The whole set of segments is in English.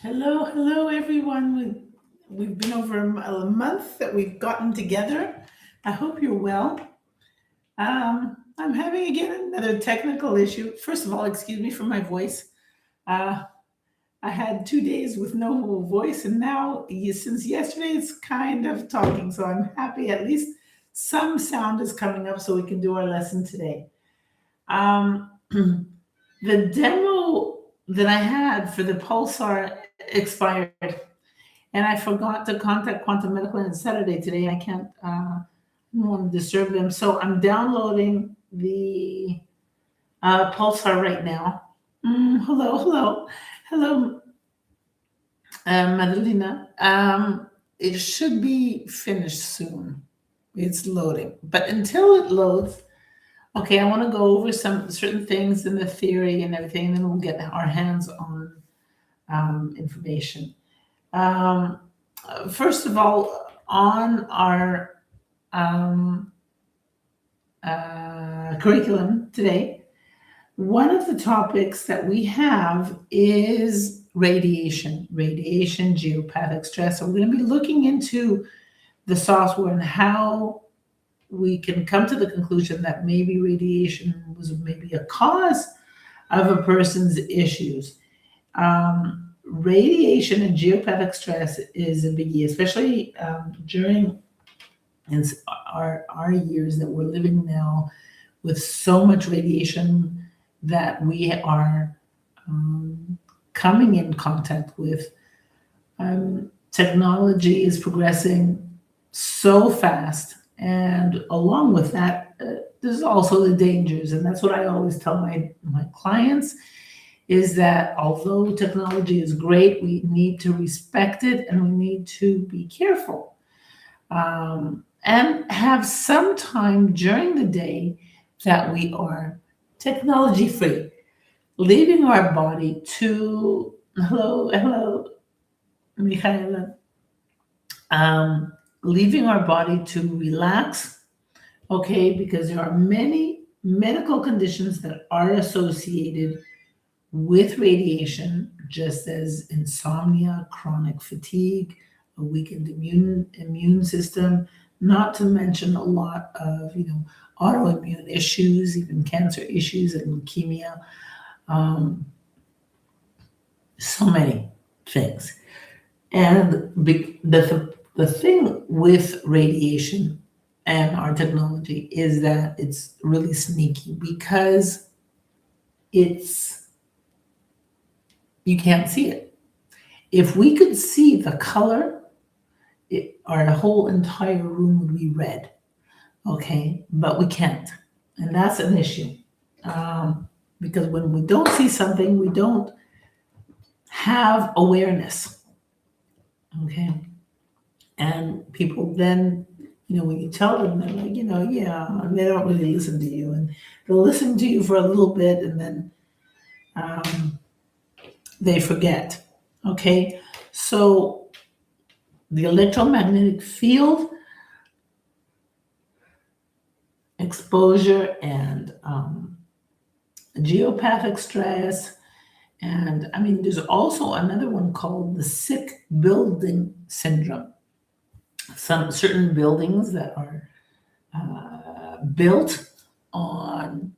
Hello, everyone. We've been over a month that we've gotten together. I hope you're well. I'm having again another technical issue. First of all, excuse me for my voice. Uh, I had 2 days with no voice, and now since yesterday it's kind of talking. So I'm happy at least some sound is coming up, so we can do our lesson today. The demo that I had for the pulsar expired, and I forgot to contact Quantum Medical on Saturday today. I can't don't want to disturb them, so I'm downloading the pulsar right now. Hello, Madalena. It should be finished soon. It's loading, but until it loads, okay, I want to go over some certain things in the theory and everything, and then we'll get our hands on information. Um, First of all, on our um, curriculum today, one of the topics that we have is radiation, geopathic stress. So we're going to be looking into the software and how we can come to the conclusion that maybe radiation was maybe a cause of a person's issues. Radiation and geopathic stress is a biggie, especially during our years that we're living now with so much radiation that we are coming in contact with. Technology is progressing so fast, and along with that, there's also the dangers, and that's what I always tell my clients is that although technology is great, we need to respect it and we need to be careful and have some time during the day that we are technology free, leaving our body to hello, Michaela, leaving our body to relax, okay, because there are many medical conditions that are associated with radiation, just as insomnia, chronic fatigue, a weakened immune system, not to mention a lot of autoimmune issues, even cancer issues and leukemia, um, so many things. And the thing with radiation and our technology is that it's really sneaky because it's you can't see it. If we could see the color, our whole entire room would be red. Okay, but we can't, and that's an issue because when we don't see something, we don't have awareness. Okay, and people then, when you tell them, they're like, yeah, and they don't really listen to you, and they'll listen to you for a little bit, and then um, they forget. Okay, so the electromagnetic field exposure and geopathic stress. And I mean, there's also another one called the sick building syndrome. Some certain buildings that are built on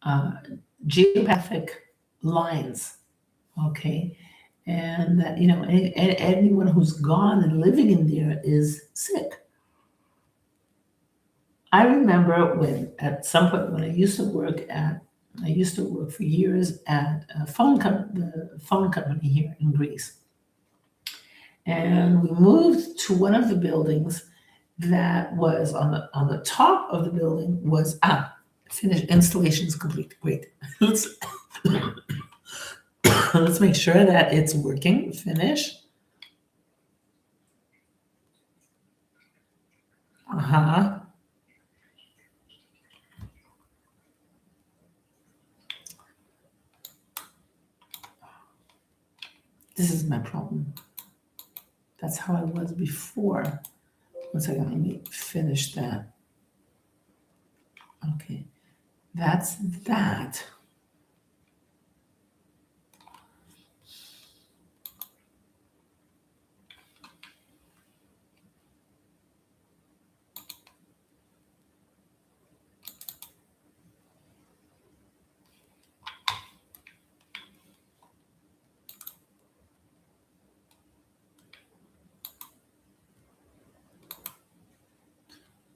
uh, geopathic lines, okay? And that, anyone who's gone and living in there is sick. I remember when, at some point, when I used to work for years at the phone company here in Greece, and we moved to one of the buildings that was on the top of the building was finished, installation's complete. Great. Let's make sure that it's working. Finish. Uh huh. This is my problem. That's how I was before. One second, let me finish that. Okay, that's that.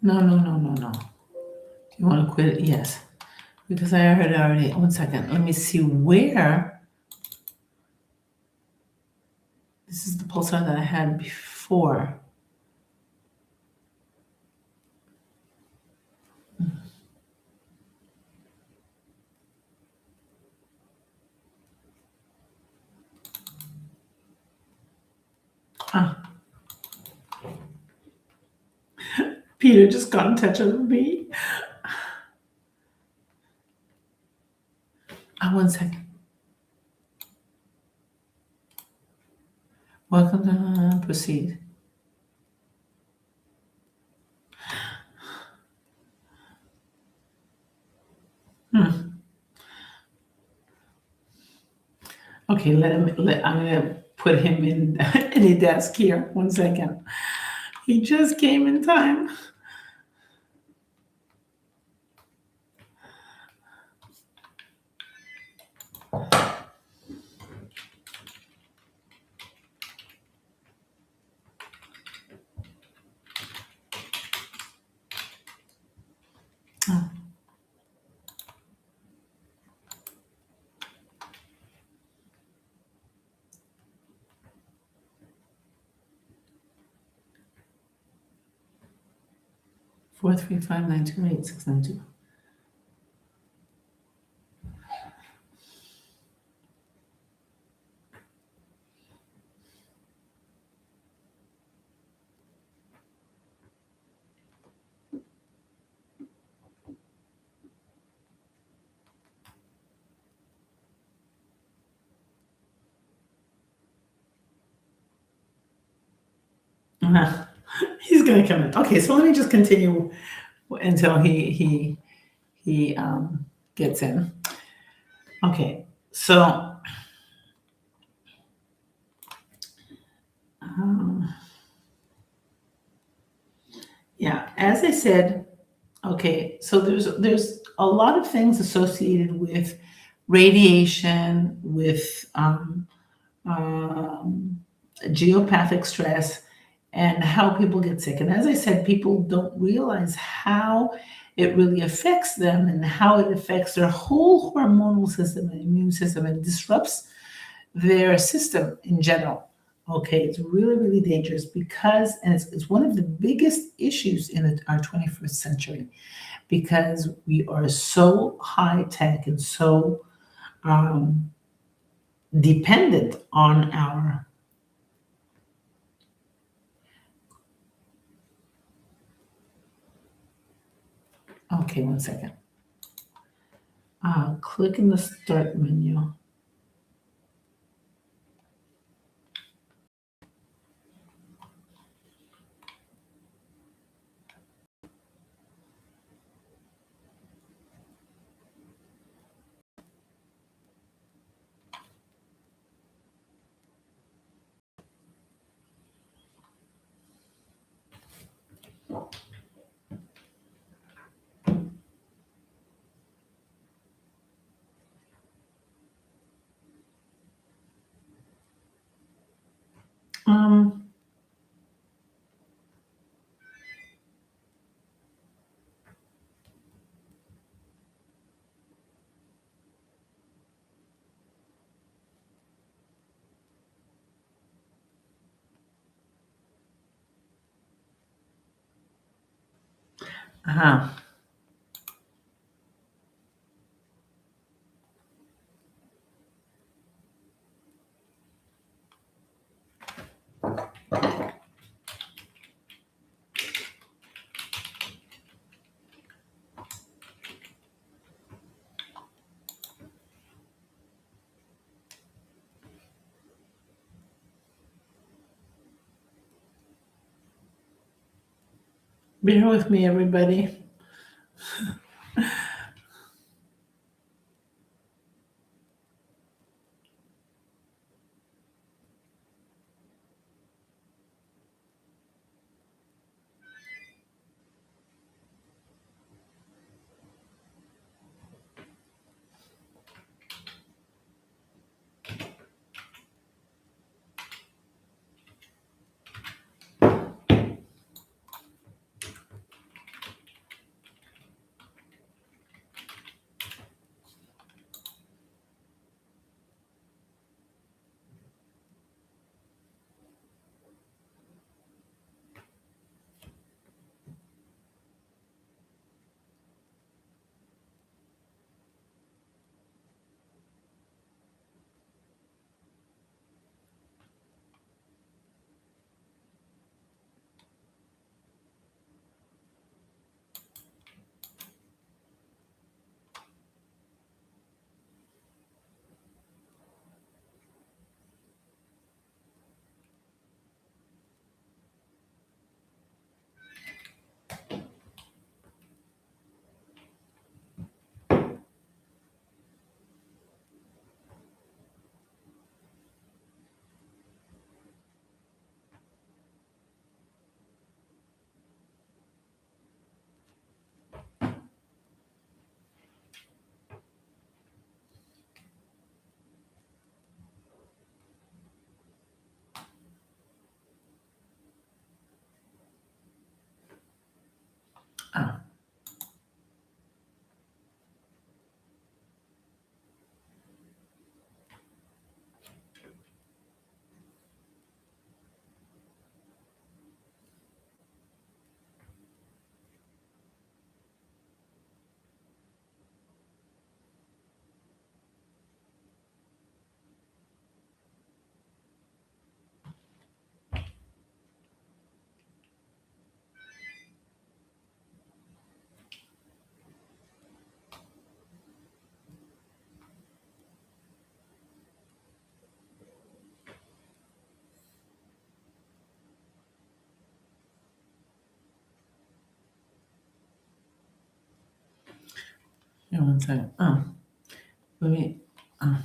No, no, no, no, no. Do you want to quit it? Yes. Because I heard already. One second. Let me see where. This is the pulsar that I had before. Ah, Peter just got in touch with me. One second. Welcome to proceed. Okay, I'm gonna put him in a desk here. One second. He just came in time. Oh. 435928692. He's gonna come in. Okay, so let me just continue until he gets in. Okay, so yeah, as I said, okay, so there's a lot of things associated with radiation, with geopathic stress, and how people get sick. And as I said, people don't realize how it really affects them and how it affects their whole hormonal system and immune system and disrupts their system in general. Okay, it's really, really dangerous because, and it's one of the biggest issues in our 21st century because we are so high tech and so dependent on our. Okay, one second. Click in the start menu. Um, uh-huh. Bear with me, everybody. Yeah, one second. Oh, let me. Oh.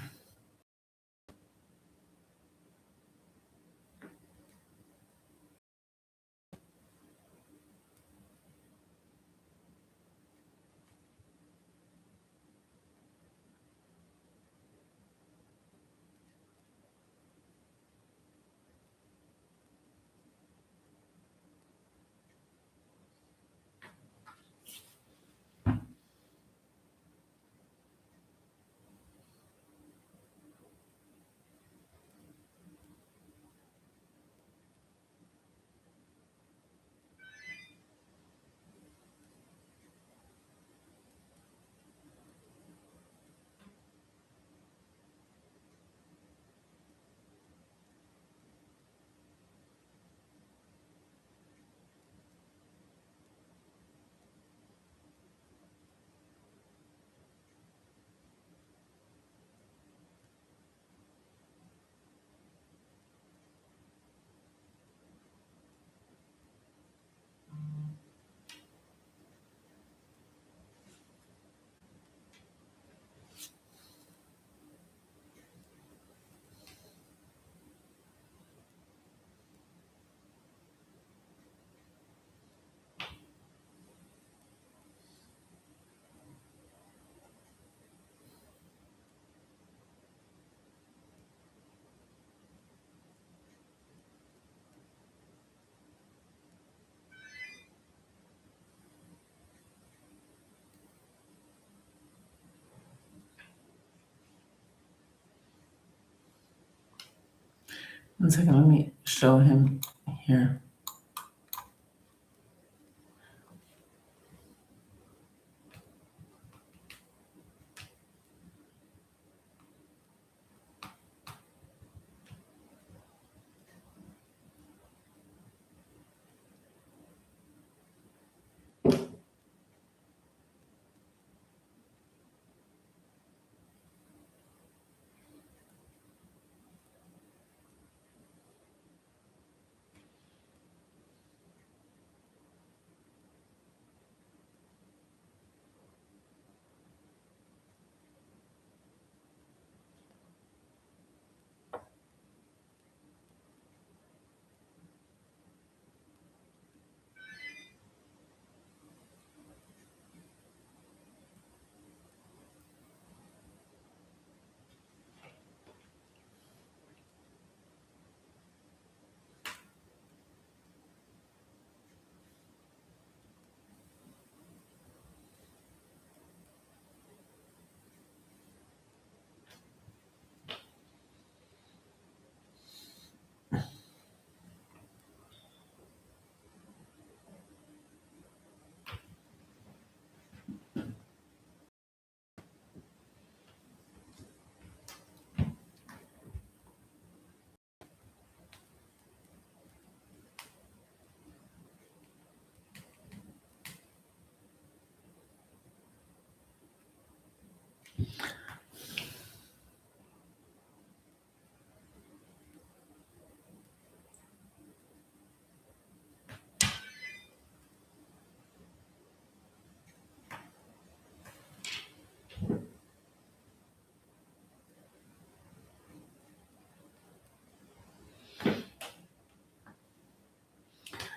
One second. Let me show him here.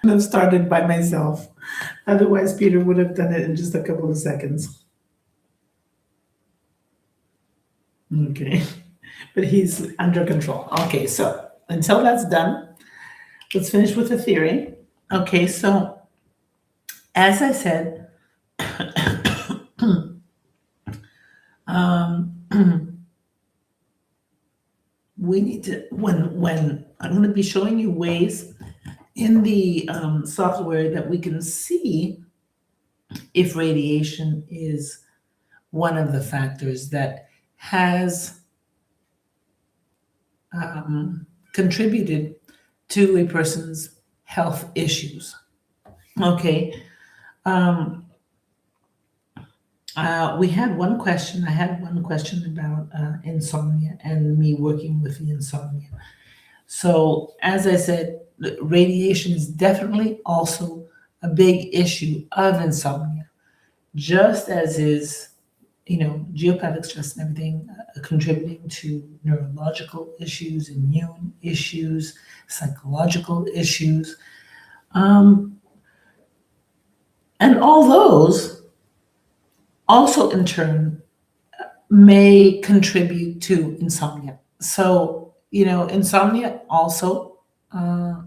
Have started by myself. Otherwise, Peter would have done it in just a couple of seconds. Okay. But he's under control. Okay, so until that's done, let's finish with the theory. Okay, so as I said, we need to, when I'm going to be showing you ways in the software that we can see if radiation is one of the factors that has contributed to a person's health issues. Okay. We had one question. I had one question about insomnia and me working with the insomnia. So, as I said, radiation is definitely also a big issue of insomnia, just as is geopathic stress and everything contributing to neurological issues, immune issues, psychological issues. Um, and all those also, in turn, may contribute to insomnia. So, insomnia also, uh,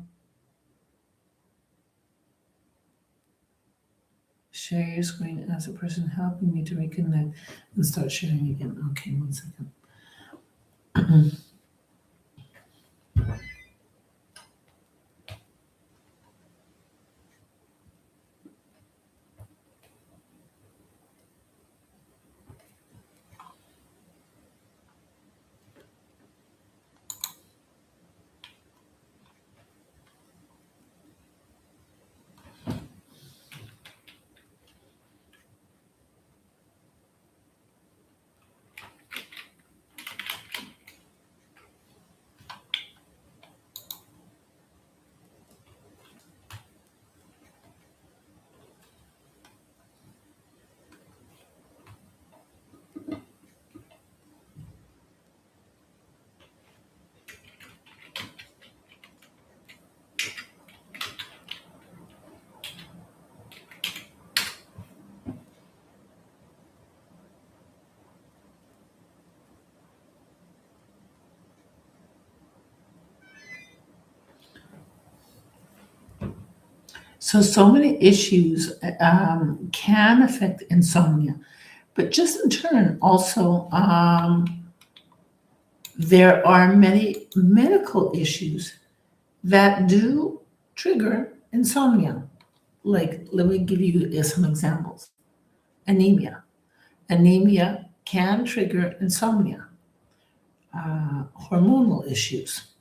share your screen as a person helping me to reconnect and start sharing again. Okay, one second. So many issues can affect insomnia, but just in turn, also, there are many medical issues that do trigger insomnia. Like, let me give you some examples. Anemia. Anemia can trigger insomnia. Hormonal issues.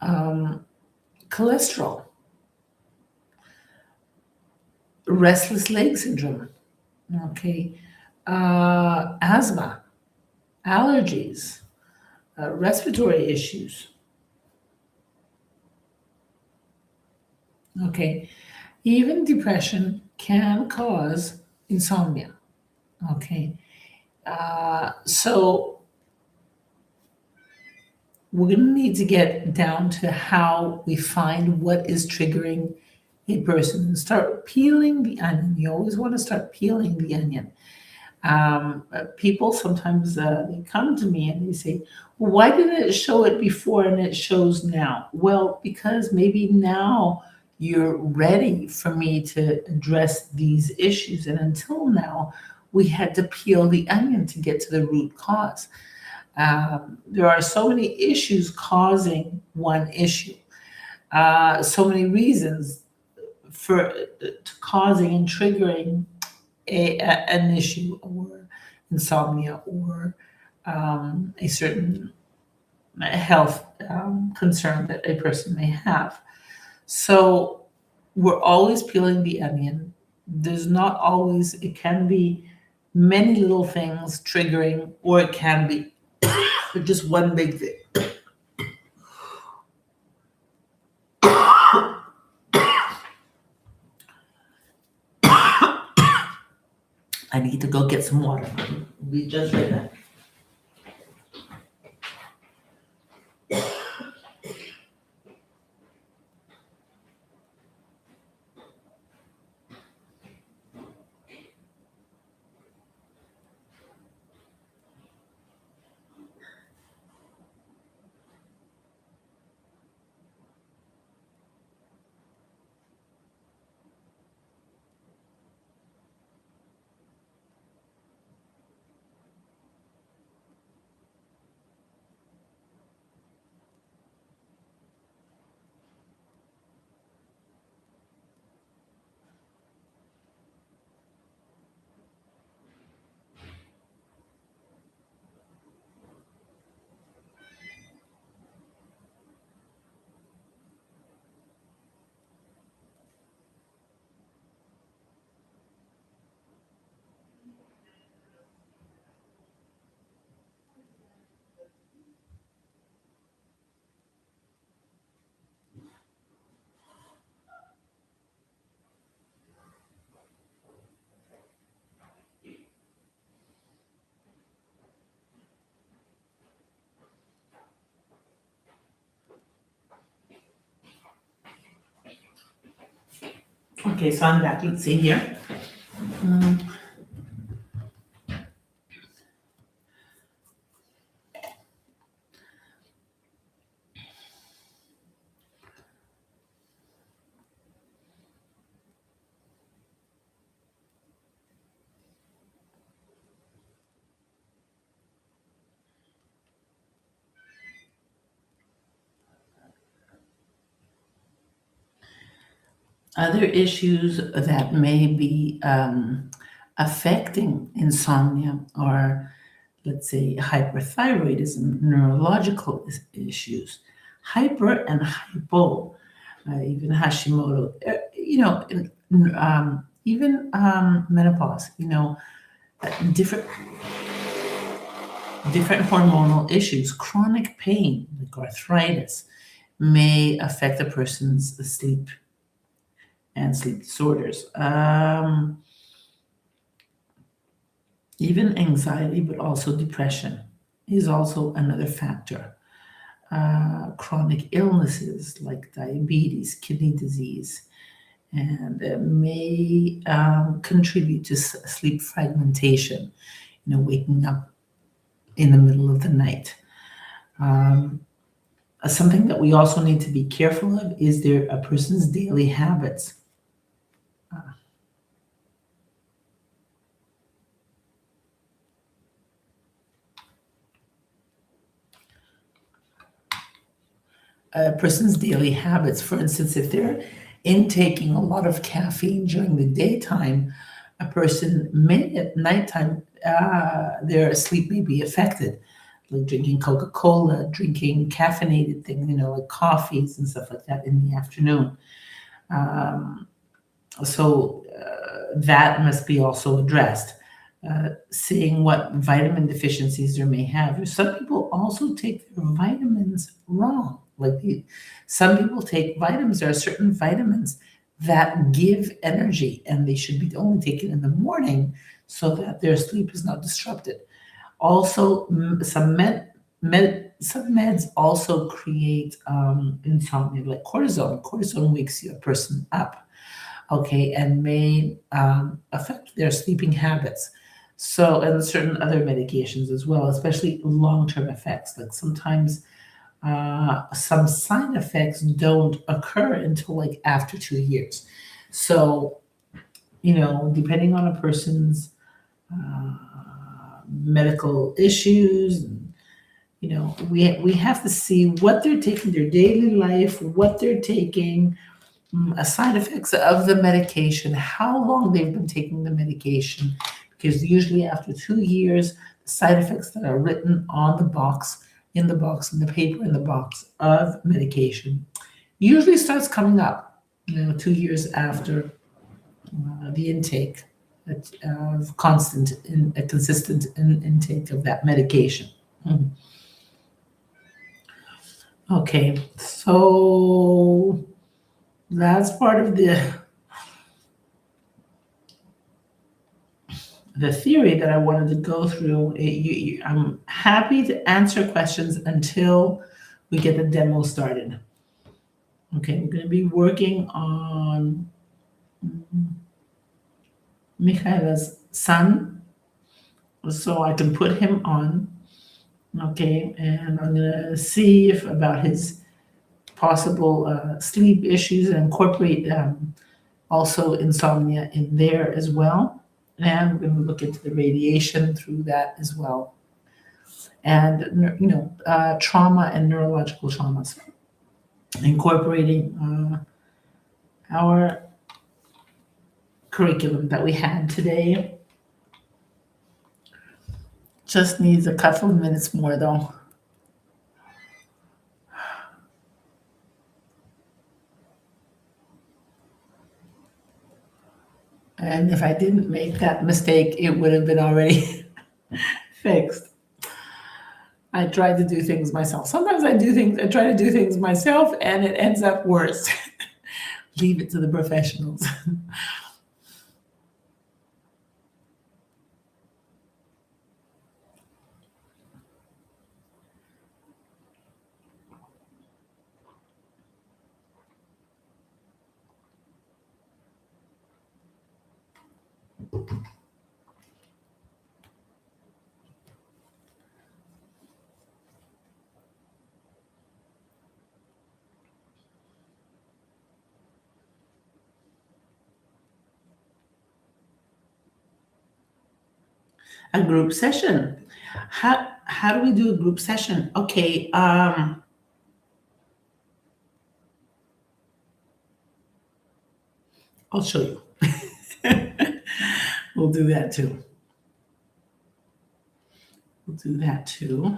Um, Cholesterol. Restless leg syndrome. Okay. Asthma, allergies, respiratory issues. Okay. Even depression can cause insomnia. Okay. So we're going to need to get down to how we find what is triggering a person and start peeling the onion. You always want to start peeling the onion. People sometimes they come to me and they say, well, why didn't it show it before and it shows now? Well, because maybe now you're ready for me to address these issues. And until now, we had to peel the onion to get to the root cause. There are so many issues causing one issue, so many reasons for causing and triggering an issue or insomnia or a certain health concern that a person may have. So we're always peeling the onion. There's not always, it can be many little things triggering, or it can be just one big thing. I need to go get some water. Be just right back. Okay, so I'm back. Let's see here. Mm, Other issues that may be affecting insomnia are, let's say, hyperthyroidism, neurological issues, hyper and hypo, even Hashimoto, even menopause, different different hormonal issues, chronic pain like arthritis may affect a person's sleep and sleep disorders. Even anxiety, but also depression is also another factor. Chronic illnesses like diabetes, kidney disease, and may contribute to sleep fragmentation, waking up in the middle of the night. Um, Something that we also need to be careful of is a person's daily habits. A person's daily habits. For instance, if they're intaking a lot of caffeine during the daytime, a person may at nighttime, their sleep may be affected, like drinking Coca Cola, drinking caffeinated things, like coffees and stuff like that in the afternoon. Um, so that must be also addressed. Seeing what vitamin deficiencies there may have. Some people also take their vitamins wrong. Some people take vitamins. There are certain vitamins that give energy, and they should be only taken in the morning so that their sleep is not disrupted. Also, some meds also create insomnia, like cortisone. Cortisone wakes a person up, okay, and may affect their sleeping habits. So, and certain other medications as well, especially long-term effects. Like sometimes some side effects don't occur until like after 2 years. So, depending on a person's uh, medical issues, we have to see what they're taking, their daily life, what they're taking, side effects of the medication, how long they've been taking the medication, because usually after 2 years, the side effects that are written on the box, in the paper in the box of medication, usually starts coming up, 2 years after the intake of a consistent intake of that medication. Mhm. Okay, so that's part of the theory that I wanted to go through. I'm happy to answer questions until we get the demo started. Okay, we're going to be working on Michaela's son, so I can put him on. Okay, and I'm going to see if about his possible sleep issues and incorporate also insomnia in there as well. And we're going to look into the radiation through that as well. And, trauma and neurological traumas, incorporating our curriculum that we had today. Just needs a couple of minutes more though. And if I didn't make that mistake, it would have been already fixed. I try to do things myself. Sometimes I try to do things myself and it ends up worse. Leave it to the professionals. A group session. How do we do a group session? Okay, I'll show you. We'll do that too. We'll do that too.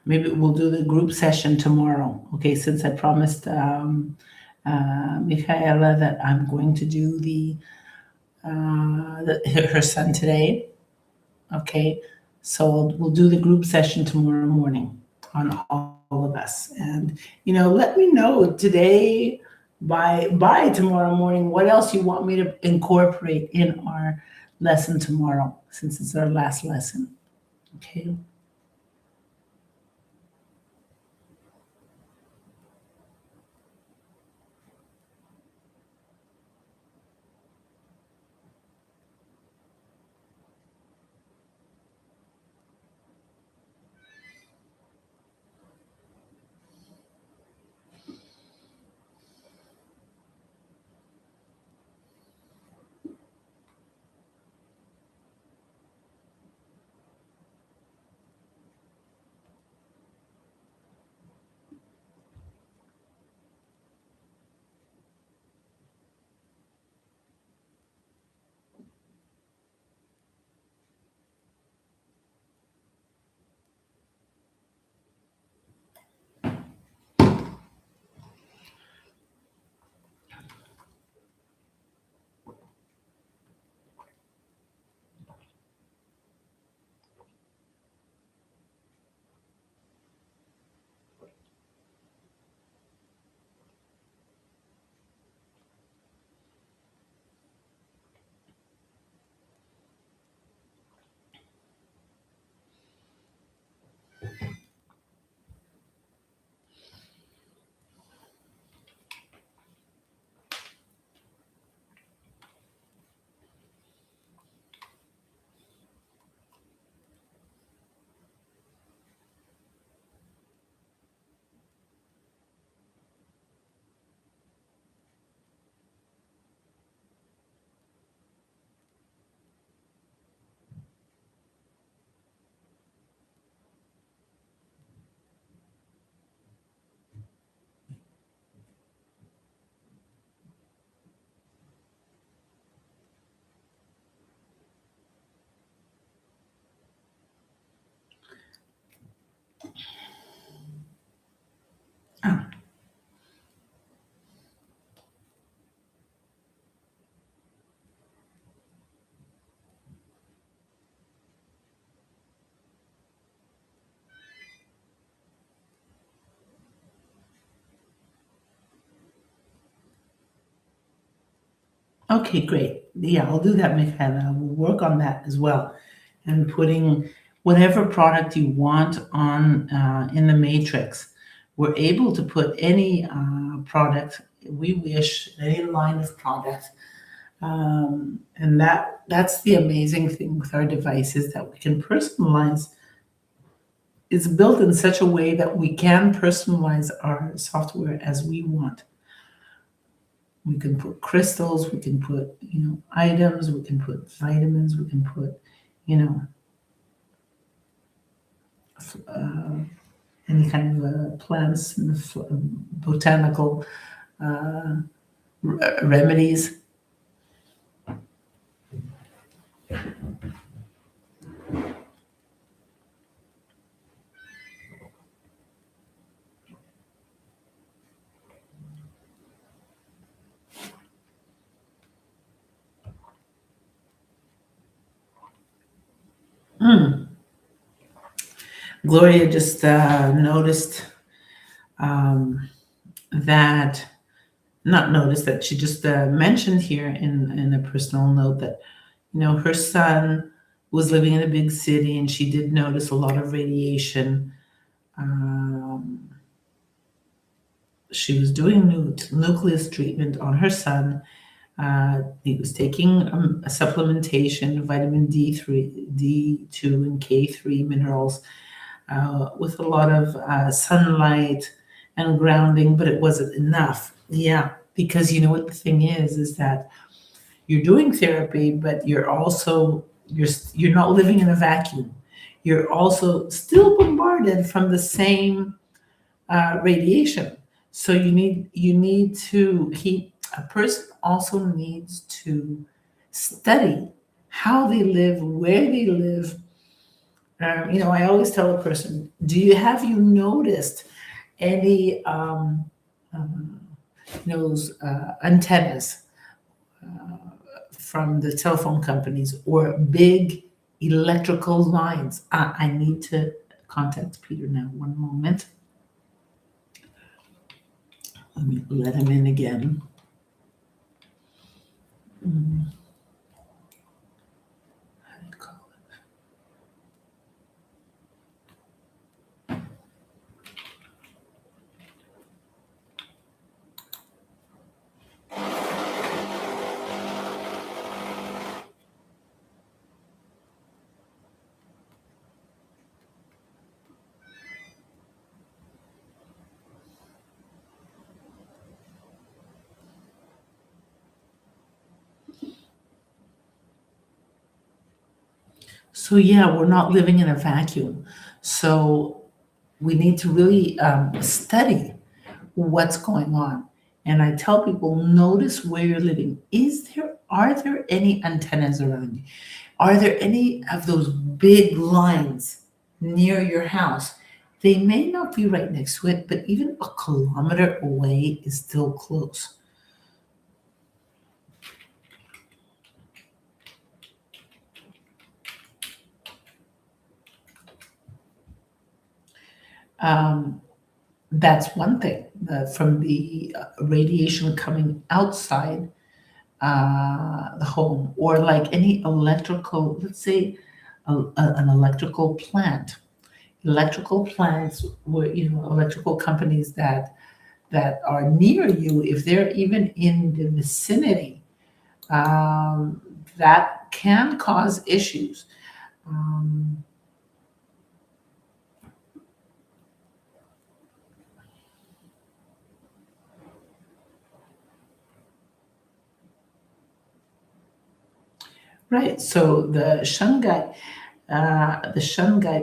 Maybe we'll do the group session tomorrow. Okay, since I promised Michaela that I'm going to do her son today. Okay, so we'll do the group session tomorrow morning on all of us, and let me know today by tomorrow morning what else you want me to incorporate in our lesson tomorrow, since it's our last lesson. Okay. Ah, okay, great. Yeah, I'll do that, Michaela. We'll work on that as well, and putting whatever product you want on in the matrix. We're able to put any product we wish, any line of product, and that's the amazing thing with our devices, that we can personalize. It's built in such a way that we can personalize our software as we want. We can put crystals, we can put, items, we can put vitamins, we can put, you know, uh, any kind of plants, and botanical uh, remedies. Mm. Gloria just noticed um, that, not noticed, that she just mentioned here in a personal note that, her son was living in a big city, and she did notice a lot of radiation. Um, she was doing nucleus treatment on her son, He was taking a supplementation, vitamin D3, D2, and K3 minerals with a lot of sunlight and grounding, but it wasn't enough. Yeah, because you know what the thing is that you're doing therapy, but you're not living in a vacuum. You're also still bombarded from the same radiation. So you need to keep a person also needs to study how they live, where they live. I always tell a person, have you noticed any those antennas from the telephone companies or big electrical lines? I need to contact Peter now. One moment. Let me let him in again. So yeah, we're not living in a vacuum. So we need to really study what's going on. And I tell people, notice where you're living. Are there any antennas around you? Are there any of those big lines near your house? They may not be right next to it, but even a kilometer away is still close. Um, that's one thing from the radiation coming outside the home, or like any electrical, let's say an electrical plant. Electrical plants were, electrical companies that are near you, if they're even in the vicinity, that can cause issues. Um, right. So the shun guide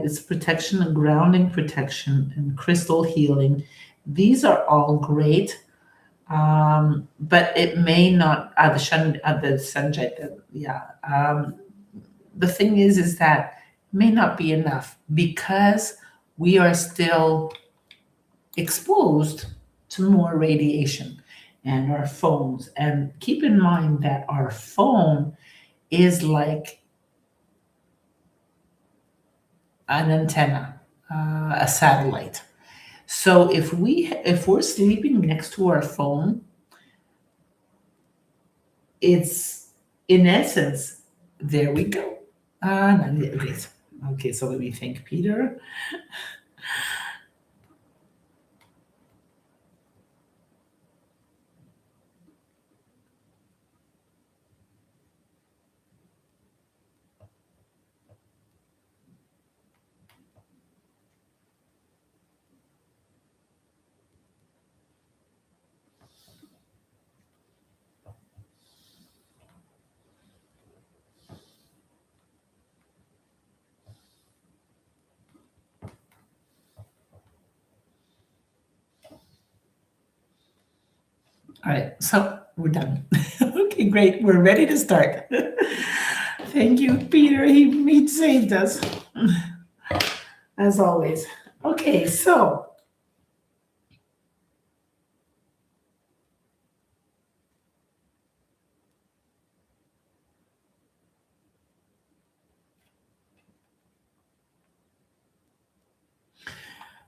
is protection and grounding protection and crystal healing. These are all great. But it may not the sunshine. Yeah. The thing is that may not be enough because we are still exposed to more radiation and our phones. And keep in mind that our phone is like an antenna, a satellite. So if we're sleeping next to our phone, it's in essence, there we go. No, great. Okay, so let me think, Peter. All right, so we're done. Okay, great. We're ready to start. Thank you, Peter. He saved us, as always. Okay, so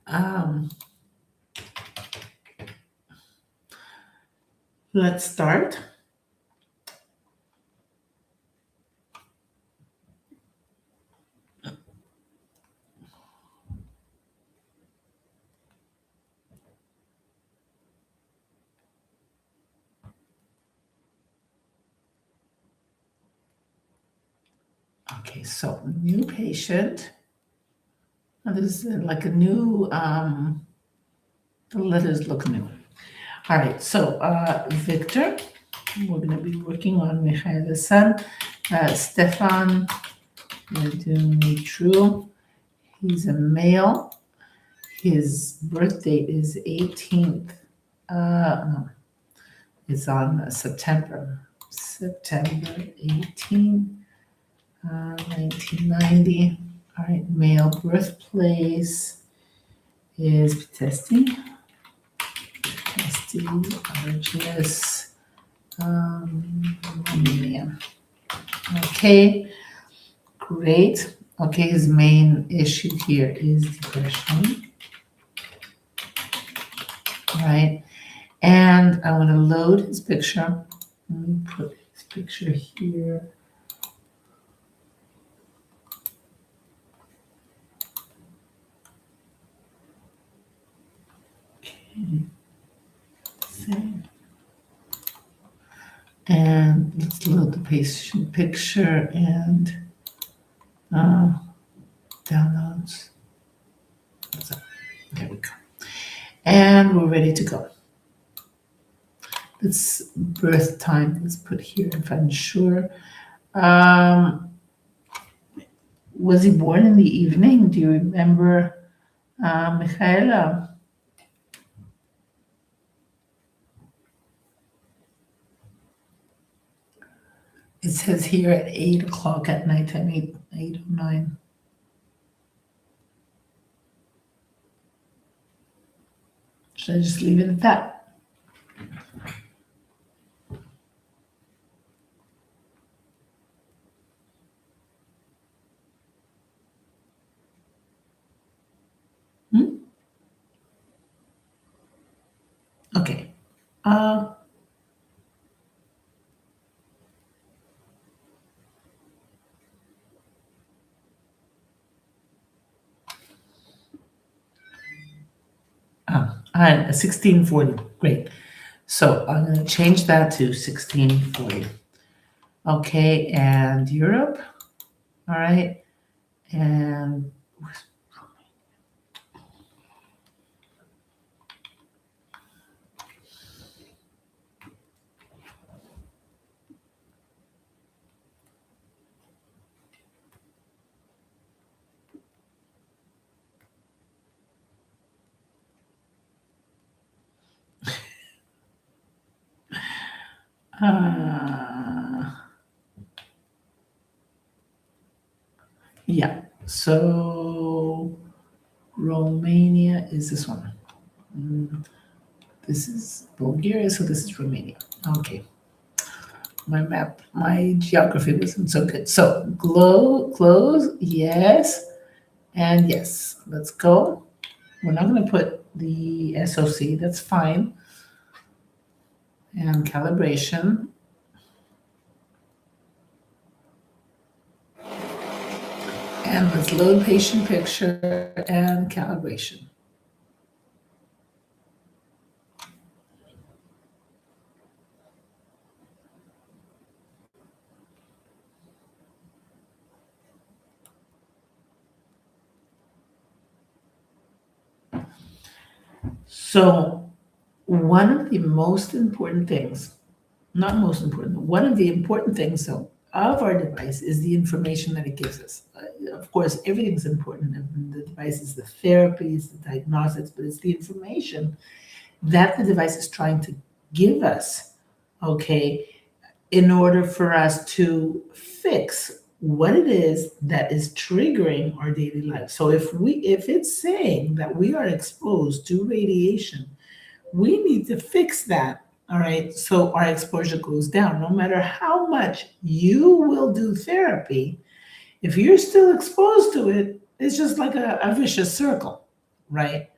um, let's start. Okay, so new patient. Now, this is like a new, the letters look new. All right, so Victor, we're going to be working on Michaela's son. Stefan Dumitru, he's a male. His birth date is 18th. No, it's on September 18th, 1990. All right, male birthplace is testing, RGS, Romania. Okay, great. Okay, his main issue here is depression. All right, and I want to load his picture. Let me put his picture here. Okay. Save. And let's load the patient picture and downloads. There we go. And we're ready to go. This birth time, let's put here if I'm sure. Was he born in the evening? Do you remember, Michaela? It says here at 8 o'clock at night, 8:09. Should I just leave it at that? Okay. And 1640. Great. So I'm going to change that to 1640. Okay, and Europe. All right. And yeah, so Romania is this one. This is Bulgaria, so this is Romania. Okay. My map, my geography wasn't so good. So close, yes, and yes. Let's go. We're not going to put the SOC, that's fine. And calibration. And let's load patient picture and calibration. So one of the most important things, not most important, one of the important things though of our device is the information that it gives us. Of course, everything's important in the device is the therapies, the diagnostics, but it's the information that the device is trying to give us, okay, in order for us to fix what it is that is triggering our daily life. So if it's saying that we are exposed to radiation, we need to fix that. All right. So our exposure goes down. No matter how much you will do therapy, if you're still exposed to it, it's just like a vicious circle, right?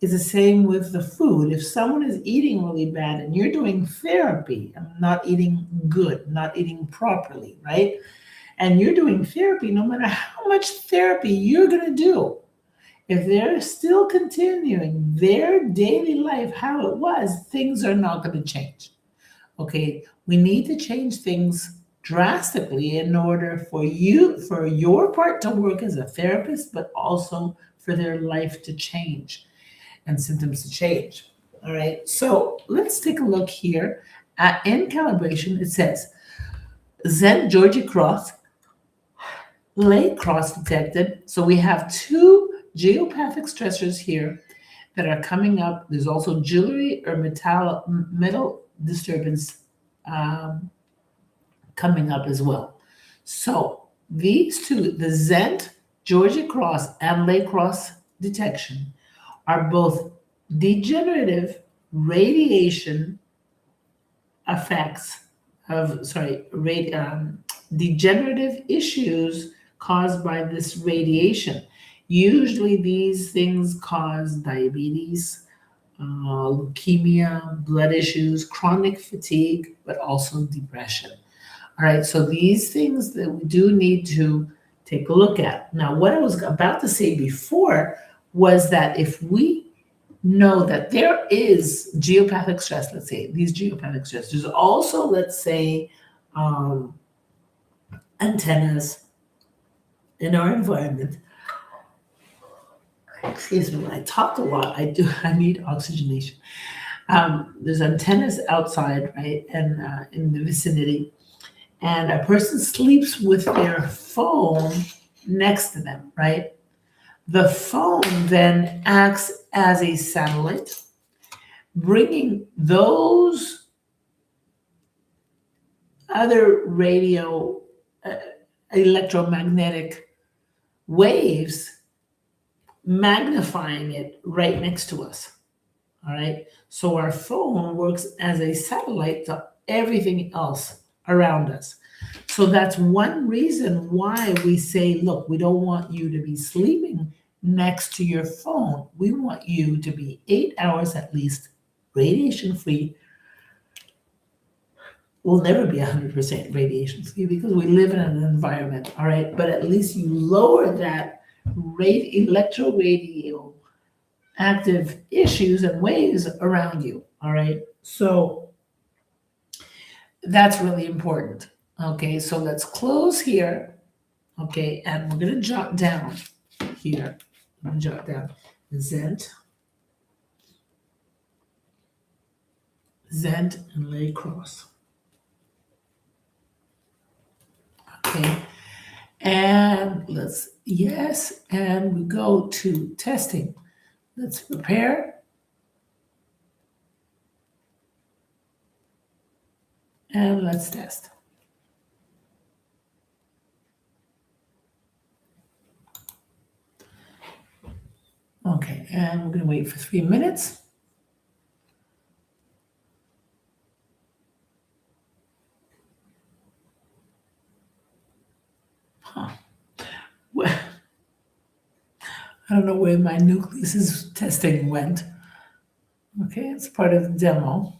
It's the same with the food. If someone is eating really bad and you're doing therapy, not eating good, not eating properly, right? And you're doing therapy, no matter how much therapy you're going to do, if they're still continuing their daily life how it was, things are not going to change. Okay, we need to change things drastically in order for you, for your part to work as a therapist, but also for their life to change and symptoms to change. All right, so let's take a look here. In calibration, it says Zen Georgie Cross, Lay Cross detected. So we have two geopathic stressors here that are coming up. There's also jewelry or metal disturbance um, coming up as well. So these two, the Zent, Georgia Cross, and Lay Cross detection, are both degenerative radiation effects of, degenerative issues caused by this radiation. Usually, these things cause diabetes, leukemia, blood issues, chronic fatigue, but also depression. All right, so these things that we do need to take a look at. Now, what I was about to say before was that if we know that there is geopathic stress, let's say these geopathic stress, there's also, let's say, um, antennas in our environment. Excuse me, when I talk a lot, I need oxygenation. There's antennas outside, right, and in the vicinity, and a person sleeps with their phone next to them, right? The phone then acts as a satellite, bringing those other radio uh, electromagnetic waves, magnifying it right next to us. All right. So our phone works as a satellite to everything else around us. So that's one reason why we say, look, we don't want you to be sleeping next to your phone. We want you to be 8 hours at least radiation free. We'll never be 100% radiation free because we live in an environment, all right? But at least you lower that electro active issues and waves around you, all right? So that's really important. Okay, so let's close here. Okay, and we're gonna jot down here. I'm gonna jot down Zent, Zent, and Lay Cross. Okay, and yes, and we go to testing. Let's prepare and let's test. Okay, and we're gonna wait for 3 minutes. Huh. Well, I don't know where my nucleus testing went. Okay, it's part of the demo.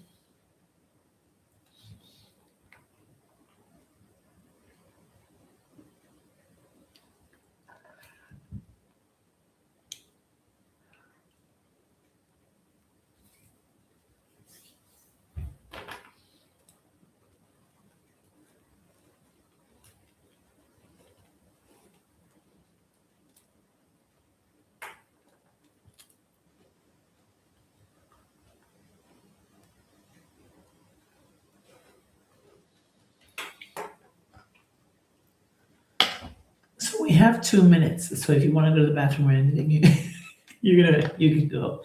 So we have 2 minutes. So if you want to go to the bathroom or anything, you can go.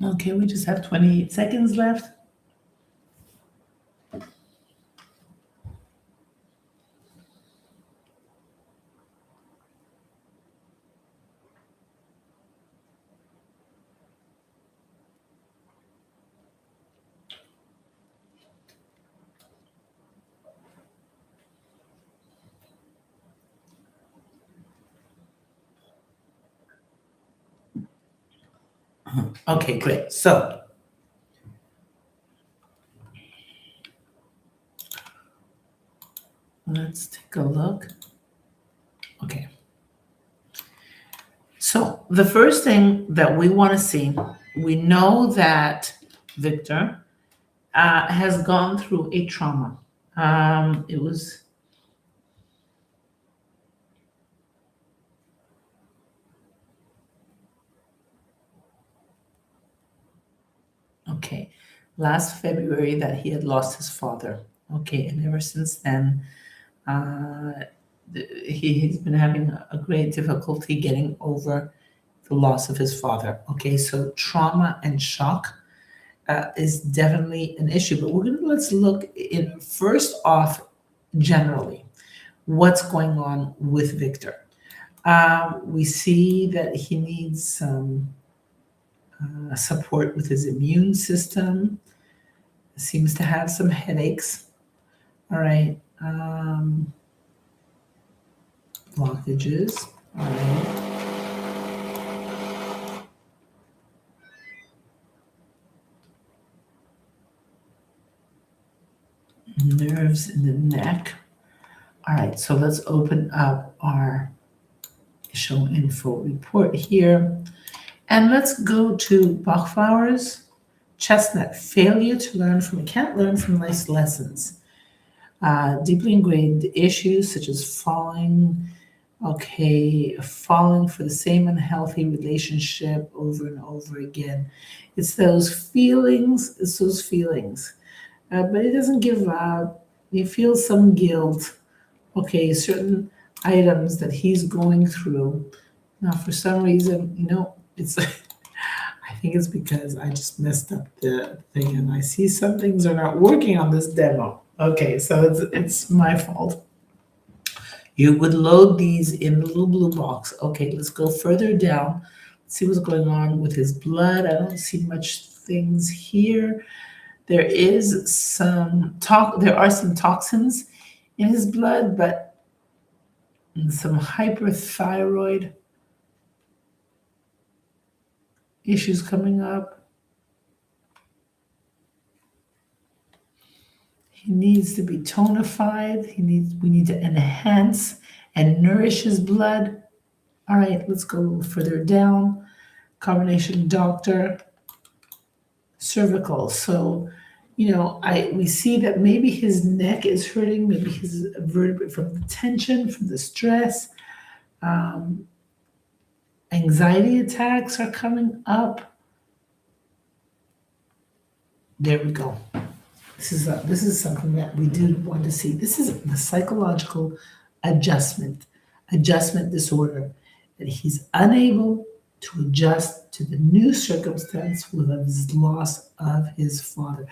Okay, we just have 28 seconds left. Okay, great. So let's take a look. Okay. So the first thing that we want to see, we know that Victor has gone through a trauma. It was okay last February that he had lost his father. Okay, and ever since then, uh, he's been having a great difficulty getting over the loss of his father. Okay, so trauma and shock is definitely an issue. But let's look in first off generally what's going on with Victor. We see that he needs some support with his immune system. Seems to have some headaches. All right, blockages. All right. Nerves in the neck. All right, so let's open up our show info report here. And let's go to Bachflower's chestnut. Failure to learn from, can't learn from life's lessons. Deeply ingrained issues such as falling, falling for the same unhealthy relationship over and over again. It's those feelings, but he doesn't give up. He feels some guilt. Okay, certain items that he's going through. Now, for some reason, it's I think it's because I just messed up the thing and I see some things are not working on this demo. Okay, so it's my fault. You would load these in the little blue box. Okay, let's go further down. See what's going on with his blood. I don't see much things here. There is there are some toxins in his blood, but some hyperthyroid issues coming up. He needs to be tonified. We need to enhance and nourish his blood. All right, let's go further down. Combination doctor, cervical. So, we see that maybe his neck is hurting, maybe his vertebrae from the tension, from the stress. Anxiety attacks are coming up. There we go. This is something that we do want to see. This is the psychological adjustment disorder, that he's unable to adjust to the new circumstance with his loss of his father.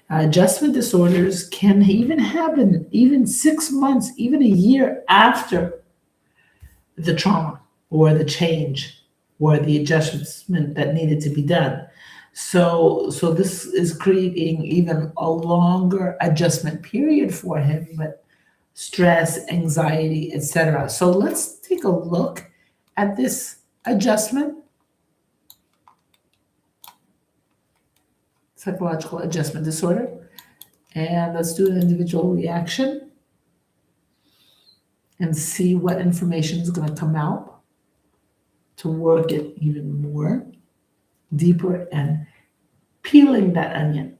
Adjustment disorders can even happen even 6 months, even a year after the trauma or the change or the adjustment that needed to be done. So this is creating even a longer adjustment period for him, but stress, anxiety, etc. So let's take a look at this adjustment, psychological adjustment disorder, and let's do an individual reaction and see what information is going to come out to work it even more deeper and peeling that onion.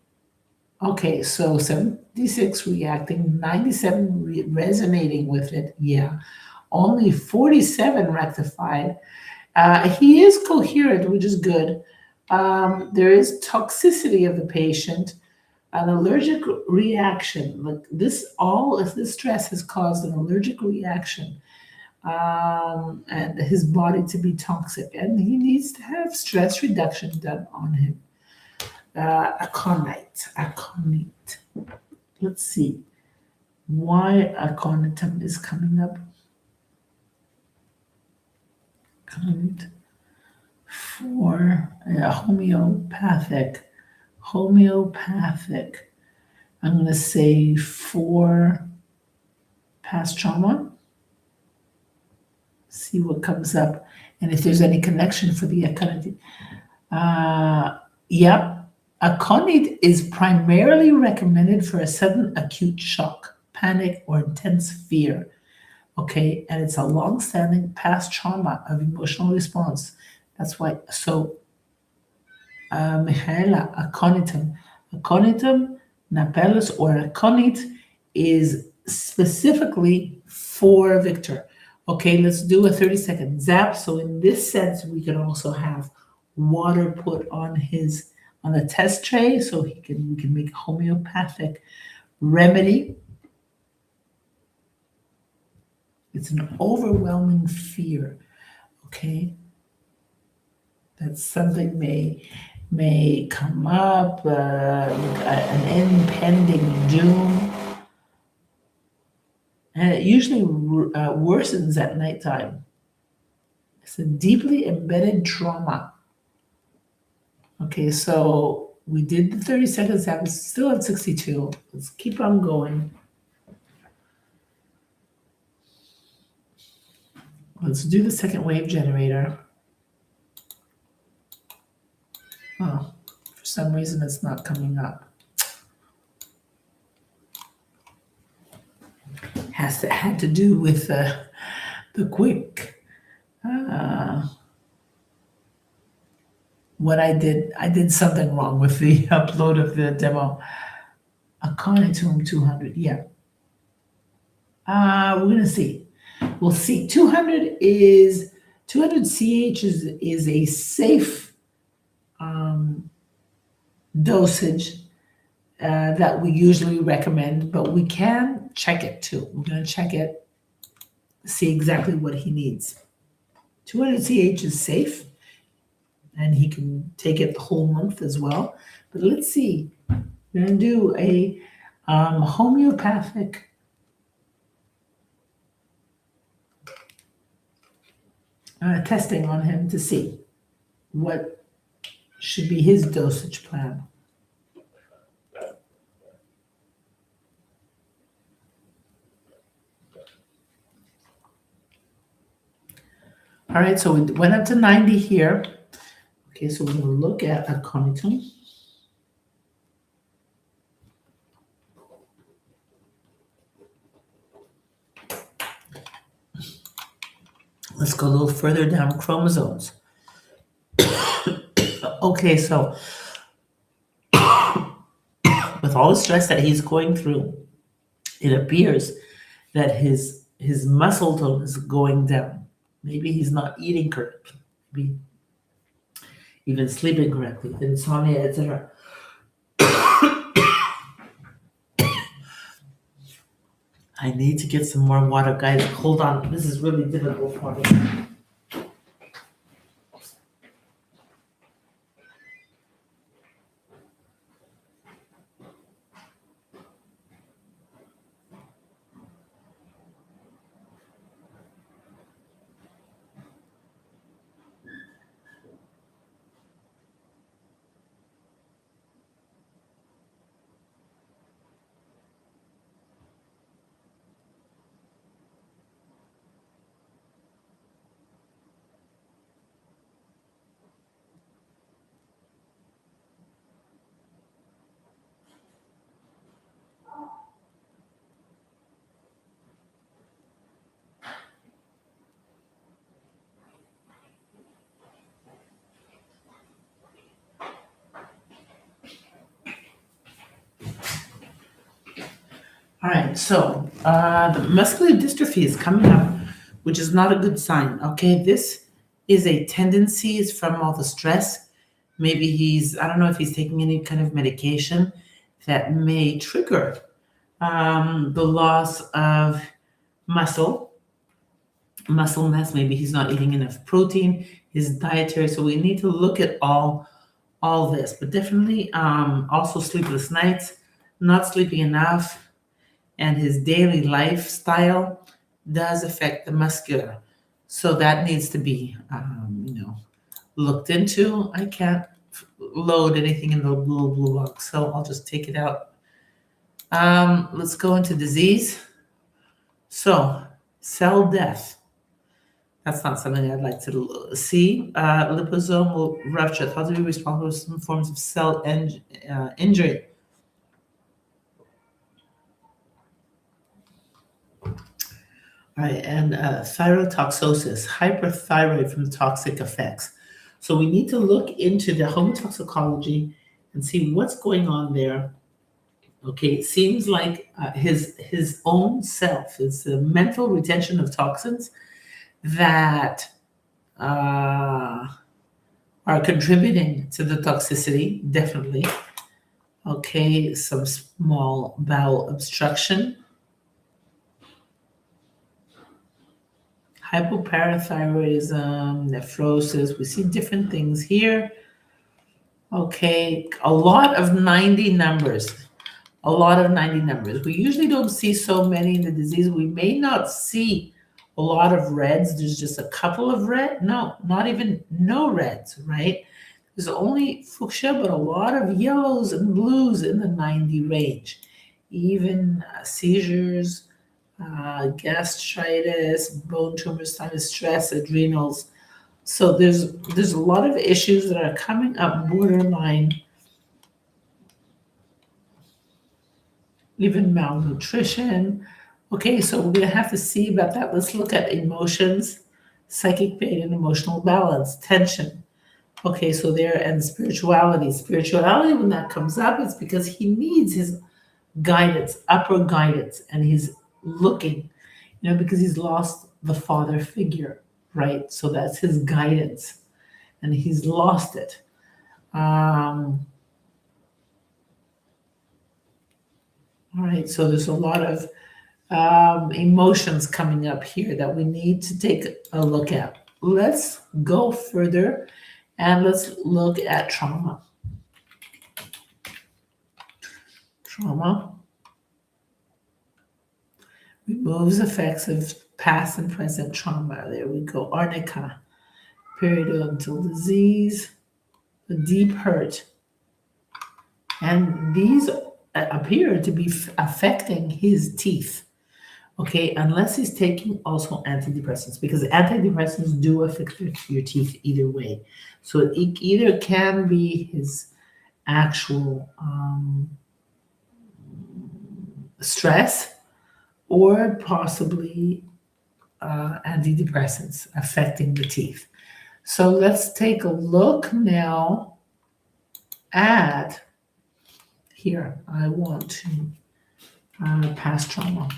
Okay, so 76 reacting, 97 resonating with it. Yeah, only 47 rectified. He is coherent, which is good. There is toxicity of the patient, an allergic reaction. Look, all of this stress has caused an allergic reaction, and his body to be toxic, and he needs to have stress reduction done on him. Aconite. Let's see why aconitum is coming up. Aconite for homeopathic. Homeopathic. I'm going to say for past trauma. See what comes up, and if there's any connection for the aconite. Yep, aconite is primarily recommended for a sudden acute shock, panic, or intense fear. Okay, and it's a long-standing past trauma of emotional response. That's why. So, Michaela, aconitum napellus or aconite is specifically for Victor. Okay, let's do a 30-second zap. So in this sense, we can also have water put on his on the test tray, so we can make a homeopathic remedy. It's an overwhelming fear. Okay, that something may come up, an impending doom, and it usually worsens at nighttime. It's a deeply embedded trauma. Okay, so we did the 30 seconds. I'm still at 62. Let's keep on going. Let's do the second wave generator. Oh, for some reason it's not coming up. Had to do with the quick. What I did something wrong with the upload of the demo. Aconitum 200, yeah. We're gonna see. We'll see. 200 CH is a safe dosage that we usually recommend, but we can check it too. We're gonna check it, see exactly what he needs. 200 CH is safe, and he can take it the whole month as well. But let's see. We're gonna do a homeopathic testing on him to see what should be his dosage plan. All right, so we went up to 90 here. Okay, so we're going to look at aconitum. Let's go a little further down chromosomes. Okay, so with all the stress that he's going through, it appears that his muscle tone is going down. Maybe he's not eating correctly, maybe even sleeping correctly, insomnia, etc. I need to get some more water, guys. Hold on, this is really difficult for me. All right, so the muscular dystrophy is coming up, which is not a good sign. Okay, this is a tendency. It's from all the stress. Maybe I don't know if he's taking any kind of medication that may trigger the loss of muscle mass. Maybe he's not eating enough protein, his dietary. So we need to look at all all this, but definitely also sleepless nights, not sleeping enough, and his daily lifestyle does affect the muscular. So that needs to be, looked into. I can't load anything in the blue box, so I'll just take it out. Let's go into disease. So, cell death. That's not something I'd like to see. Liposomal rupture thought to be responsible for some forms of cell injury. Right, and thyrotoxosis, hyperthyroid from toxic effects. So we need to look into the homotoxicology and see what's going on there. Okay, it seems like his own self, his mental retention of toxins that uh, are contributing to the toxicity, definitely. Okay, some small bowel obstruction, hypoparathyroidism, nephrosis. We see different things here. Okay, a lot of 90 numbers. A lot of 90 numbers. We usually don't see so many in the disease. We may not see a lot of reds. There's just a couple of red. No, not even no reds, right? There's only fuchsia, but a lot of yellows and blues in the 90 range. Even seizures, gastritis, bone tumors, sinus stress, adrenals. So there's a lot of issues that are coming up borderline, even malnutrition. Okay, so we're gonna have to see about that. Let's look at emotions, psychic pain and emotional balance, tension. Okay, so there, and spirituality. Spirituality, when that comes up, it's because he needs his guidance, upper guidance, and he's looking, because he's lost the father figure, right? So that's his guidance, and he's lost it. All right, so there's a lot of emotions coming up here that we need to take a look at. Let's go further and let's look at trauma. Trauma removes effects of past and present trauma. There we go. Arnica, periodontal disease, a deep hurt. And these appear to be affecting his teeth. Okay, unless he's taking also antidepressants, because antidepressants do affect your teeth either way. So it either can be his actual stress or possibly antidepressants affecting the teeth. So let's take a look now at here. I want to past trauma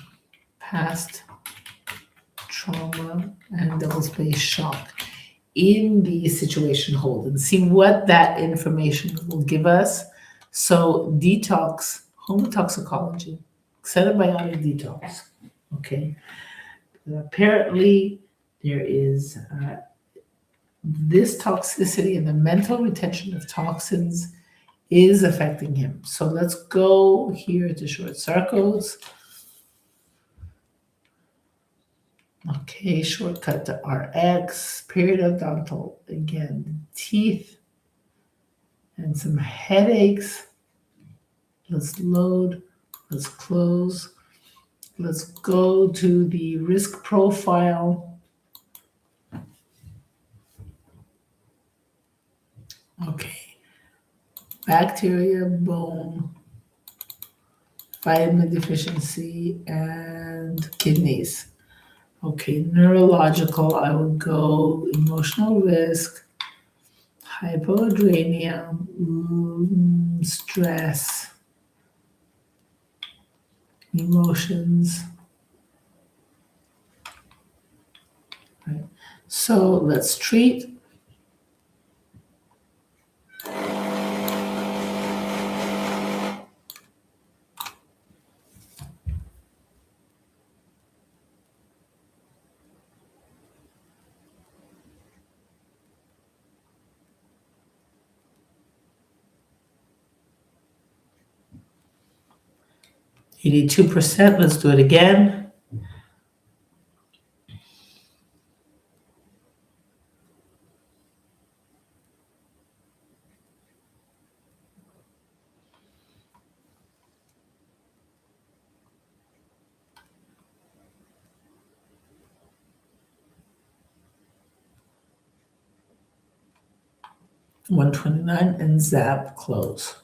and double space shock in the situation hold and see what that information will give us. So detox, homotoxicology, xenobiotic detox. Okay. Apparently there is this toxicity and the mental retention of toxins is affecting him. So let's go here to short circles. Okay, shortcut to RX, periodontal, again, teeth, and some headaches. Let's load, let's close. Let's go to the risk profile. Okay, bacteria, bone, vitamin deficiency, and kidneys. Okay, neurological, I would go emotional risk, hypoadrenia, stress, emotions. Right. So let's treat. 82%. Let's do it again. $129 and zap close.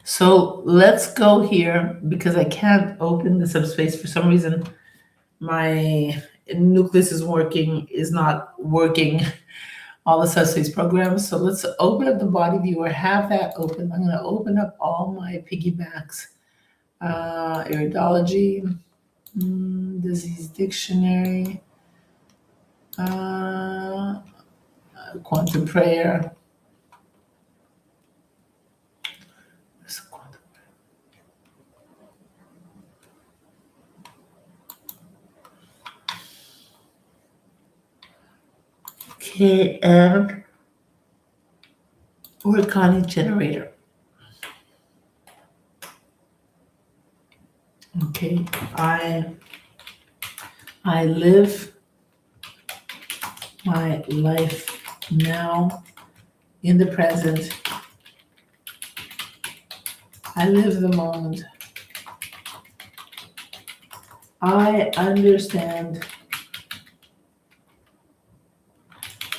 So let's go here because I can't open the subspace for some reason. My nucleus is not working all the subspace programs. So let's open up the body viewer, have that open. I'm going to open up all my piggybacks. Iridology, disease dictionary, quantum prayer. Okay, and organic generator. Okay, I live my life now in the present. I live the moment. I understand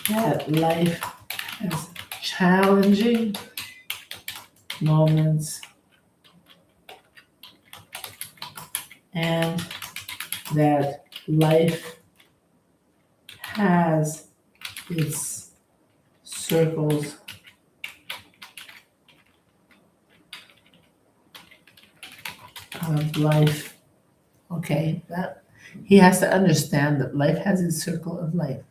that life has challenging moments and that life has its circles of life. Okay, that he has to understand that life has its circle of life.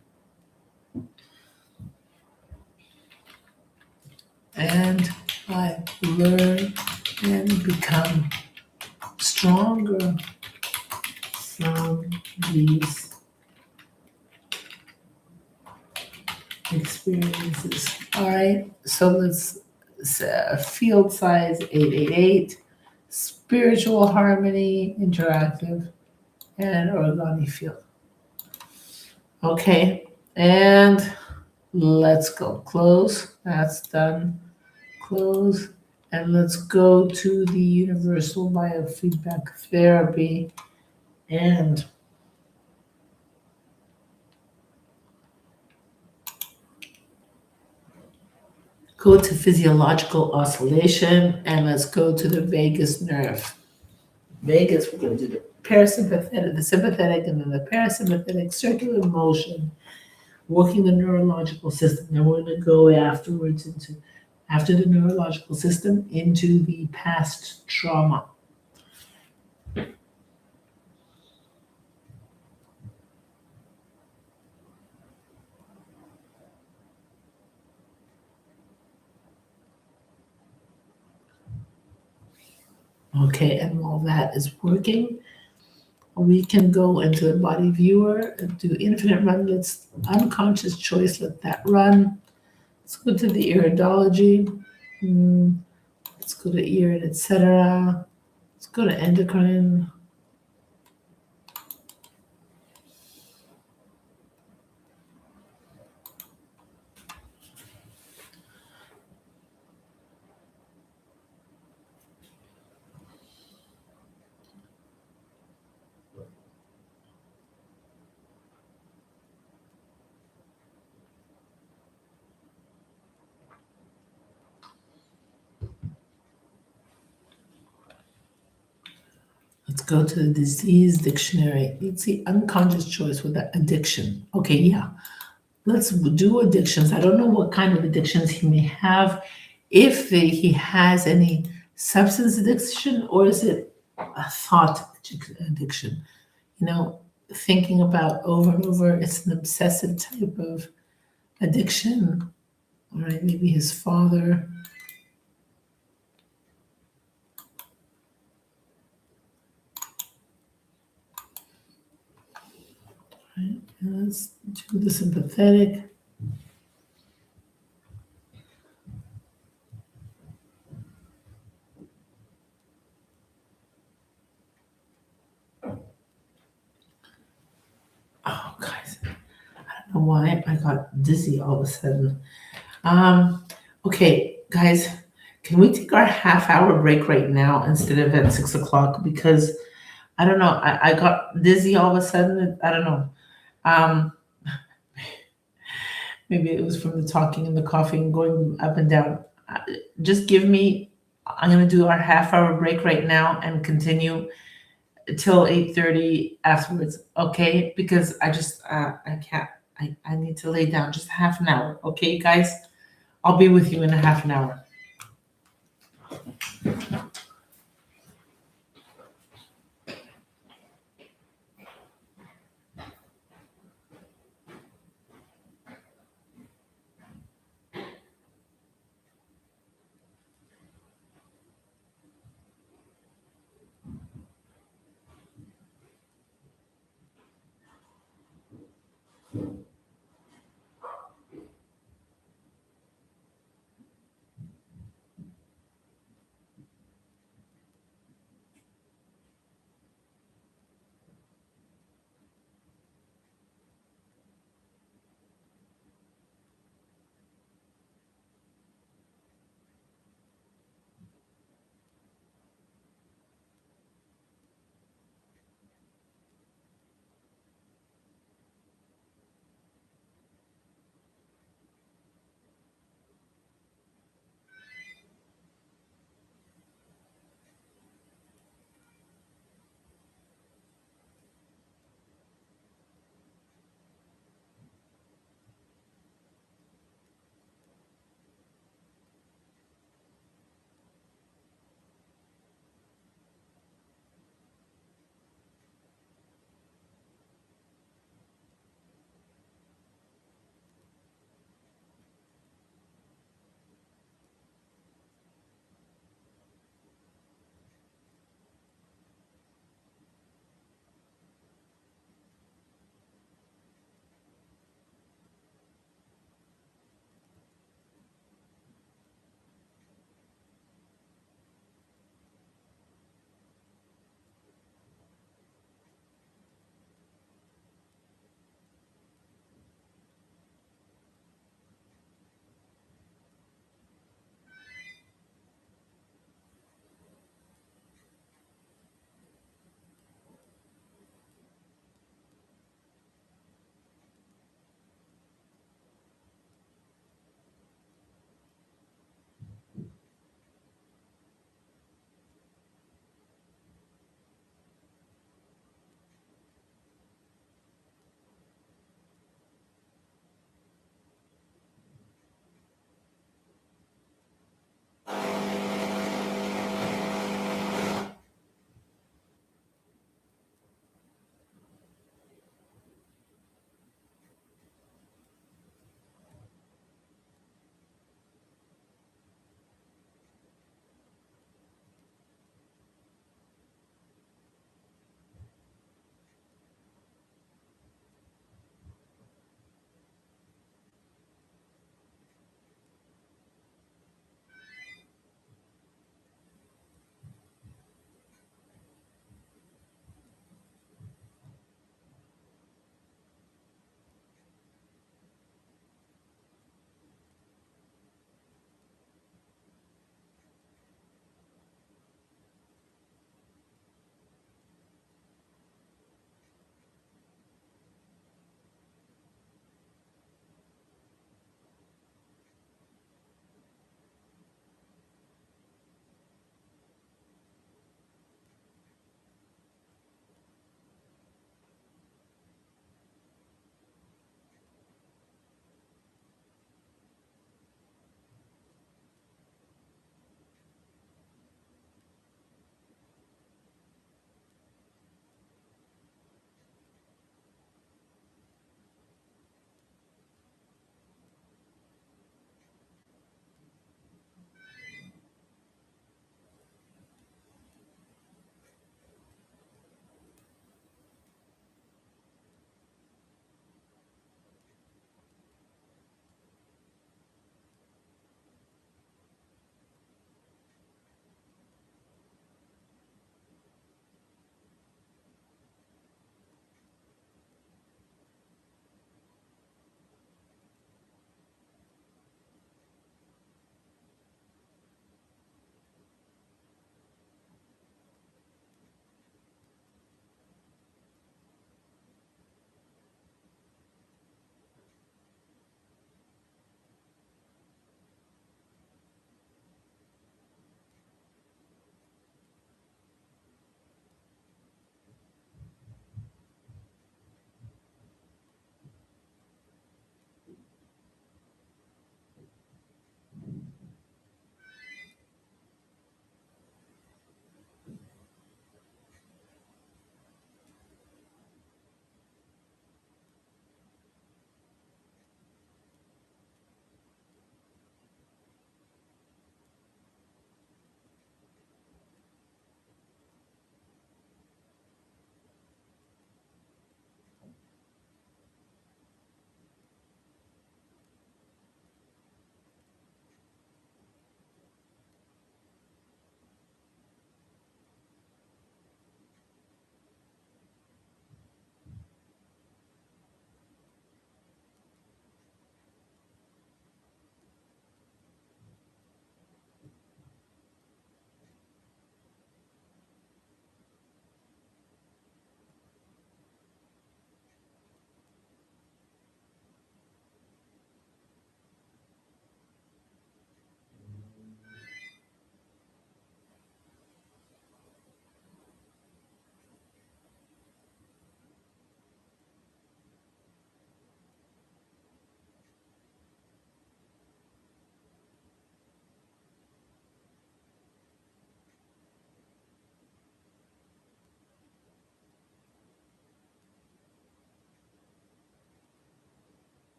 And I learn and become stronger from these experiences. All right, so let's field size 888, spiritual harmony, interactive, and origami field. Okay, and let's go. Close. That's done. Close. And let's go to the universal biofeedback therapy and go to physiological oscillation, and let's go to the vagus nerve. Vagus, we're going to do the parasympathetic, the sympathetic, and then the parasympathetic circular motion, working the neurological system. Then we're going to go afterwards after the neurological system into the past trauma. Okay, and while that is working, we can go into the body viewer and do infinite run. Let's unconscious choice, let that run. Let's go to the iridology. Let's go to ear, etc. Let's go to endocrine. Let's go to the disease dictionary. Let's see unconscious choice with that addiction. Okay, yeah. Let's do addictions. I don't know what kind of addictions he may have. If he has any substance addiction, or is it a thought addiction? You know, thinking about over and over. It's an obsessive type of addiction. All right, maybe his father. Right, and let's do the sympathetic. know why I got dizzy all of a sudden. Um, okay, guys, can we take our half-hour break right now instead of at 6 o'clock? Because I don't know, I got dizzy all of a sudden. I don't know. Um, Maybe it was from the talking and the coughing and going up and down. Uh, Just give me. I'm gonna do our half-hour break right now and continue till 8:30 afterwards. Okay? Because I can't. I need to lay down just half an hour. Okay, guys? I'll be with you in a half an hour.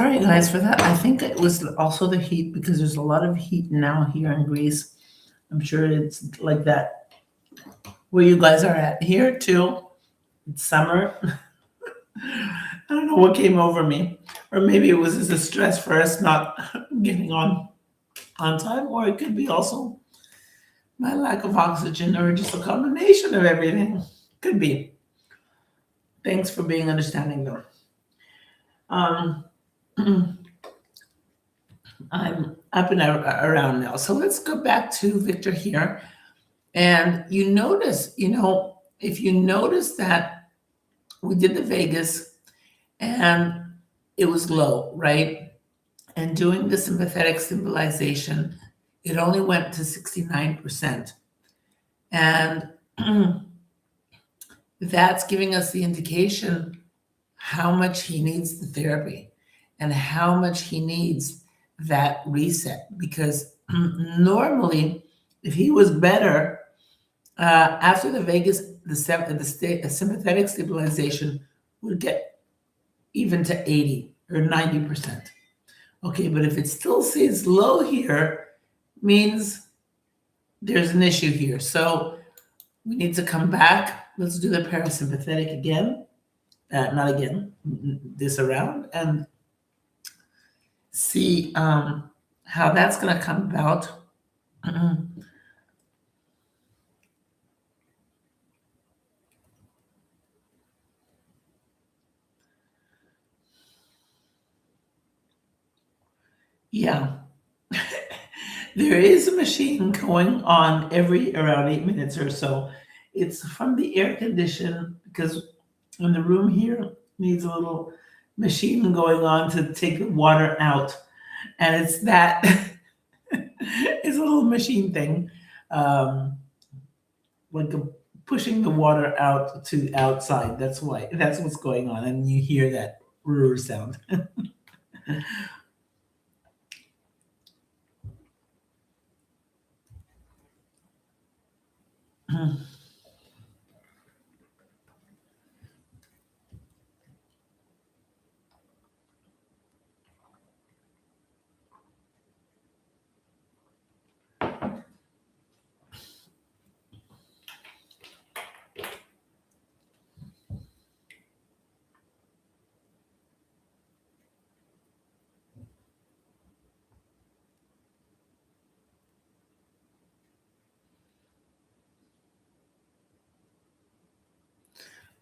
Sorry, guys, for that. I think it was also the heat because there's a lot of heat now here in Greece. I'm sure it's like that where you guys are at. Here, too, it's summer. I don't know what came over me. Or maybe it was just a stress for us not getting on time, or it could be also my lack of oxygen, or just a combination of everything. Could be. Thanks for being understanding, though. Um, I'm up and around now. So let's go back to Victor here. And you notice, if you notice that we did the Vegas and it was low, right? And doing the sympathetic symbolization, it only went to 69%. And that's giving us the indication how much he needs the therapy and how much he needs that reset. Because normally, if he was better after the Vegas, the sympathetic stabilization would get even to 80 or 90%. Okay, but if it still stays low here, means there's an issue here. So we need to come back. Let's do the parasympathetic again. Not again, this around, and see how that's going to come about. Yeah. There is a machine going on every around 8 minutes or so. It's from the air condition because in the room here needs a little machine going on to take the water out. And it's that, it's a little machine thing, like pushing the water out to the outside. That's what's going on. And you hear that sound.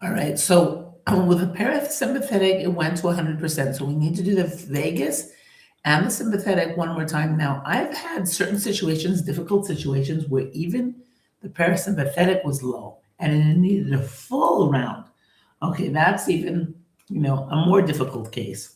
All right, so with the parasympathetic, it went to 100%. So we need to do the vagus and the sympathetic one more time. Now, I've had certain situations, difficult situations, where even the parasympathetic was low and it needed a full round. Okay, that's even, a more difficult case.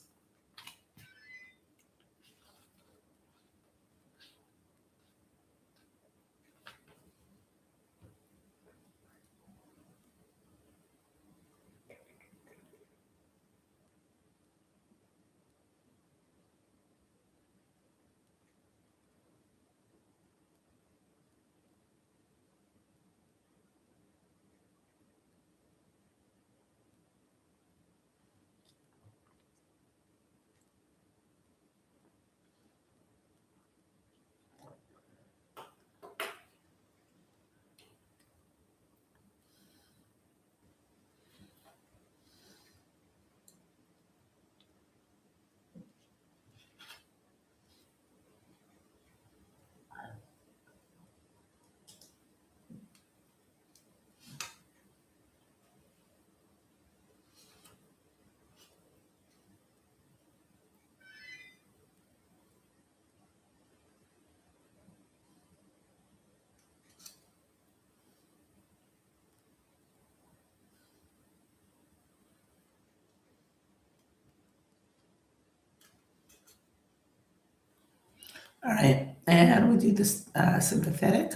All right, and we do this sympathetic.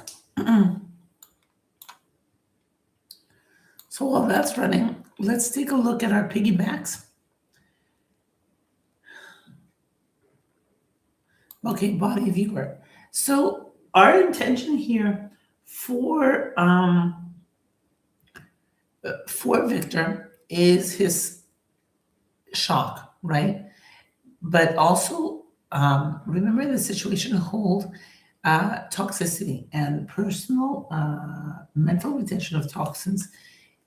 So while that's running, let's take a look at our piggybacks. Okay, body viewer. So our intention here for Victor is his shock, right? But also remember the situation hold toxicity and personal mental retention of toxins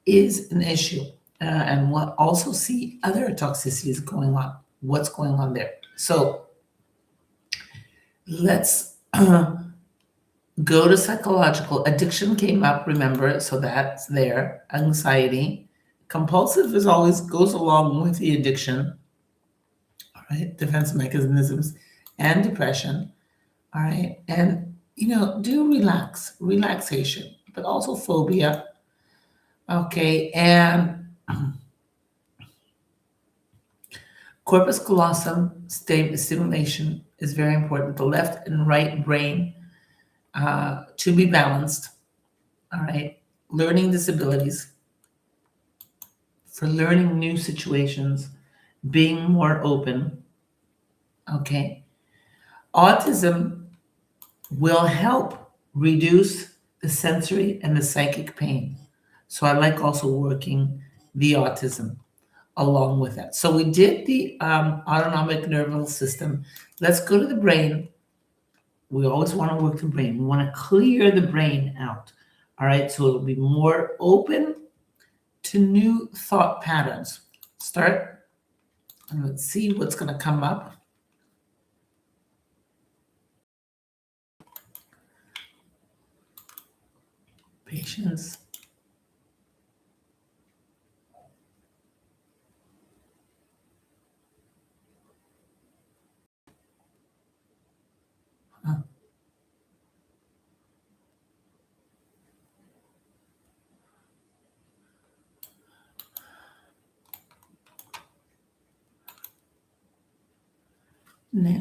is an issue. And we'll also see other toxicities going on. What's going on there? So let's go to psychological. Addiction came up, remember, so that's there. Anxiety. Compulsive is always goes along with the addiction, all right? Defense mechanisms and depression, all right? And, do relaxation, but also phobia, okay? And corpus callosum stimulation is very important. The left and right brain to be balanced, all right? Learning disabilities for learning new situations, being more open, okay? Autism will help reduce the sensory and the psychic pain. So I like also working the autism along with that. So we did the autonomic nervous system. Let's go to the brain. We always want to work the brain. We want to clear the brain out. All right, so it'll be more open to new thought patterns. Start and let's see what's going to come up. Patience. Huh.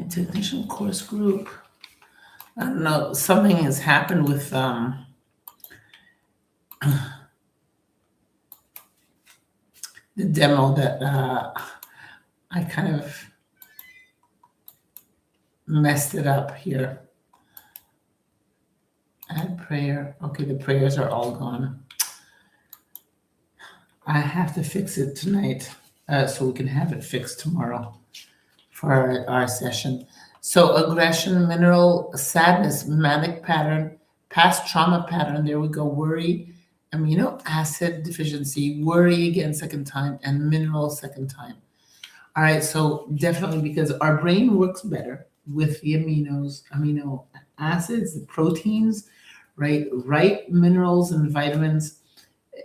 Technician course group. I don't know. Something has happened with the demo that I kind of messed it up here. Add prayer. Okay, the prayers are all gone. I have to fix it tonight so we can have it fixed tomorrow for our session. So aggression, mineral, sadness, manic pattern, past trauma pattern. There we go. Worry, amino acid deficiency, worry again second time, and mineral second time. All right, so definitely because our brain works better with the amino acids, the proteins, right? Right minerals and vitamins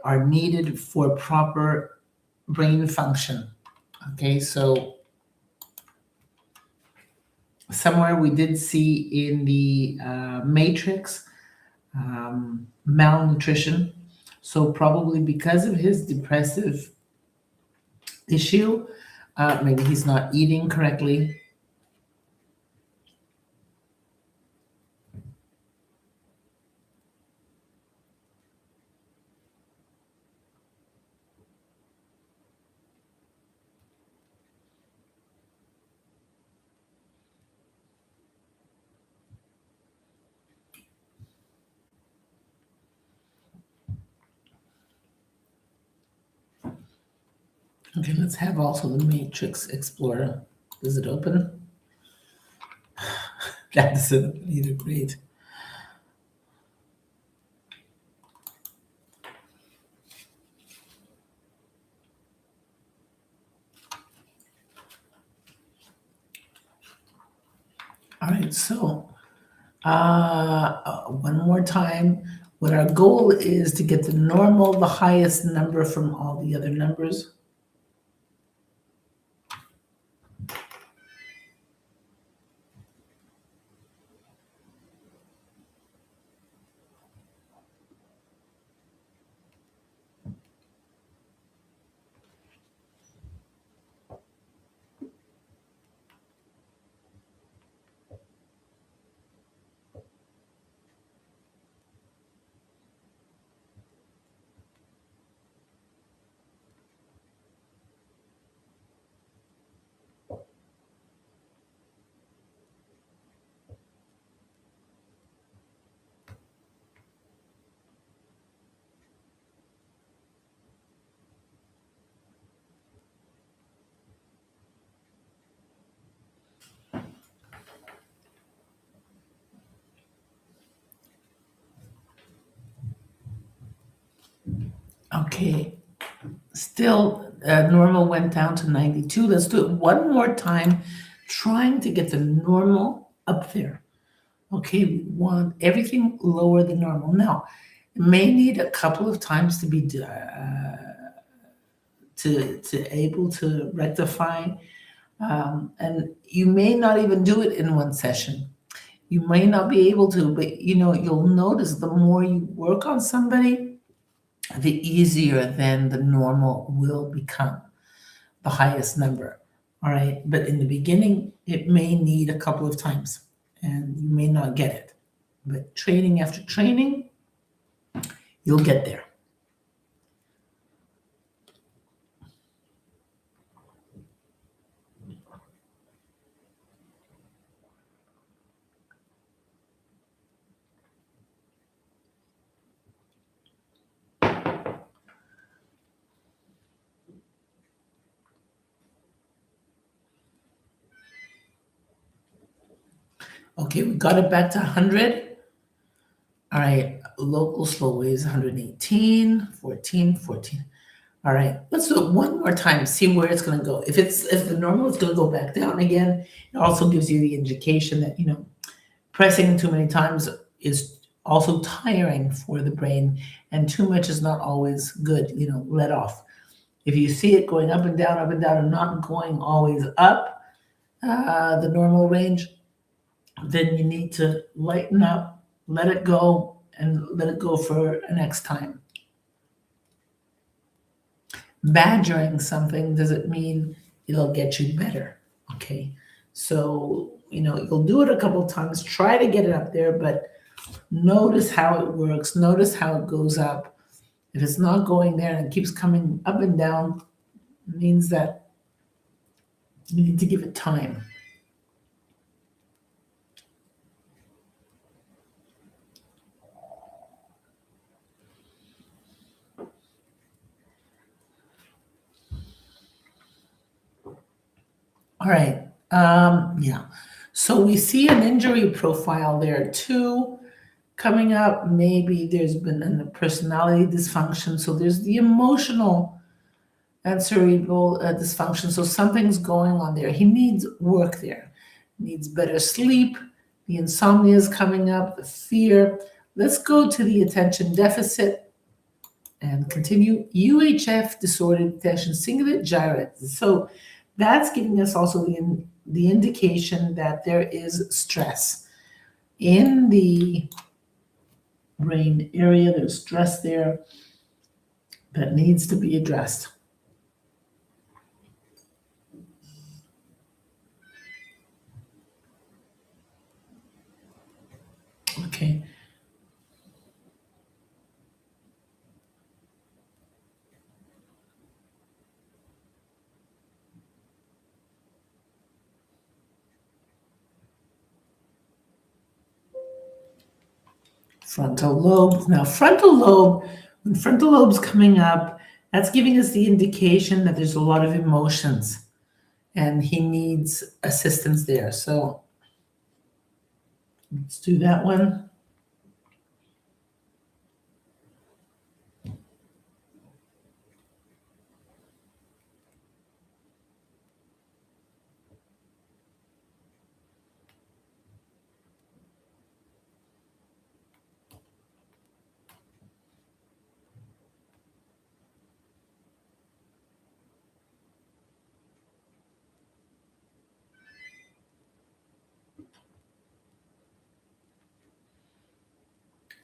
are needed for proper brain function. Okay, so somewhere we did see in the matrix malnutrition. So probably because of his depressive issue, maybe he's not eating correctly. Okay, let's have also the Matrix Explorer. Does it open? That doesn't open either. Great. All right, so one more time. What our goal is to get the normal, the highest number from all the other numbers. Okay, still normal went down to 92. Let's do it one more time, trying to get the normal up there. Okay, we want everything lower than normal. Now, it may need a couple of times to be to able to rectify, and you may not even do it in one session. You may not be able to, but you'll notice the more you work on somebody, the easier then the normal will become, the highest number. All right, but in the beginning, it may need a couple of times, and you may not get it. But training after training, you'll get there. Okay, we got it back to 100. All right, local slow waves 118, 14, 14. All right, let's do it one more time, see where it's going to go. If the normal is going to go back down again, it also gives you the indication that, pressing too many times is also tiring for the brain, and too much is not always good. Let off. If you see it going up and down, and not going always up the normal range, then you need to lighten up, let it go, and let it go for a next time. Badgering something doesn't mean it'll get you better. Okay. So, you'll do it a couple of times, try to get it up there, but notice how it works, notice how it goes up. If it's not going there and it keeps coming up and down, it means that you need to give it time. All right. Yeah. So we see an injury profile there too coming up. Maybe there's been a personality dysfunction. So there's the emotional and cerebral dysfunction. So something's going on there. He needs work there. Needs better sleep. The insomnia is coming up. The fear. Let's go to the attention deficit and continue. UHF, disordered attention cingulate gyrate. So that's giving us also the indication that there is stress in the brain area. There's stress there that needs to be addressed. Okay. Frontal lobe. Now, when frontal lobe's coming up, that's giving us the indication that there's a lot of emotions and he needs assistance there. So let's do that one.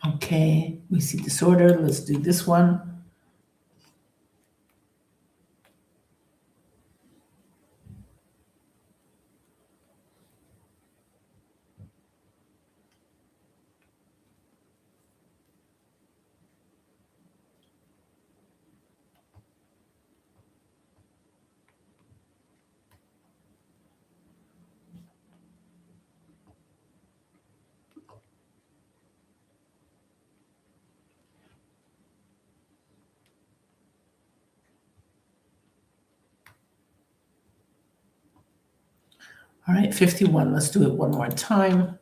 Okay, we see disorder. Let's do this one. All right, 51. Let's do it one more time.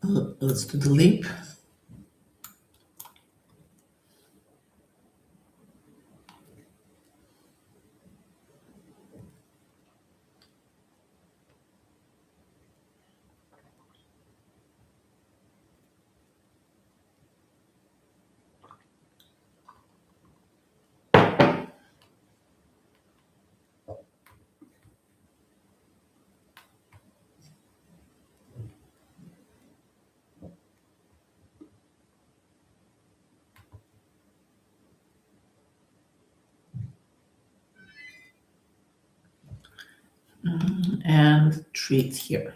Let's do the leap. And treat here.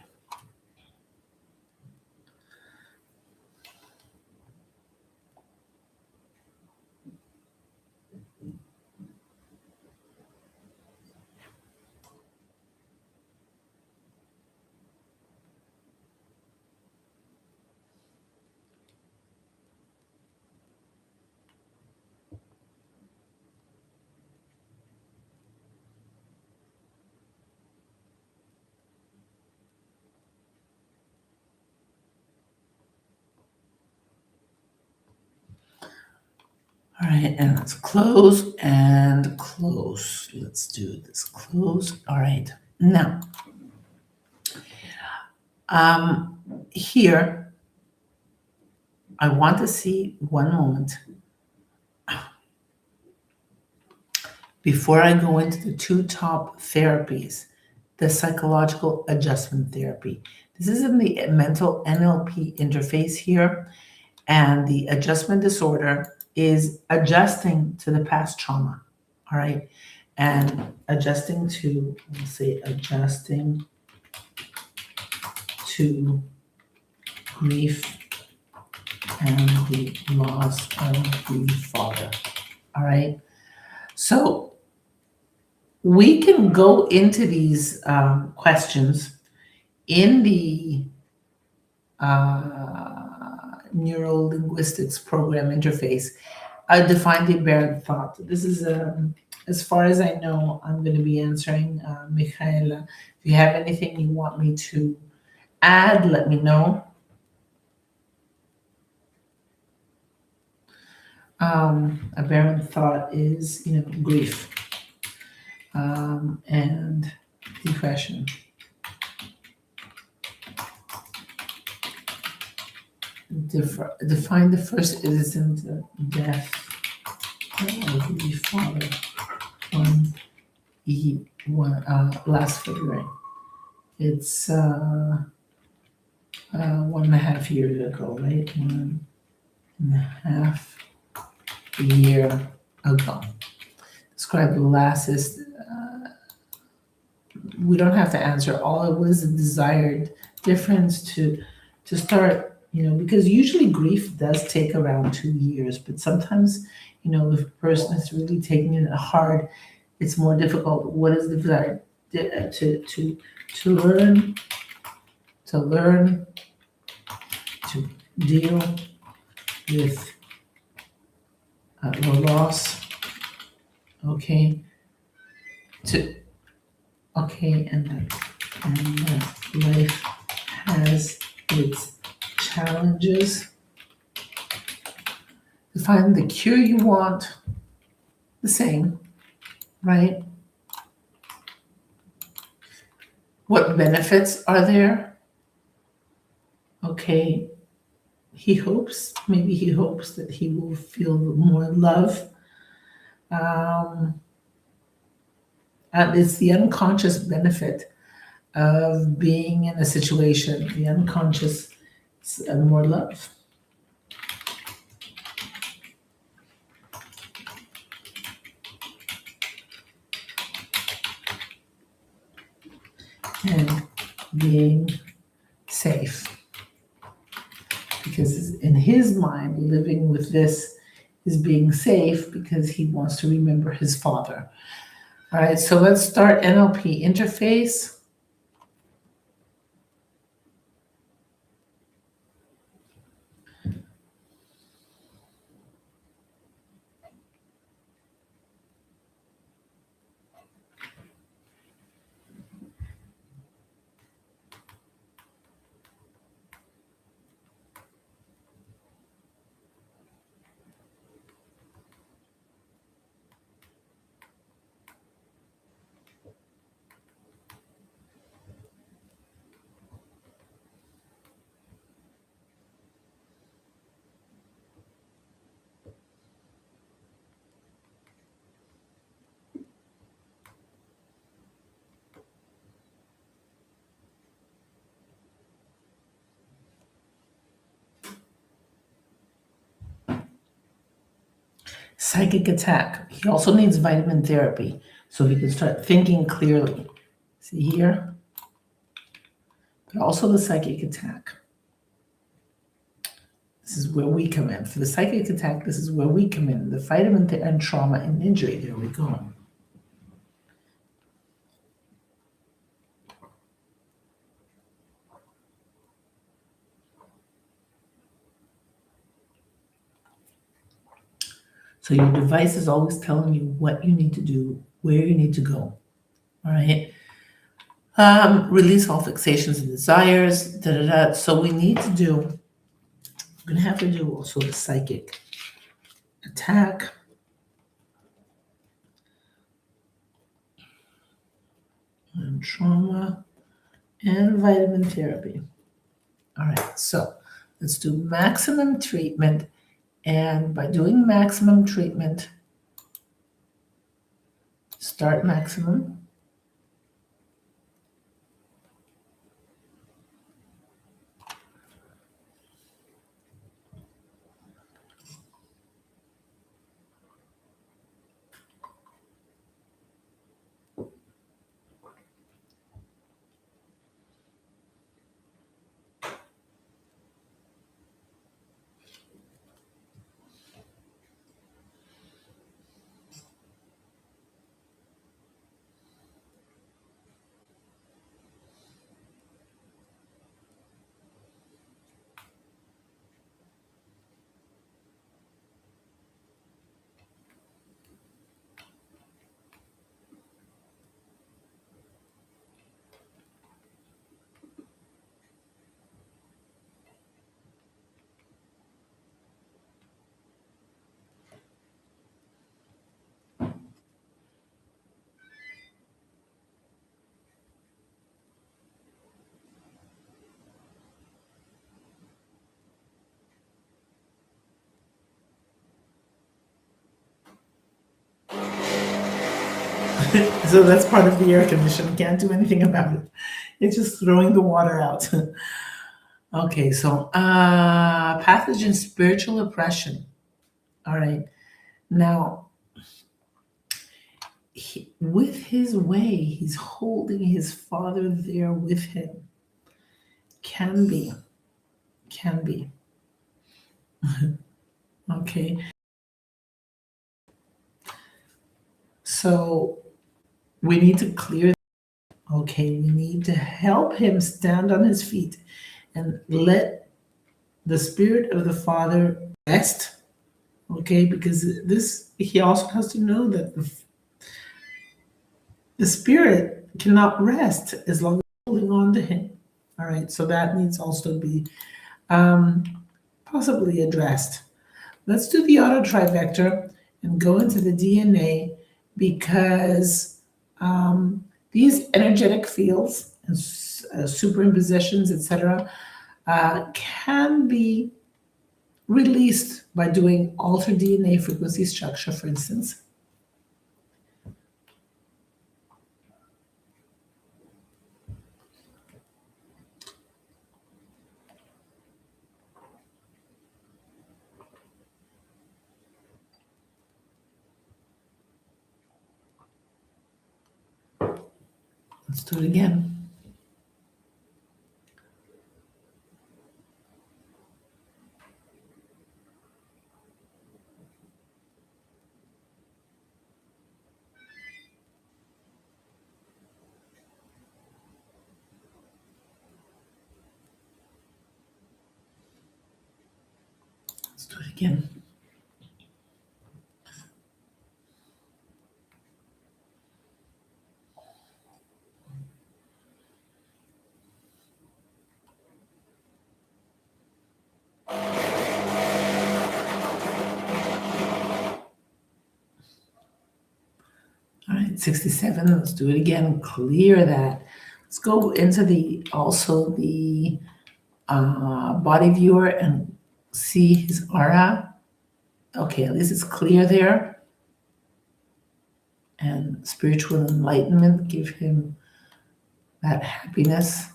All right, and let's close and close. Let's do this. Close. All right. Now, here, I want to see one moment before I go into the two top therapies, the psychological adjustment therapy. This is in the mental NLP interface here, and the adjustment disorder is adjusting to the past trauma. All right. And adjusting to, let's say, adjusting to grief and the loss of the father. All right. So we can go into these questions in the neuro linguistics program interface. I define the aberrant thought. This is, as far as I know, I'm going to be answering Michaela. If you have anything you want me to add, let me know. Aberrant thought is, grief and depression. Define the first innocent death of the father on last February. It's 1.5 years ago, right? 1.5 year ago. Describe the last. We don't have to answer all. It was a desired difference to start. Because usually grief does take around 2 years, but sometimes, if a person is really taking it hard, it's more difficult. What is the desire to learn to deal with the loss, okay, and that life has its challenges. To find the cure you want, the same, right? What benefits are there? Okay, maybe he hopes that he will feel more love. And it's the unconscious benefit of being in a situation, the unconscious, and more love. And being safe. Because in his mind, living with this is being safe because he wants to remember his father. All right, so let's start NLP interface. Psychic attack. He also needs vitamin therapy so he can start thinking clearly. See here? But also the psychic attack. This is where we come in. For the psychic attack, this is where we come in. The vitamin and trauma and injury. There we go. So your device is always telling you what you need to do, where you need to go. All right. Release all fixations and desires. Da, da, da. So we need to do. We're gonna have to do also the psychic attack. And trauma and vitamin therapy. All right, so let's do maximum treatment. And by doing maximum treatment, start maximum. So that's part of the air conditioner. Can't do anything about it. It's just throwing the water out. Okay, so pathogen spiritual oppression. All right. Now, with his way, he's holding his father there with him. Can be. Okay. So we need to clear. Okay, we need to help him stand on his feet and let the spirit of the father rest. Okay, because this, he also has to know that the spirit cannot rest as long as holding on to him. All right, so that needs also to be um, possibly addressed. Let's do the auto trivector and go into the DNA because these energetic fields and superimpositions, etc., can be released by doing altered DNA frequency structure, for instance. Let's do it again. Let's do it again. All right, 67. Let's do it again. Clear that. Let's go into the body viewer and see his aura. Okay, at least it's clear there. And spiritual enlightenment, give him that happiness.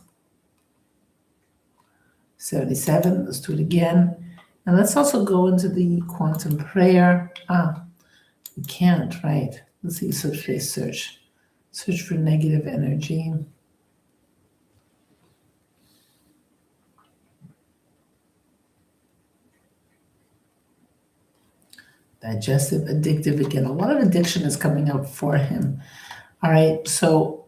77. Let's do it again. And let's also go into the quantum prayer. We can't, right? Let's see, search. Search for negative energy. Digestive, addictive again. A lot of addiction is coming up for him. All right, so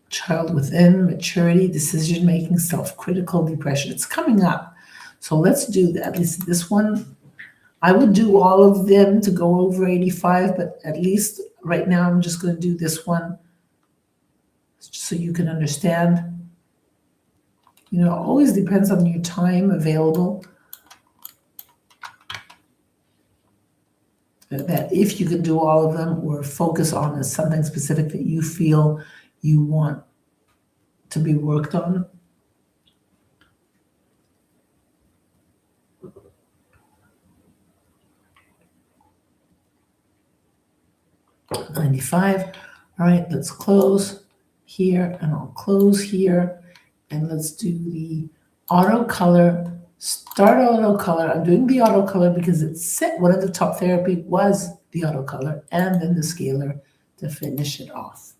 child within, maturity, decision making, self critical, depression. It's coming up. So let's do that. At least this one. I would do all of them to go over 85, but at least right now I'm just going to do this one so you can understand. You know, it always depends on your time available. That if you can do all of them or focus on something specific that you feel you want to be worked on. $95. All right, let's close here and I'll close here. And let's do the auto color. Start auto color. I'm doing the auto color because it said one of the top therapy was the auto color and then the scalar to finish it off.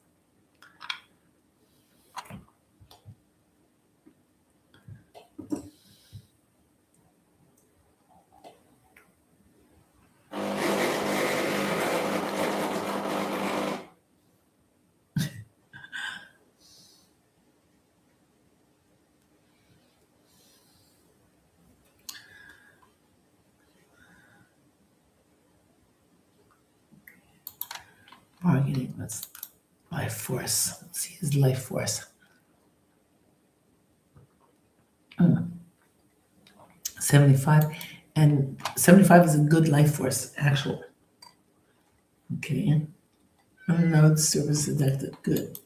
Bargaining, that's life force. Let's see his life force. 75. And 75 is a good life force, actual. Okay. No, service deducted. Good.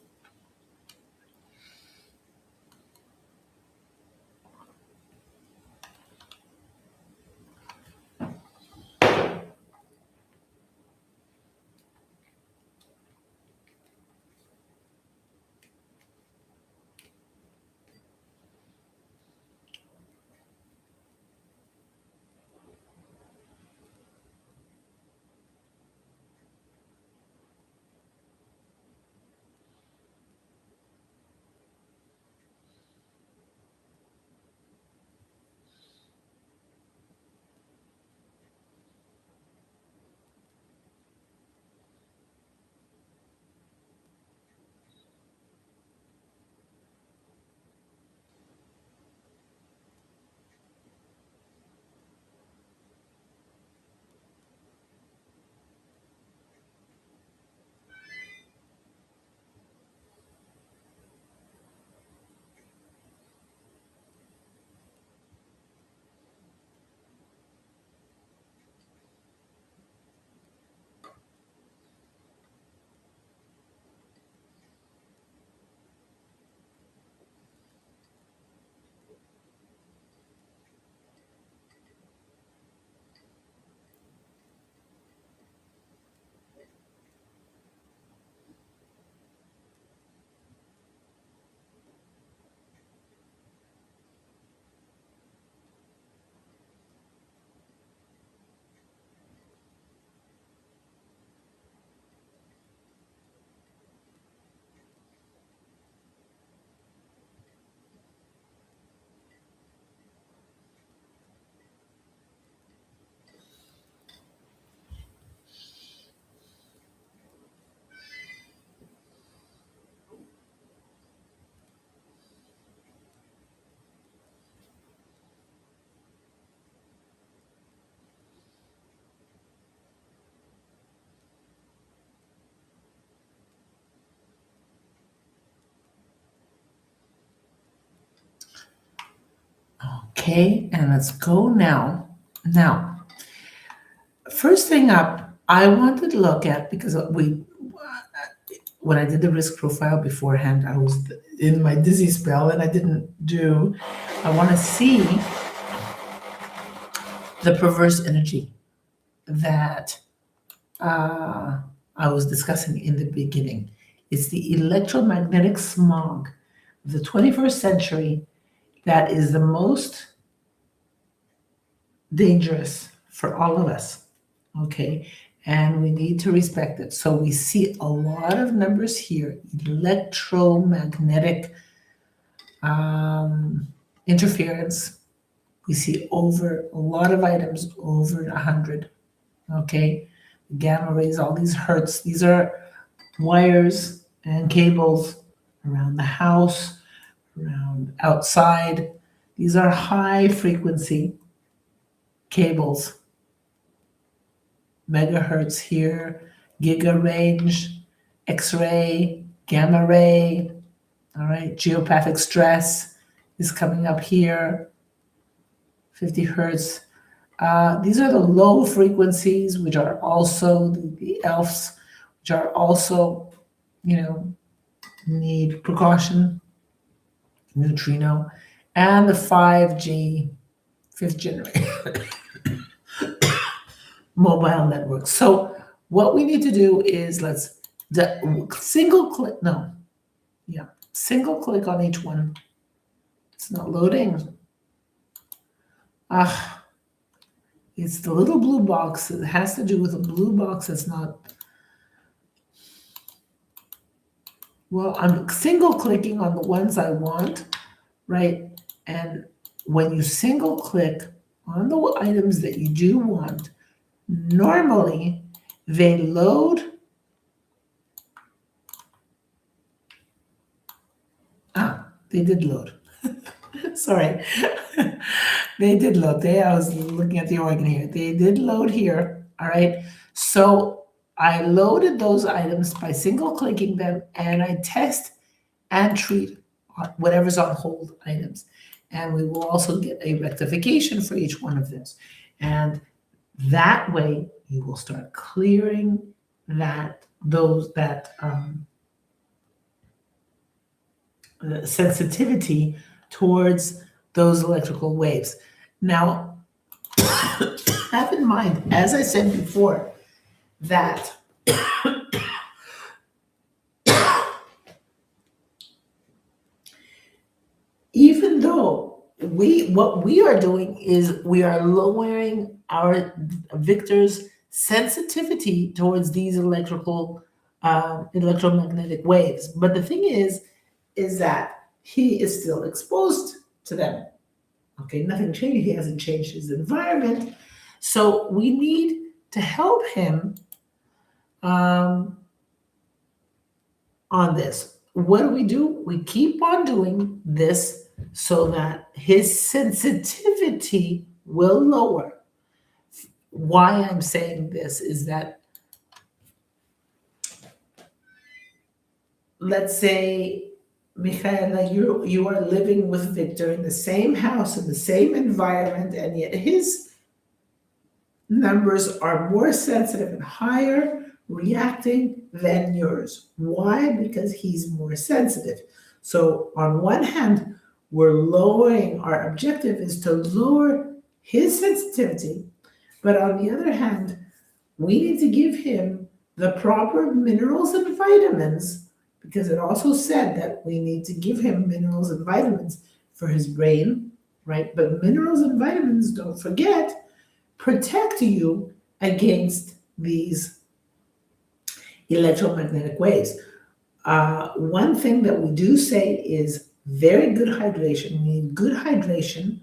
Okay, and let's go now. Now, first thing up, I wanted to look at because when I did the risk profile beforehand, I was in my dizzy spell and I didn't do. I want to see the perverse energy that I was discussing in the beginning. It's the electromagnetic smog of the 21st century that is the most dangerous for all of us. Okay. and we need to respect it. So we see a lot of numbers here, electromagnetic interference. We see over a lot of items over 100. Okay, gamma rays, all these hertz. These are wires and cables around the house, around outside. These are high frequency cables, megahertz here, giga range, X-ray, gamma ray. All right, geopathic stress is coming up here, 50 hertz. These are the low frequencies, which are also the ELFs, which are also, need precaution, neutrino, and the 5G, fifth generation mobile network. So what we need to do is single click, no, yeah, single click on each one. It's not loading. It's the little blue box. It has to do with a blue box that's not. Well, I'm single clicking on the ones I want, right? And when you single click on the items that you do want, normally they load. They did load. Sorry. They did load. I was looking at the organ here. They did load here. All right. So I loaded those items by single clicking them, and I test and treat whatever's on hold items. And we will also get a rectification for each one of those. And that way you will start clearing the sensitivity towards those electrical waves. Now, have in mind, as I said before, that even though what we are doing is we are lowering our victor's sensitivity towards these electromagnetic waves, but the thing is that he is still exposed to them. Okay, nothing changed. He hasn't changed his environment, so we need to help him on this. What do? We keep on doing this so that his sensitivity will lower. Why I'm saying this is that, let's say, Michaela, you are living with Victor in the same house, in the same environment, and yet his numbers are more sensitive and higher reacting than yours. Why? Because he's more sensitive. So on one hand, we're lowering, our objective is to lower his sensitivity, but on the other hand, we need to give him the proper minerals and vitamins, because it also said that we need to give him minerals and vitamins for his brain, right? But minerals and vitamins, don't forget, protect you against these electromagnetic waves. One thing that we do say is very good hydration. We need good hydration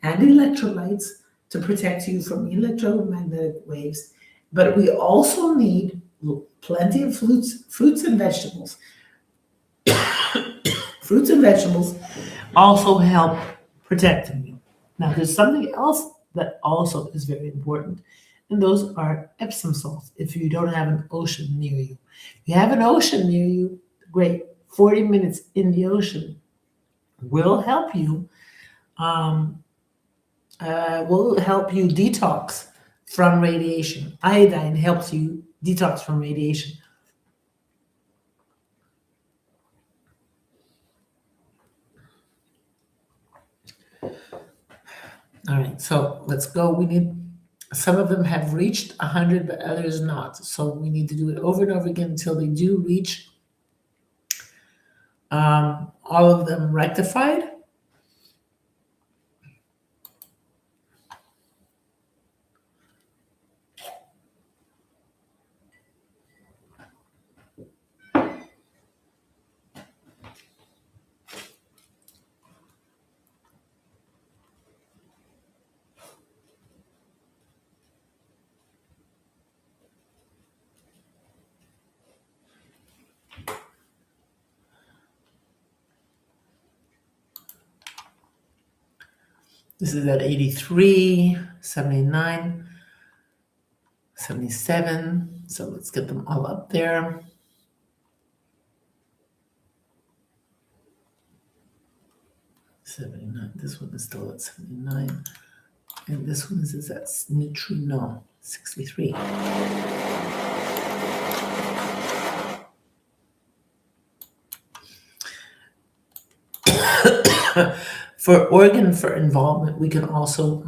and electrolytes to protect you from electromagnetic waves, but we also need plenty of fruits and vegetables. Fruits and vegetables also help protecting you. Now, there's something else that also is very important, and those are Epsom salts. If you don't have an ocean near you, if you have an ocean near you, great. 40 minutes in the ocean will help you. Will help you detox from radiation. Iodine helps you detox from radiation. All right, so let's go. We need, some of them have reached 100, but others not. So we need to do it over and over again until they do reach all of them rectified. This is at 83, 79, 77. So let's get them all up there. 79. This one is still at 79. And this one is at neutrino, 63. For organ for involvement, we can also,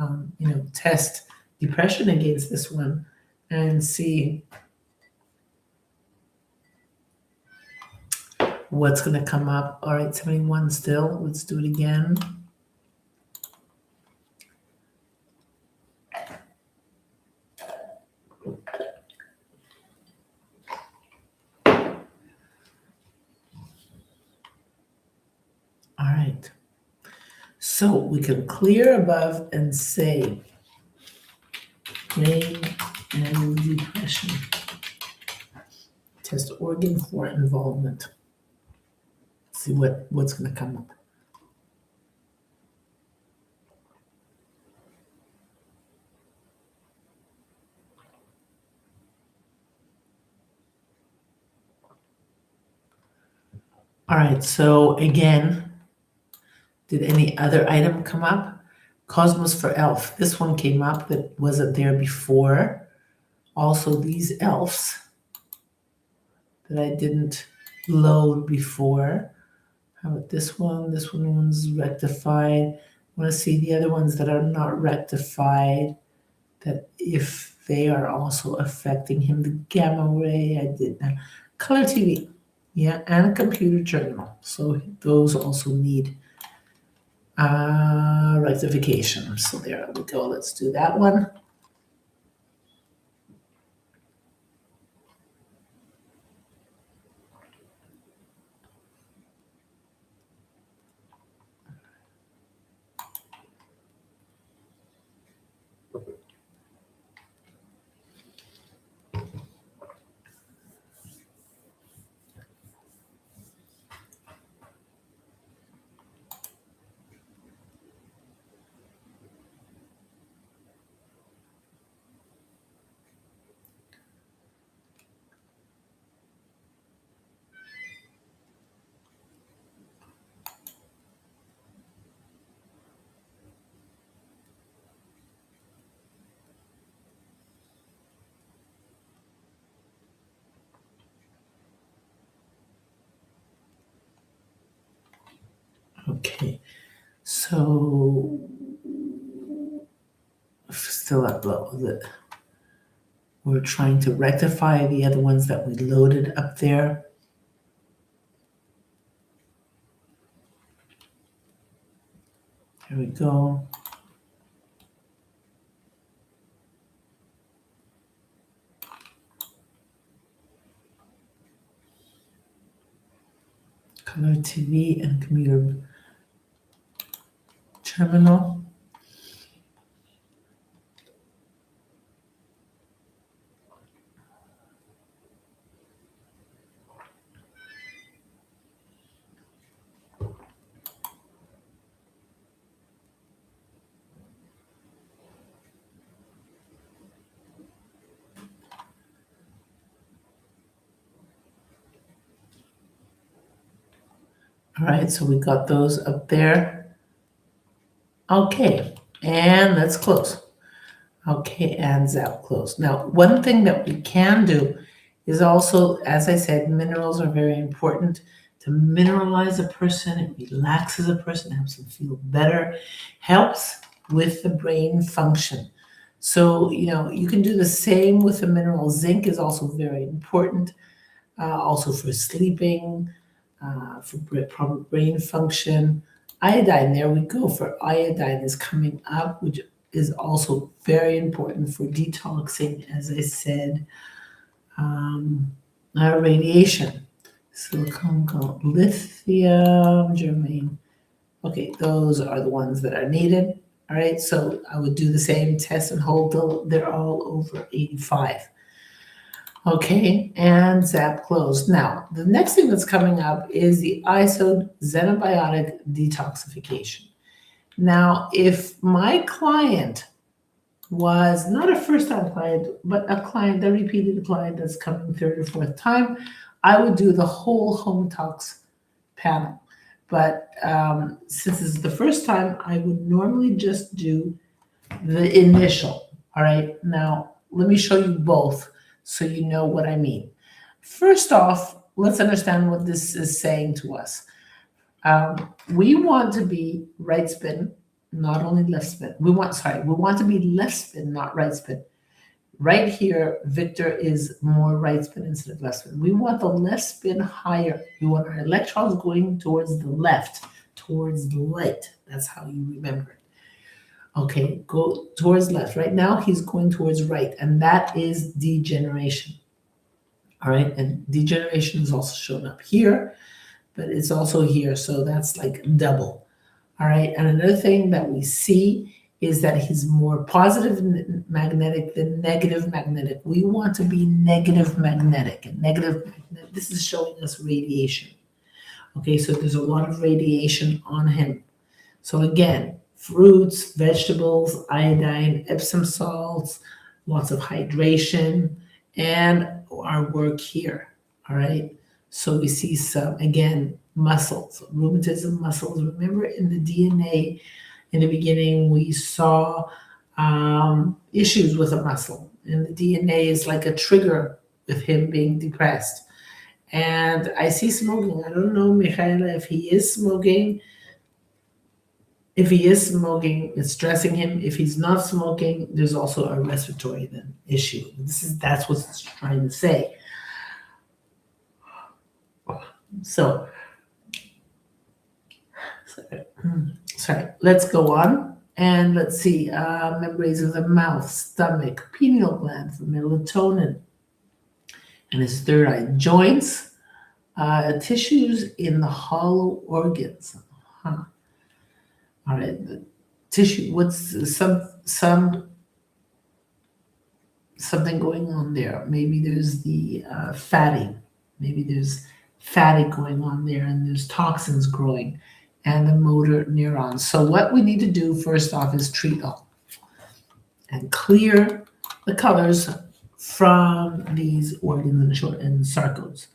test depression against this one and see what's going to come up. All right, 71 still. Let's do it again. All right. So we can clear above and say brain and depression. Test organ for involvement. See what's going to come up. All right, so again, did any other item come up? Cosmos for elf. This one came up that wasn't there before. Also, these elves that I didn't load before. How about this one? This one's rectified. I want to see the other ones that are not rectified, that if they are also affecting him. The gamma ray, I did that. Color TV, yeah, and a computer terminal. So those also need rectification. So there we go. Let's do that one. Okay, so still up low. We're trying to rectify the other ones that we loaded up there. Here we go. Color TV and computer terminal. All right, so we got those up there. Okay, and let's close. Okay, and zap close. Now, one thing that we can do is also, as I said, minerals are very important to mineralize a person. It relaxes a person, helps them feel better, helps with the brain function. So, you can do the same with the mineral. Zinc is also very important, also for sleeping, for proper brain function. Iodine, there we go, for iodine is coming up, which is also very important for detoxing, as I said. Radiation, silicon, gold, lithium, germane. Okay, those are the ones that are needed. All right, so I would do the same test and hold till they're all over 85. Okay, and zap closed. Now, the next thing that's coming up is the isode xenobiotic detoxification. Now, if my client was not a first time client, but a client, a repeated client that's coming third or fourth time, I would do the whole home talks panel. But since this is the first time, I would normally just do the initial. All right. Now, let me show you both so you know what I mean. First off, let's understand what this is saying to us. We want to be right spin, not only left spin. We want to be left spin, not right spin. Right here, Victor is more right spin instead of left spin. We want the left spin higher. We want our electrons going towards the left, towards the light. That's how you remember it. Okay, go towards left. Right now, he's going towards right, and that is degeneration. All right, and degeneration is also shown up here, but it's also here, so that's like double. All right, and another thing that we see is that he's more positive magnetic than negative magnetic. We want to be negative magnetic, and negative magnetic, this is showing us radiation. Okay, so there's a lot of radiation on him. So again, fruits, vegetables, iodine, Epsom salts, lots of hydration, and our work here. All right. So we see some, again, muscles, rheumatism, muscles. Remember in the DNA, in the beginning, we saw issues with a muscle. And the DNA is like a trigger with him being depressed. And I see smoking. I don't know, Michaela, if he is smoking. If he is smoking, it's stressing him. If he's not smoking, there's also a respiratory then issue. That's what it's trying to say. So, sorry. Let's go on and let's see. Membranes of the mouth, stomach, pineal gland for melatonin, and his third eye, joints, tissues in the hollow organs. Huh. All right, the tissue. What's something going on there? Maybe there's the fatty. Maybe there's fatty going on there, and there's toxins growing, and the motor neurons. So what we need to do first off is treat all and clear the colors from these organs and sarcodes.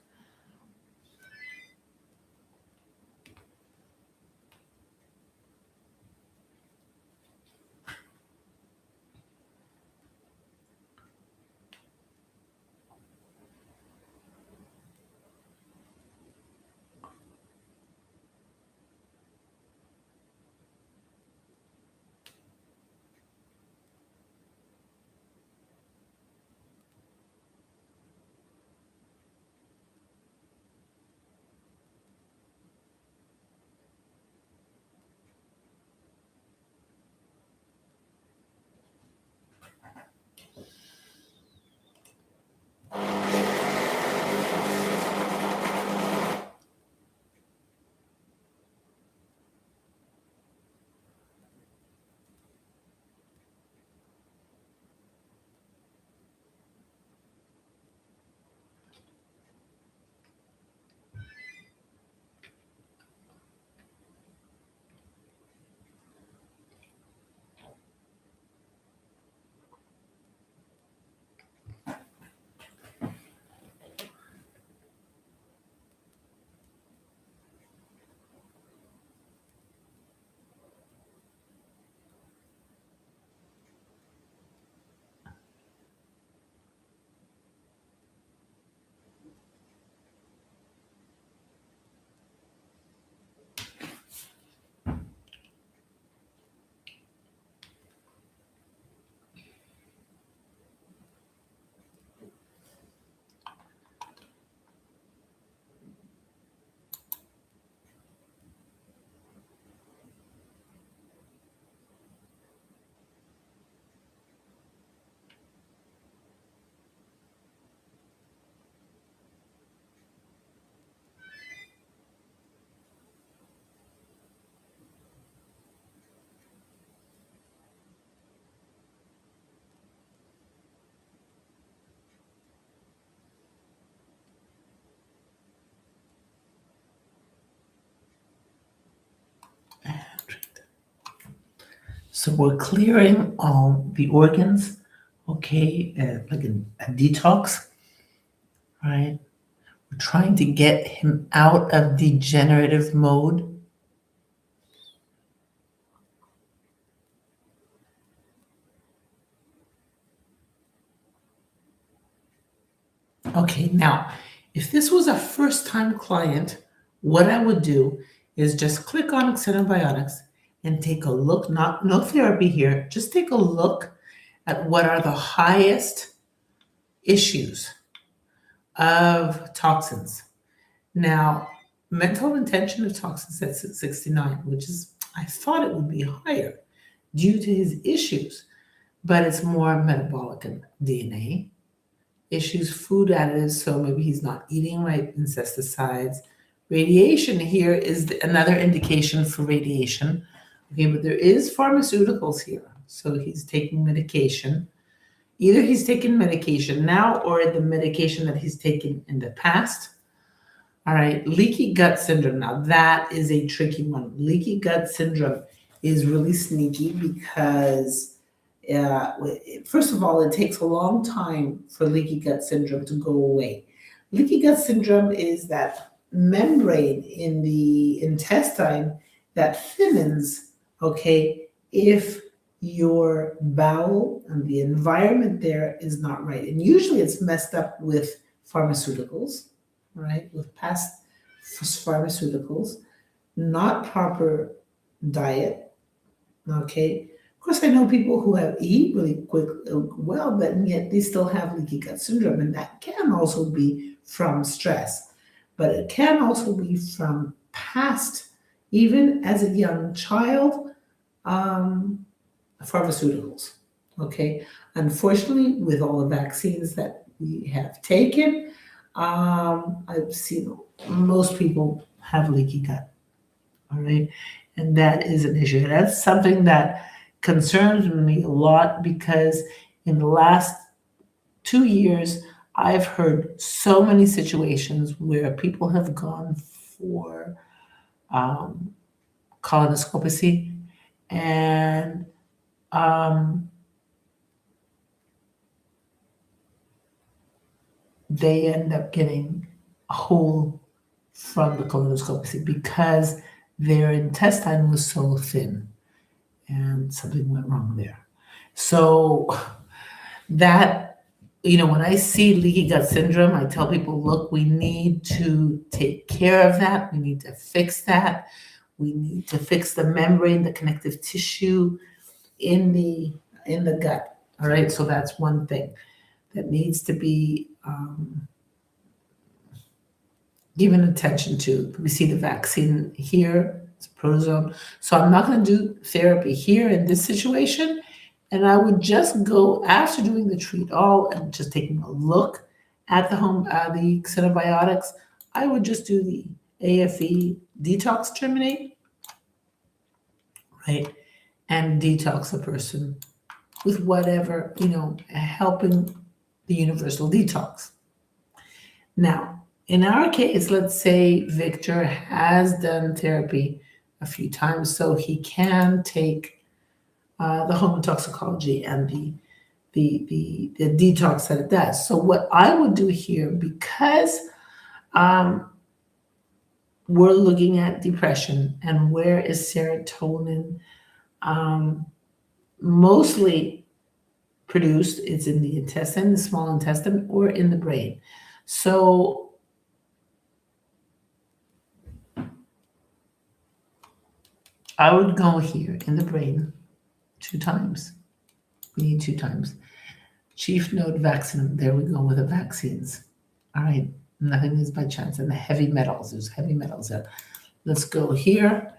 So we're clearing all the organs, okay, like a detox, right? We're trying to get him out of degenerative mode. Okay, now, if this was a first time client, what I would do is just click on Xenobiotics and take a look, not no therapy here, just take a look at what are the highest issues of toxins. Now, mental intention of toxins at 69, which is, I thought it would be higher due to his issues, but it's more metabolic and DNA issues, food additives, so maybe he's not eating right, insecticides. Radiation here is another indication for radiation. Okay, but there is pharmaceuticals here. So he's taking medication. Either he's taking medication now or the medication that he's taken in the past. All right, leaky gut syndrome. Now that is a tricky one. Leaky gut syndrome is really sneaky because first of all, it takes a long time for leaky gut syndrome to go away. Leaky gut syndrome is that membrane in the intestine that thinnens, okay, if your bowel and the environment there is not right. And usually it's messed up with pharmaceuticals, right, with past pharmaceuticals, not proper diet, okay. Of course, I know people who have eat really quick, well, but yet they still have leaky gut syndrome, and that can also be from stress, but it can also be from past, even as a young child, um, pharmaceuticals. Okay, unfortunately, with all the vaccines that we have taken, I've seen most people have leaky gut. All right, and that is an issue. That's something that concerns me a lot because in the last 2 years, I've heard so many situations where people have gone for um, colonoscopy and um, they end up getting a hole from the colonoscopy because their intestine was so thin and something went wrong there. So that, when I see leaky gut syndrome, I tell people, look, we need to take care of that. We need to fix that. We need to fix the membrane, the connective tissue in the gut. All right, so that's one thing that needs to be given attention to. We see the vaccine here, it's protozoan. So I'm not going to do therapy here in this situation. And I would just go after doing the treat all and just taking a look at the xenobiotics. I would just do the AFE detox terminate, right? And detox a person with whatever, helping the universal detox. Now, in our case, let's say Victor has done therapy a few times, so he can take the homotoxicology and the detox that it does. So what I would do here, because we're looking at depression and where is serotonin mostly produced, it's in the intestine, the small intestine, or in the brain. So I would go here in the brain 2 times. We need 2 times. Chief node vaccine. There we go with the vaccines. All right, nothing is by chance. And the heavy metals, there's heavy metals there. Let's go here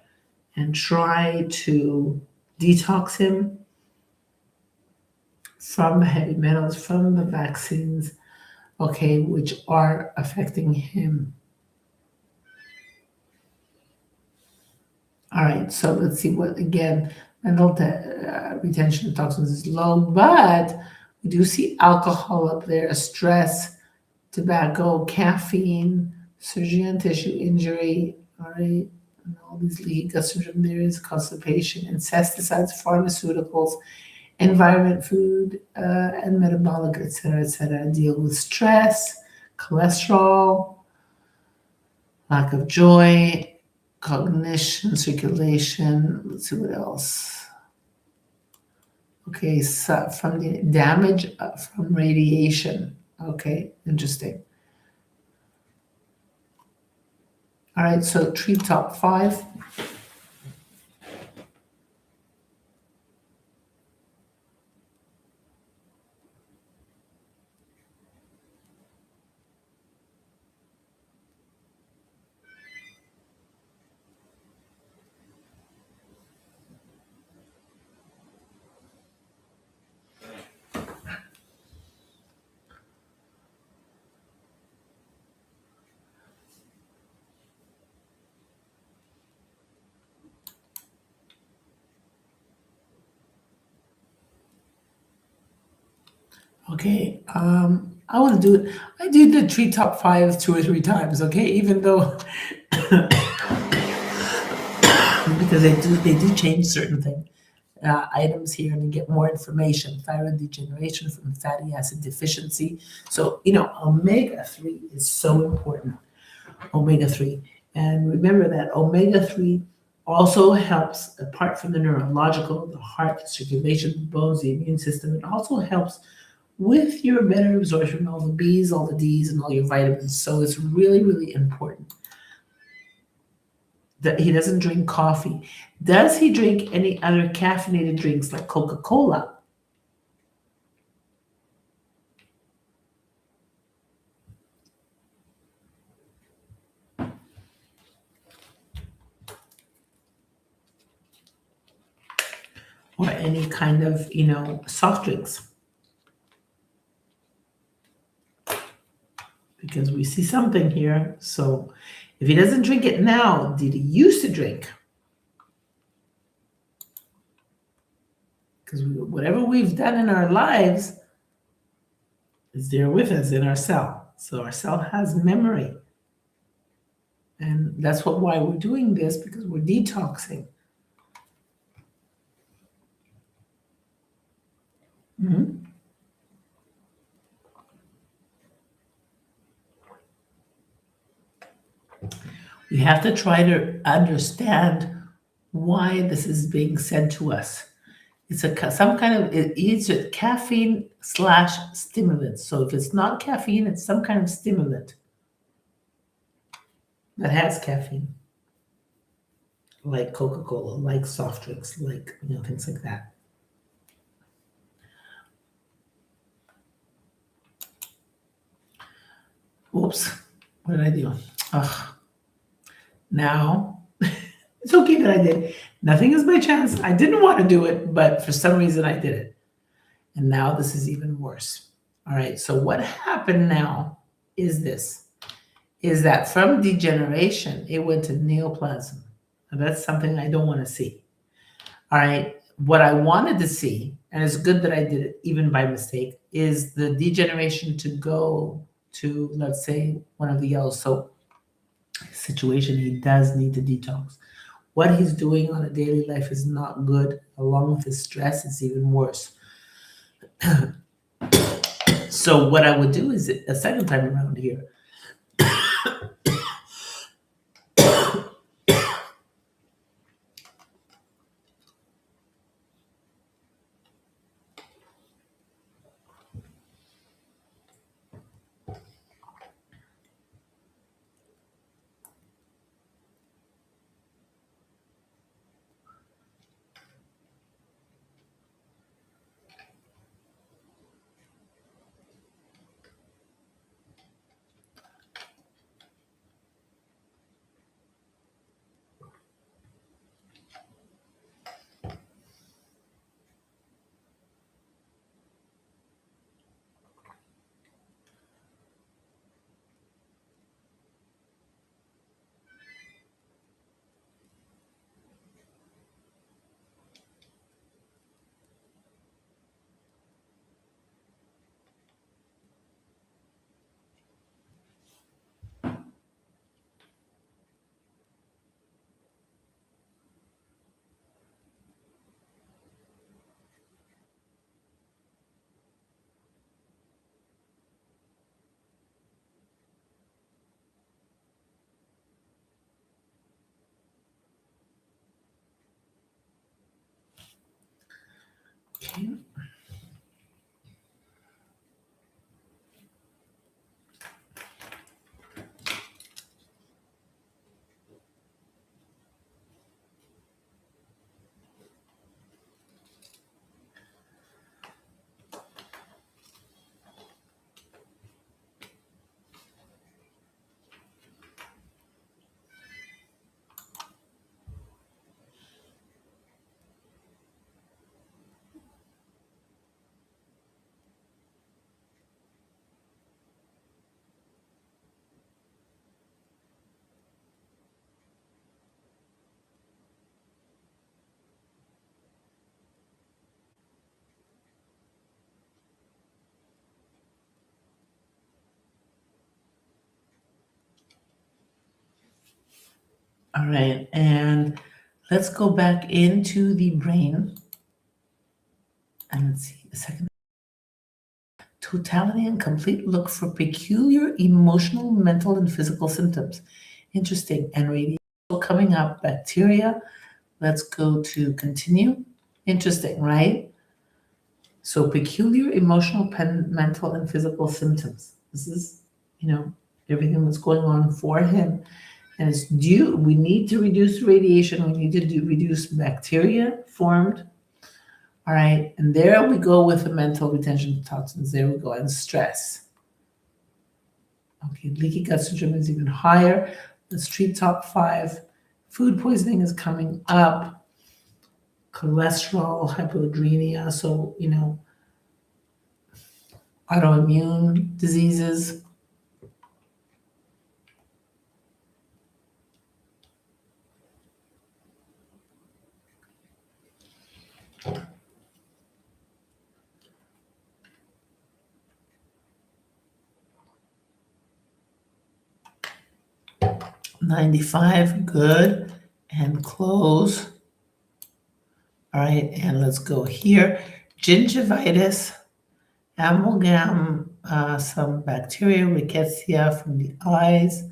and try to detox him from the heavy metals, from the vaccines, okay, which are affecting him. All right, so let's see what, again, mental retention of toxins is low, but we do see alcohol up there, stress, tobacco, caffeine, surgery on tissue injury, all right, all these leaky gut syndrome. There is constipation, incesticides, pharmaceuticals, environment, food, and metabolic, etc., etc. Deal with stress, cholesterol, lack of joy, cognition, circulation. Let's see what else. Okay, so from the damage from radiation. Okay, interesting. All right, so tree top five. Okay, I want to do it. I did the tree top five 2 or 3 times. Okay, even though because they do change certain things. Items here and you get more information. Thyroid degeneration from fatty acid deficiency. So, omega 3 is so important. Omega 3. And remember that omega 3 also helps, apart from the neurological, the heart, the circulation, the bones, the immune system, it also helps with your better absorption, all the B's, all the D's, and all your vitamins. So it's really, really important that he doesn't drink coffee. Does he drink any other caffeinated drinks like Coca-Cola? Or any kind of, soft drinks? Because we see something here. So if he doesn't drink it now, did he used to drink? Because whatever we've done in our lives is there with us in our cell. So our cell has memory. And that's why we're doing this, because we're detoxing. Mhm. We have to try to understand why this is being said to us. It's some kind of it's a caffeine slash stimulant. So if it's not caffeine, it's some kind of stimulant that has caffeine, like Coca-Cola, like soft drinks, like things like that. Oops, what did I do? Ugh. Now it's okay that I did. Nothing is by chance. I didn't want to do it, but for some reason I did it. And now this is even worse. All right, so what happened now is this, is that from degeneration, it went to neoplasm. And that's something I don't want to see. All right, what I wanted to see, and it's good that I did it even by mistake, is the degeneration to go to, let's say, one of the yellow soap situation. He does need to detox. What he's doing on a daily life is not good. Along with his stress, it's even worse. So what I would do is a second time around here. Okay. All right, and let's go back into the brain. And let's see a second. Totality and complete look for peculiar emotional, mental, and physical symptoms. Interesting. And radiation coming up, bacteria. Let's go to continue. Interesting, right? So peculiar emotional, mental, and physical symptoms. This is, everything that's going on for him. And it's due, we need to reduce radiation. We need to reduce bacteria formed. All right. And there we go with the mental retention of toxins. There we go. And stress. Okay. Leaky gut syndrome is even higher. Let's treat top 5. Food poisoning is coming up. Cholesterol, hypoadrenia. So, autoimmune diseases. $95, good, and close. All right, and let's go here. Gingivitis, amalgam, some bacteria, rickettsia from the eyes.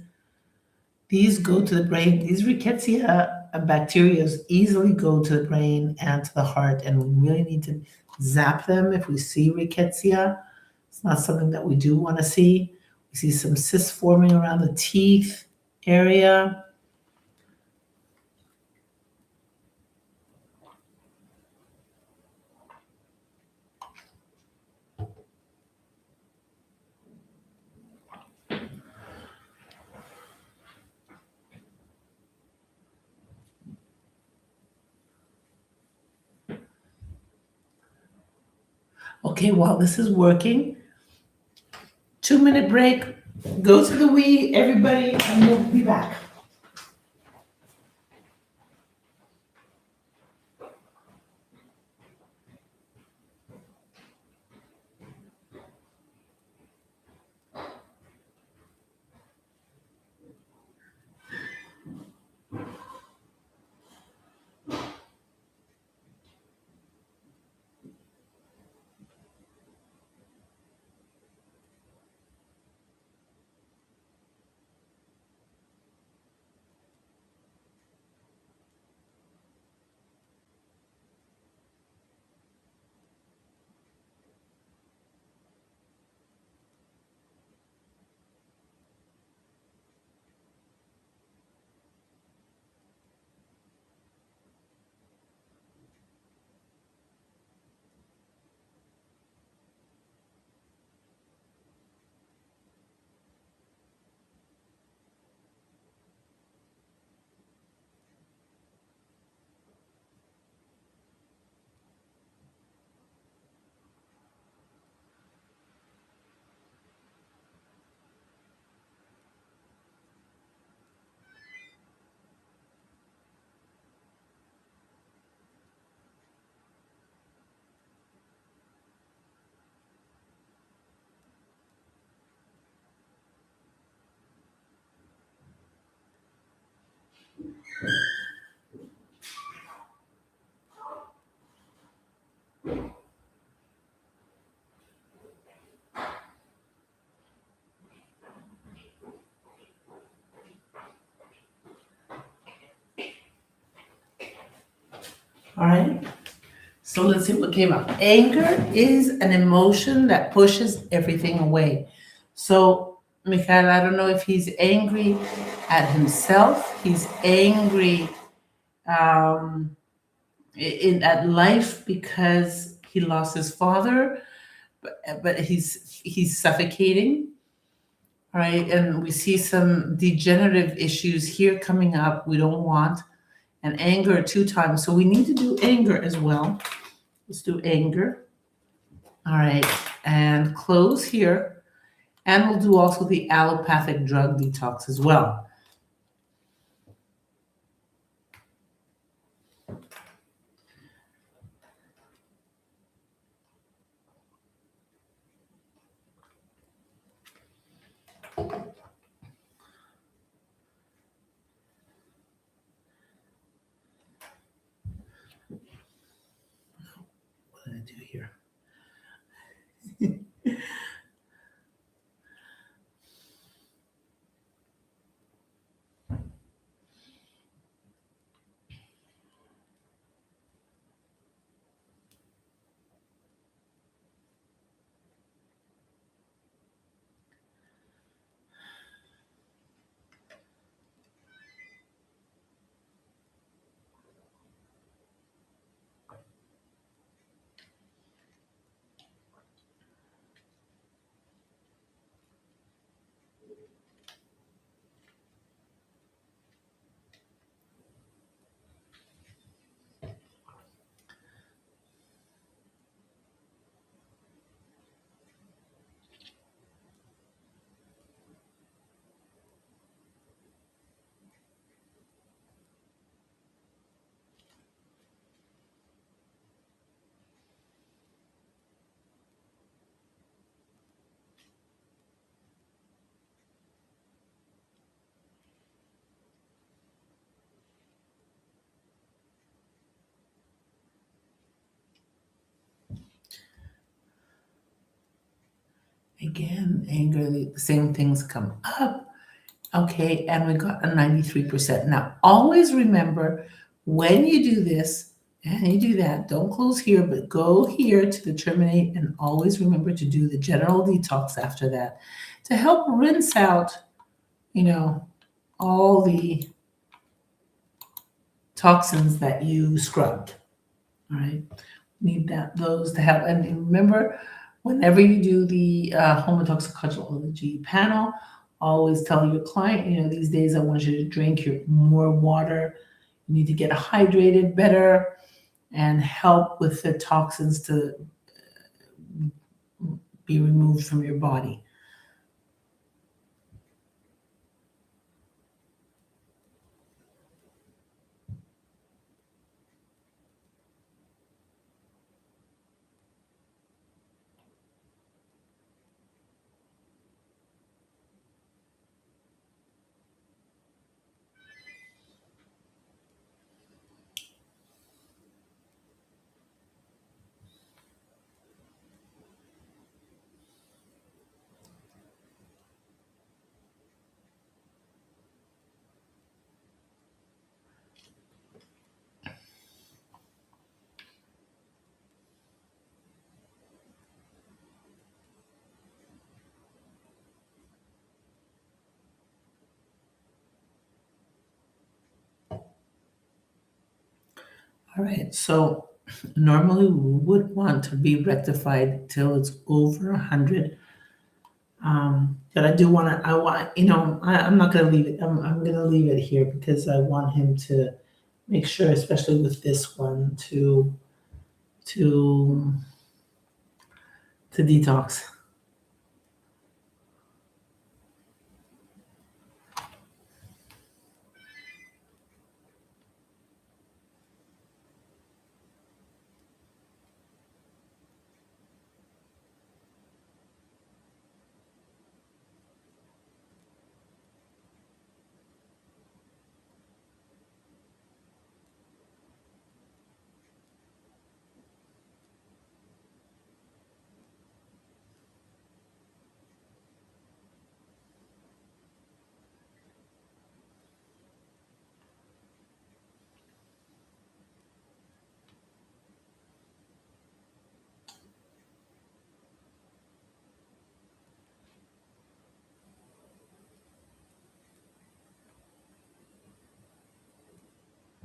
These go to the brain. These rickettsia bacteria easily go to the brain and to the heart, and we really need to zap them if we see rickettsia. It's not something that we do want to see. We see some cysts forming around the teeth area. Okay, while this is working, 2-minute break. Go to the Wii, everybody, and we'll be back. All right. So let's see what came up. Anger is an emotion that pushes everything away. So, Mikhail, I don't know if he's angry at himself, he's angry um, at life because he lost his father, but he's suffocating, right? And we see some degenerative issues here coming up we don't want, and anger 2 times. So we need to do anger as well. Let's do anger. All right, and close here. And we'll do also the allopathic drug detox as well. What did I do here? Again, anger, the same things come up. Okay, and we got a 93%. Now, always remember when you do this and you do that, don't close here, but go here to the terminate, and always remember to do the general detox after that to help rinse out, you know, all the toxins that you scrubbed. All right, need those to help. And remember, whenever you do the homotoxicology panel, always tell your client, these days I want you to drink more water. You need to get hydrated better and help with the toxins to be removed from your body. All right, so normally we would want to be rectified till it's over 100. But I do want to, I'm not going to leave it. I'm going to leave it here because I want him to make sure, especially with this one, to to detox.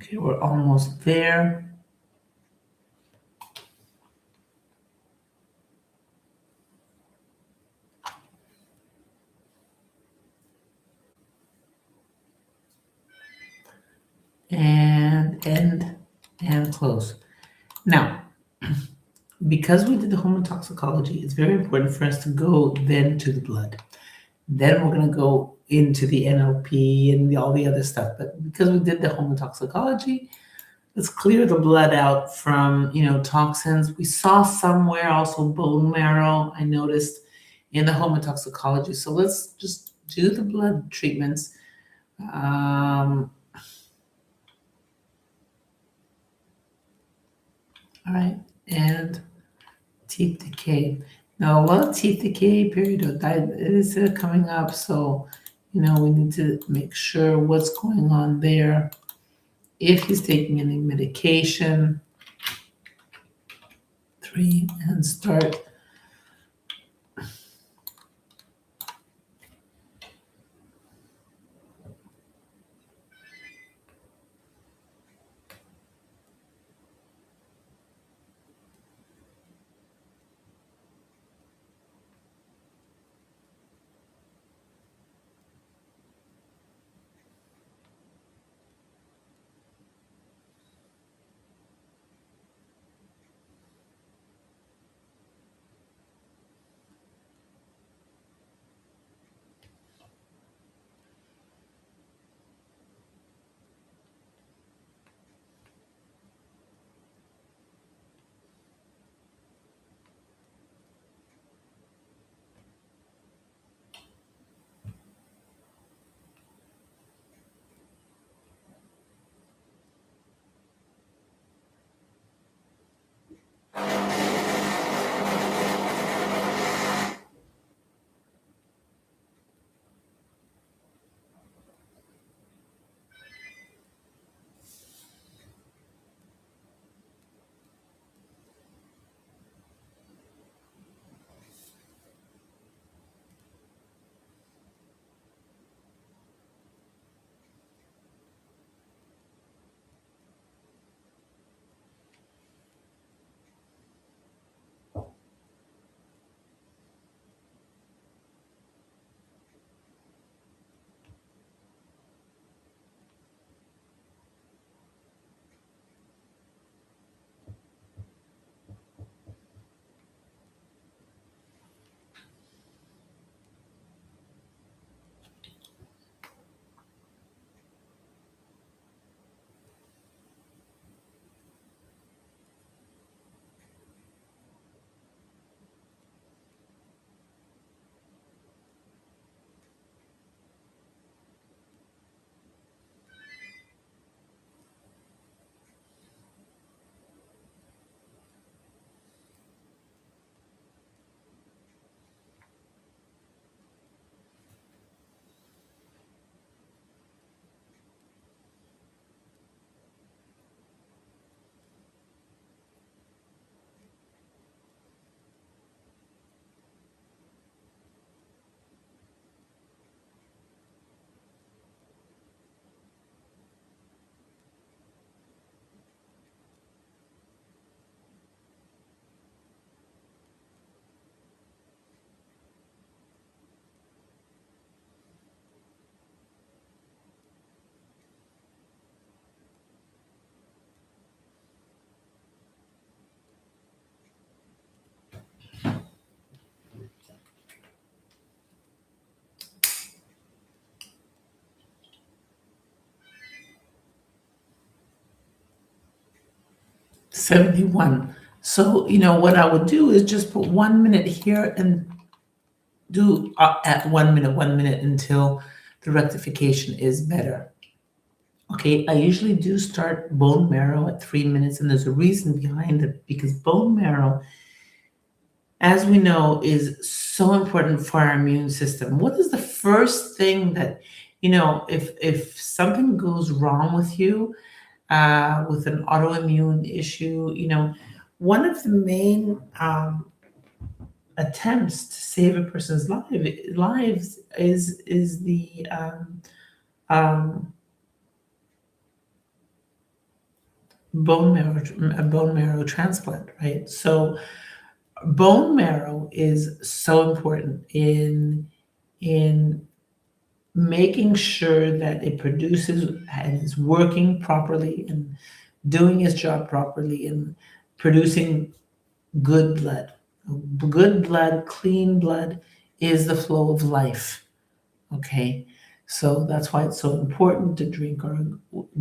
Okay, we're almost there. And end and close. Now, because we did the homotoxicology, it's very important for us to go then to the blood. Then we're going to go into the NLP and all the other stuff. But because we did the homotoxicology, let's clear the blood out from, toxins. We saw somewhere also bone marrow, I noticed in the homotoxicology. So let's just do the blood treatments. All right, and teeth decay. Now, a lot of teeth decay, periodontitis is coming up, so we need to make sure what's going on there. If he's taking any medication, 3 and start. '71. So, what I would do is just put 1 minute here and do at 1 minute until the rectification is better. Okay, I usually do start bone marrow at 3 minutes, and there's a reason behind it because bone marrow, as we know, is so important for our immune system. What is the first thing that, if something goes wrong with you, with an autoimmune issue, one of the main attempts to save a person's lives is the um, a bone marrow transplant, right? So bone marrow is so important in making sure that it produces and is working properly and doing its job properly and producing good blood. Good blood, clean blood is the flow of life. Okay. So that's why it's so important to drink our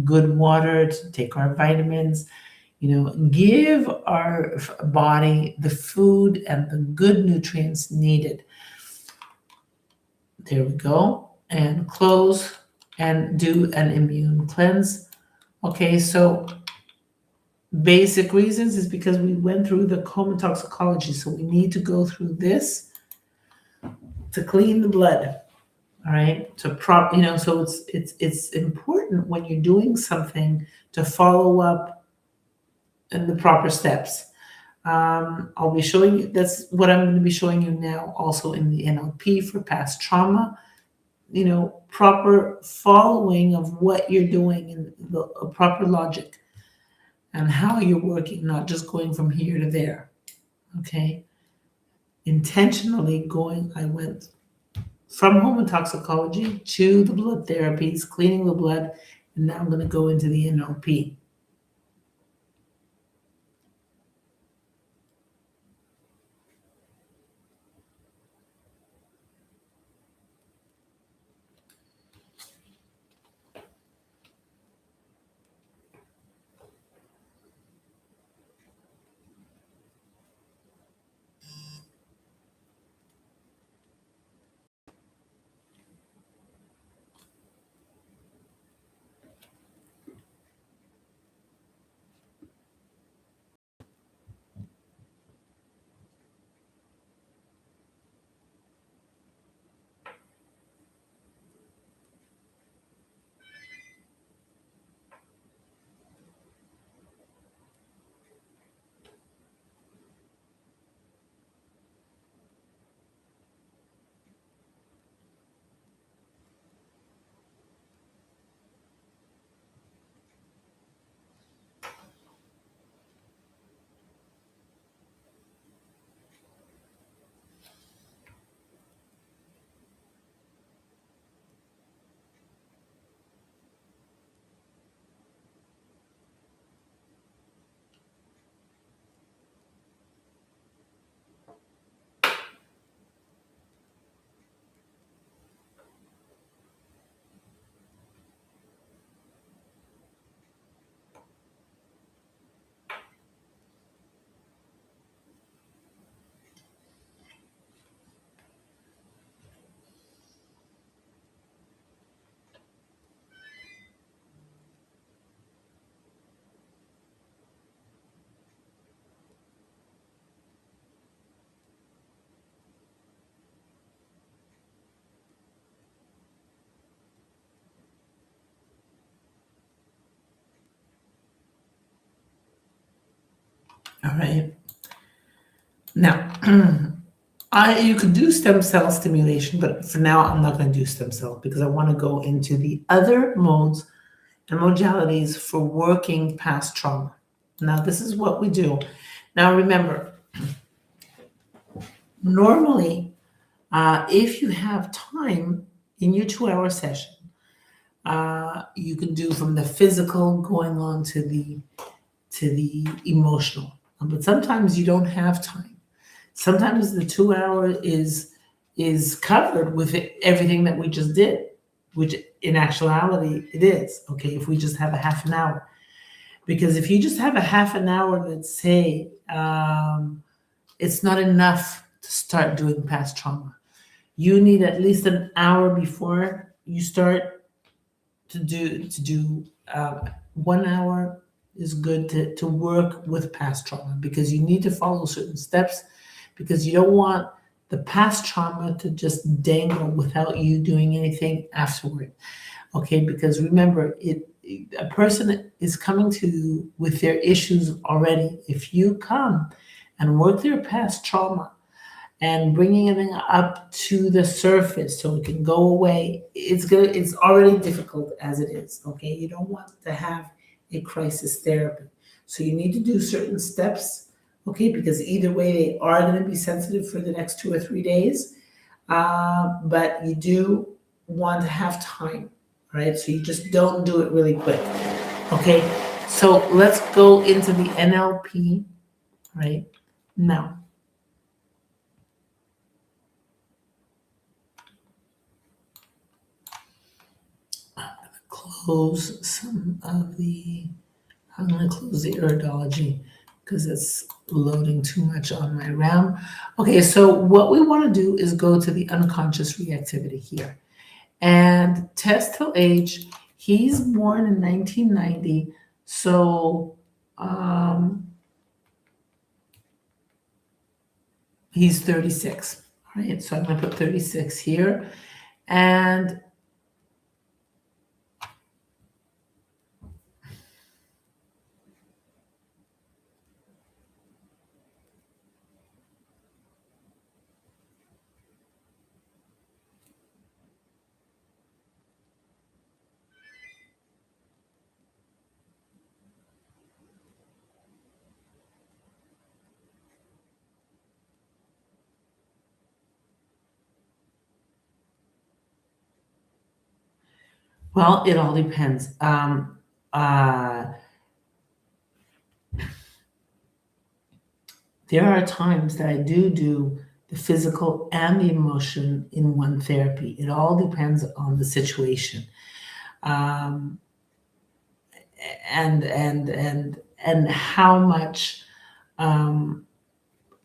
good water, to take our vitamins, give our body the food and the good nutrients needed. There we go. And close and do an immune cleanse. Okay, so basic reasons is because we went through the toxicology. So we need to go through this to clean the blood. All right. So it's important when you're doing something to follow up in the proper steps. I'll be showing you, that's what I'm going to be showing you now, also in the NLP for past trauma, proper following of what you're doing and the proper logic and how you're working, not just going from here to there. Okay. Intentionally I went from homotoxicology to the blood therapies, cleaning the blood, and now I'm going to go into the NLP. All right. Now, you could do stem cell stimulation, but for now, I'm not going to do stem cell because I want to go into the other modes and modalities for working past trauma. Now, this is what we do. Now, remember, normally, if you have time in your 2-hour session, you can do from the physical going on to the emotional. But sometimes you don't have time. Sometimes the 2 hour is covered with everything that we just did, which in actuality it is. Okay, if we just have a half an hour. Because if you just have a half an hour, let's say, it's not enough to start doing past trauma. You need at least an hour before you start to do 1 hour is good to work with past trauma, because you need to follow certain steps, because you don't want the past trauma to just dangle without you doing anything afterward. Okay, because remember, a person is coming to you with their issues already. If you come and work their past trauma and bringing it up to the surface so it can go away, it's already difficult as it is. Okay, you don't want to have a crisis therapy. So you need to do certain steps, okay, because either way they are going to be sensitive for the next 2 or 3 days. But you do want to have time, right? So you just don't do it really quick, okay? So let's go into the NLP, right? Now, close some of the, I'm going to close the iridology because it's loading too much on my RAM. Okay, so what we want to do is go to the unconscious reactivity here. And test till age, he's born in 1990, so he's 36, right? So I'm going to put 36 here. And well, it all depends. There are times that I do the physical and the emotion in one therapy. It all depends on the situation. Um, and how much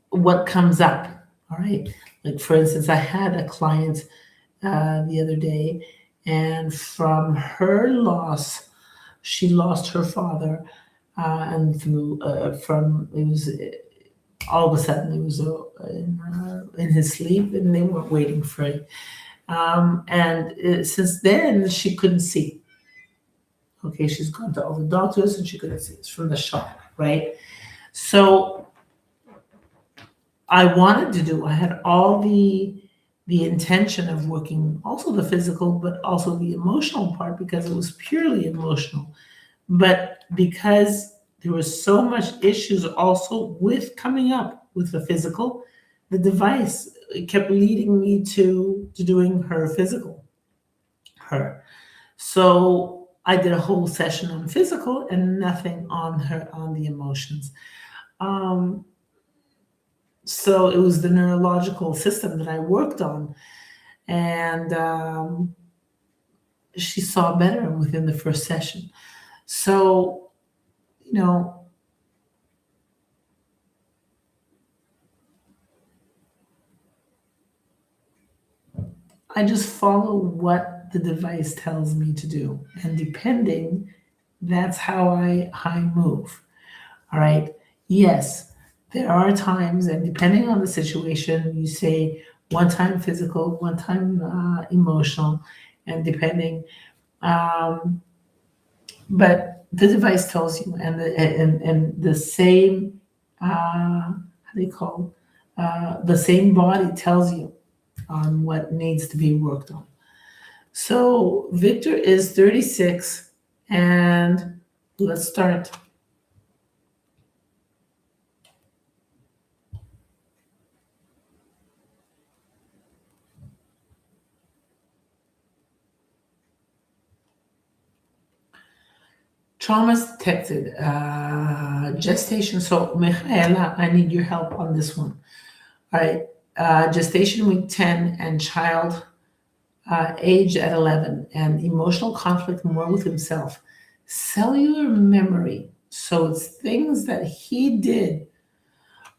what comes up. All right, like for instance, I had a client the other day, and from her loss, she lost her father, and from it was all of a sudden it was in his sleep, and they weren't waiting for it. And since then, she couldn't see. Okay, she's gone to all the doctors and she couldn't see. It's from the shock, right? So I had all the intention of working also the physical, but also the emotional part because it was purely emotional. But because there was so much issues also with coming up with the physical, the device kept leading me to doing her physical, her. So I did a whole session on physical and nothing on her on the emotions. Um, so it was the neurological system that I worked on, and she saw better within the first session. So, you know, I just follow what the device tells me to do, and depending, that's how I move. All right. Yes, there are times, and depending on the situation, you say one time physical, one time emotional, and depending. Um, but the device tells you, and the same, how do you call, the same body tells you on what needs to be worked on. So Victor is 36, and let's start. Traumas detected, gestation. So, Michaela, I need your help on this one. All right, gestation week 10 and child age at 11, and emotional conflict more with himself. Cellular memory. So, it's things that he did,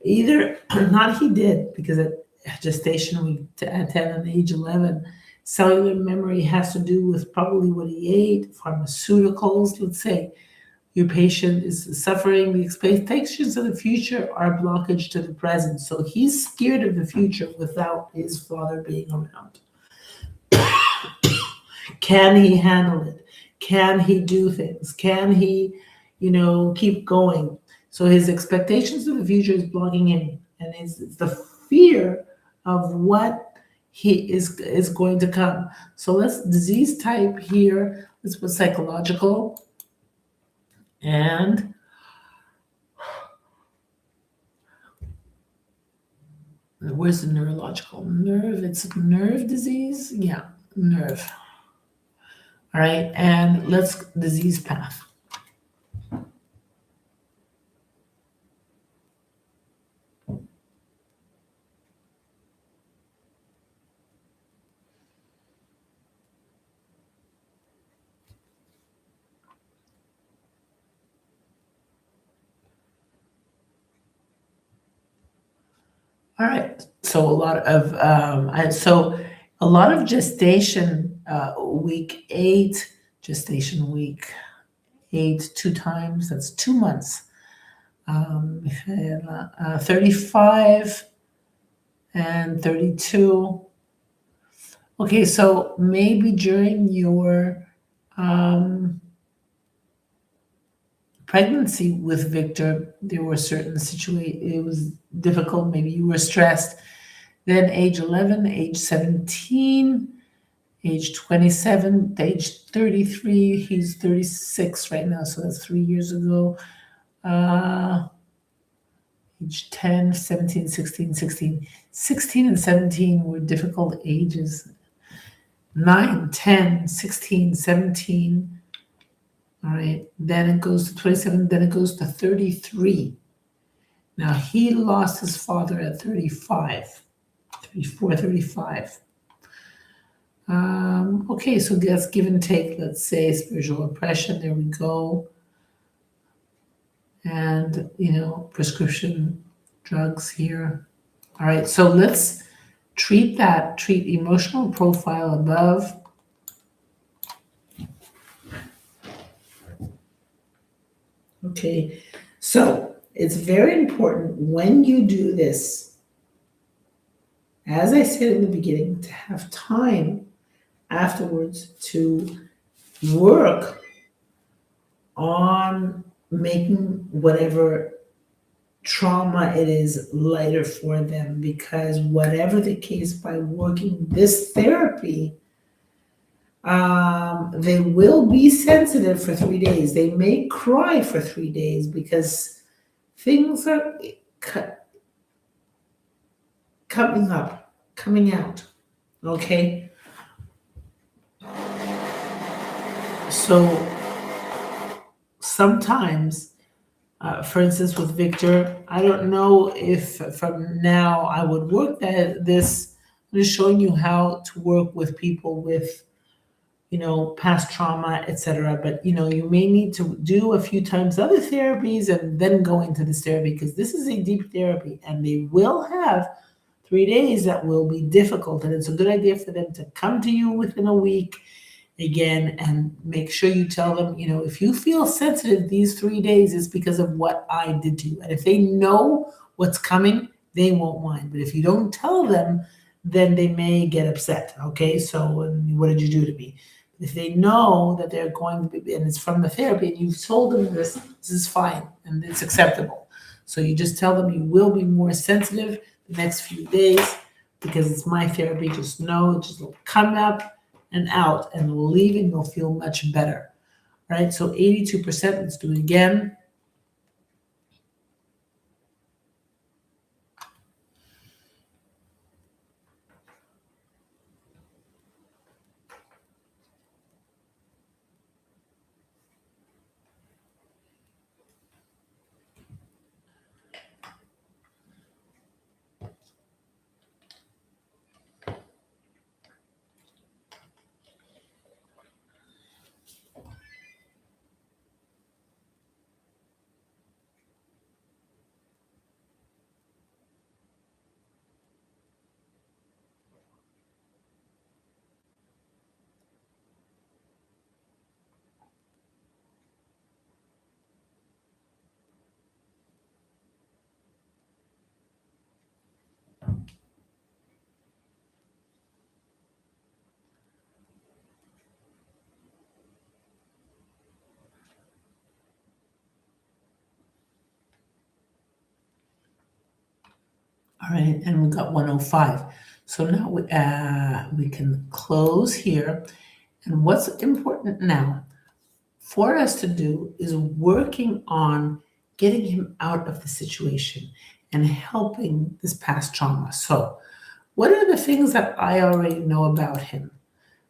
either not he did, because at gestation week 10 and age 11, cellular memory has to do with probably what he ate, pharmaceuticals, let's say your patient is suffering. The expectations of the future are a blockage to the present. So he's scared of the future without his father being around. Can he handle it? Can he do things? Can he, keep going? So his expectations of the future is blocking him. And it's the fear of what he is going to come. So let's disease type here. Let's put psychological and where's the neurological nerve? It's a nerve disease. Yeah, nerve. All right, and let's disease path. All right. So a lot of gestation week 8, gestation week 8 two times. That's 2 months. 35 and 32. Okay, so maybe during your um, pregnancy with Victor, there were certain situations. It was difficult. Maybe you were stressed. Then age 11, age 17, age 27, age 33. He's 36 right now, so that's 3 years ago. Uh, age 10, 17, 16, 16. 16 and 17 were difficult ages. 9, 10, 16, 17. All right, then it goes to 27, then it goes to 33. Now, he lost his father at 35, 34, 35. Okay, so that's give and take. Let's say spiritual oppression. There we go. And, prescription drugs here. All right, so let's treat emotional profile above. Okay, so it's very important when you do this, as I said in the beginning, to have time afterwards to work on making whatever trauma it is lighter for them, because whatever the case, by working this therapy, they will be sensitive for 3 days. They may cry for 3 days because things are coming out. Okay, so sometimes, for instance, with Victor, I don't know if from now I would work this. I'm just showing you how to work with people with, past trauma, etc. But, you may need to do a few times other therapies and then go into this therapy, because this is a deep therapy and they will have 3 days that will be difficult. And it's a good idea for them to come to you within a week again, and make sure you tell them, if you feel sensitive these 3 days, it's because of what I did to you. And if they know what's coming, they won't mind. But if you don't tell them, then they may get upset. Okay, so what did you do to me? If they know that they're going to be, and it's from the therapy, and you've told them this is fine and it's acceptable. So you just tell them you will be more sensitive the next few days because it's my therapy. Just know, it just will come up and out, and leaving, you'll feel much better. Right? So 82%, let's do it again. All right, and we got 105. So now we can close here. And what's important now for us to do is working on getting him out of the situation. and helping this past trauma. So, what are the things that I already know about him?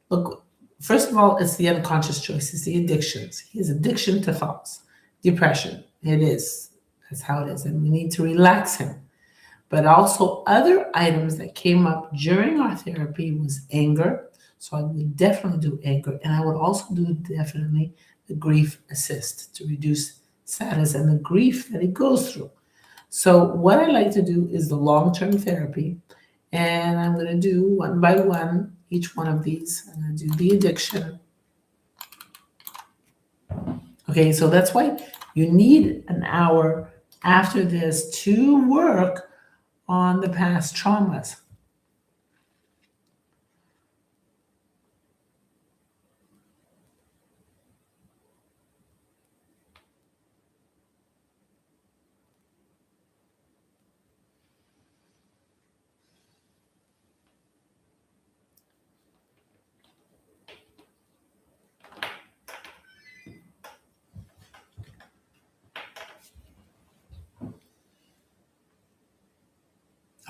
Look, first of all, it's the unconscious choices, the addictions. He has addiction to thoughts, depression. It is. That's how it is. And we need to relax him. But also other items that came up during our therapy was anger. So I would definitely do anger. And I would also do definitely the grief assist to reduce sadness and the grief that he goes through. So what I like to do is the long-term therapy. And I'm going to do one by one each one of these. I'm going to do the addiction. Okay, so that's why you need an hour after this to work on the past traumas.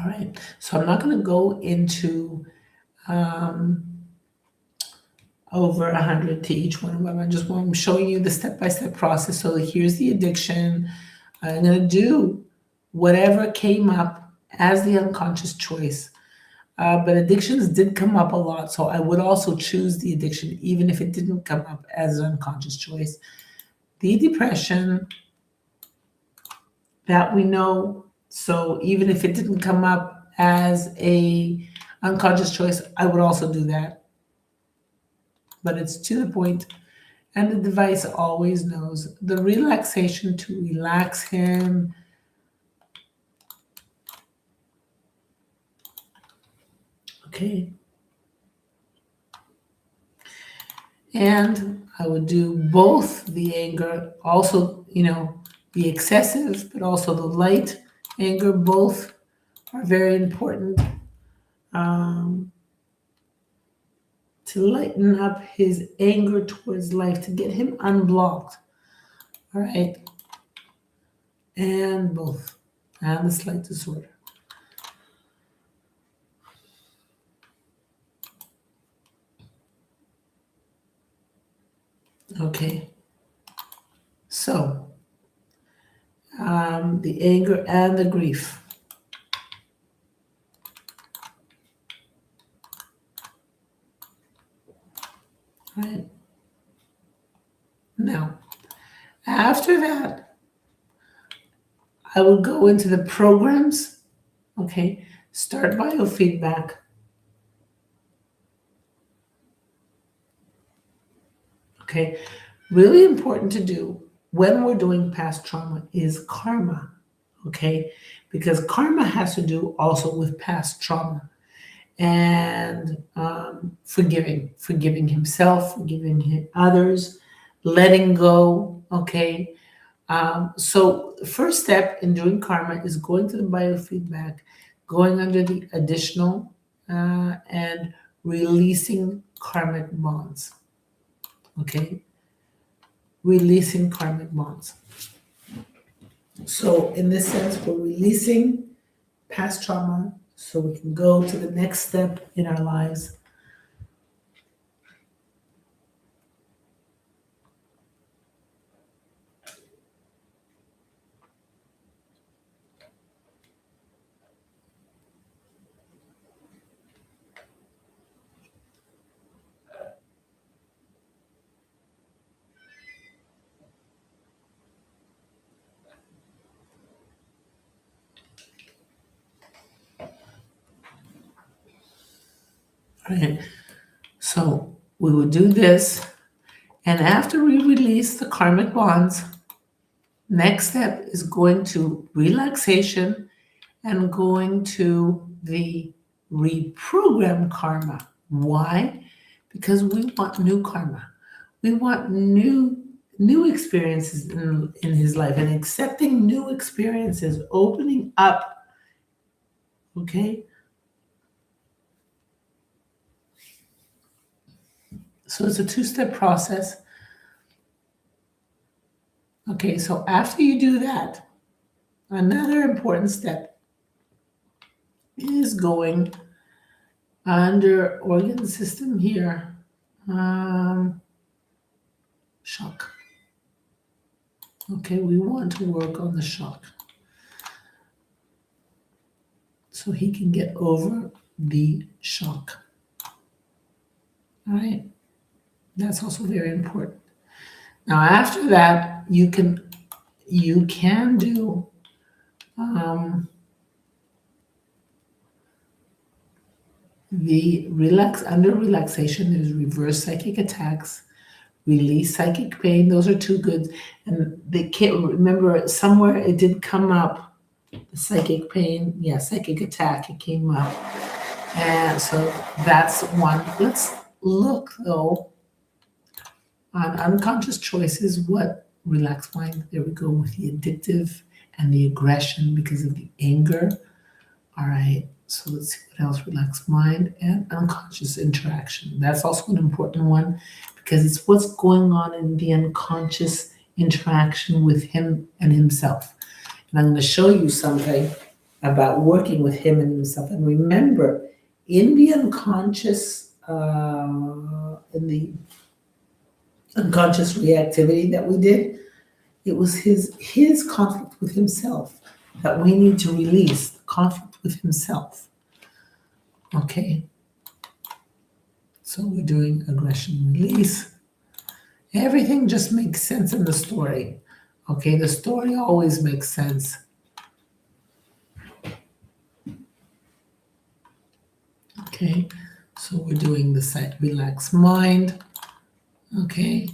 All right, so I'm not going to go into um, over 100 to each one of them. I'm showing you the step-by-step process. So here's the addiction. I'm going to do whatever came up as the unconscious choice. But addictions did come up a lot, so I would also choose the addiction even if it didn't come up as an unconscious choice. The depression, that we know, so even if it didn't come up as a unconscious choice, I would also do that. But it's to the point, and the device always knows the relaxation to relax him. Okay. And I would do both the anger, also, the excessive, but also the light anger. Both are very important um, to lighten up his anger towards life, to get him unblocked. All right. And both. And the slight disorder. Okay. So, the anger and the grief. Right. Now, after that, I will go into the programs. Okay. Start biofeedback. Okay. Really important to do when we're doing past trauma is karma. Okay. Because karma has to do also with past trauma and forgiving himself, forgiving others, letting go. Okay. So the first step in doing karma is going to the biofeedback, going under the additional, and releasing karmic bonds. Okay, releasing karmic bonds. So in this sense, we're releasing past trauma so we can go to the next step in our lives. All right. So we will do this, and after we release the karmic bonds, next step is going to relaxation and going to the reprogram karma. Why? Because we want new karma. We want new experiences in his life, and accepting new experiences, opening up. Okay? So it's a two-step process. Okay, so after you do that, Another important step is going under organ system here. Um, Shock. Okay, we want to work on the shock so he can get over the shock. All right, that's also very important. Now, after that, you can do the under relaxation. There's reverse psychic attacks, release psychic pain. Those are two good, and they can't remember somewhere it did come up. The psychic pain, yeah, psychic attack. It came up, and so that's one. Let's look though on unconscious choices. What relaxed mind? There we go with the addictive and the aggression because of the anger. All right, so let's see what else. Relaxed mind and unconscious interaction. That's also an important one because it's what's going on in the unconscious interaction with him and himself. And I'm going to show you something about working with him and himself. And remember, in the unconscious reactivity that we did, it was his conflict with himself that we need to release. The conflict with himself. Okay. So we're doing aggression release. Everything just makes sense in the story. Okay, the story always makes sense. Okay, so we're doing the site relax mind. Okay,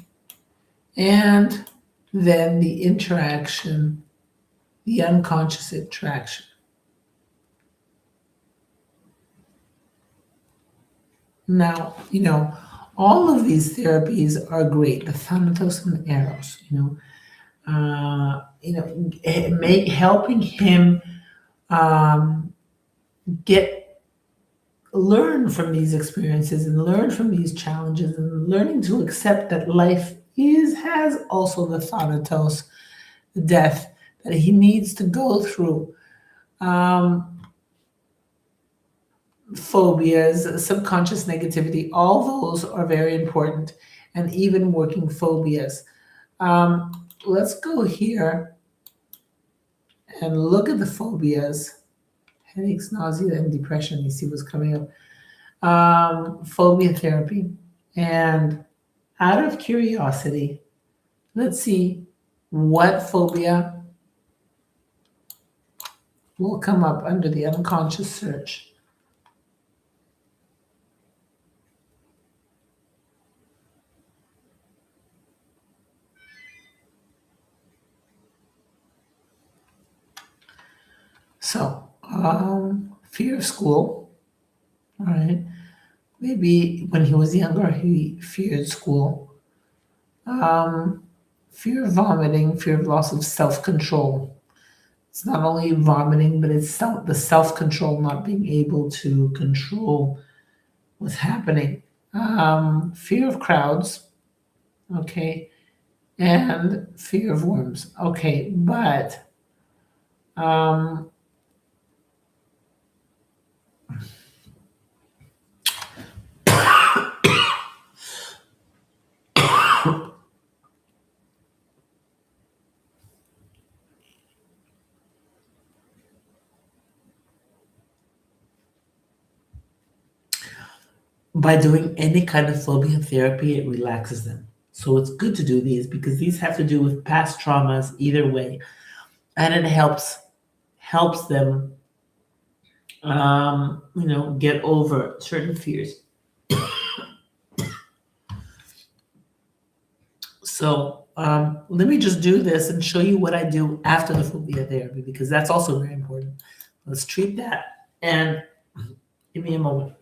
and then the interaction, the unconscious interaction. Now, all of these therapies are great. The Thanatos and the Eros, helping him get learn from these experiences and learn from these challenges and learning to accept that life has also the thanatos, the death that he needs to go through. Phobias, subconscious negativity, all those are very important, and even working phobias. Let's go here and look at the phobias: headaches, nausea, and depression. You see what's coming up. Phobia therapy. And out of curiosity, let's see what phobia will come up under the unconscious search. So, fear of school. All right. Maybe when he was younger, he feared school. Fear of vomiting, fear of loss of self control. It's not only vomiting, but it's the self control, not being able to control what's happening. Fear of crowds, okay, and fear of worms, okay, but um, by doing any kind of phobia therapy, it relaxes them. So it's good to do these because these have to do with past traumas either way, and it helps them, get over certain fears. So let me just do this and show you what I do after the phobia therapy because that's also very important. Let's treat that and give me a moment.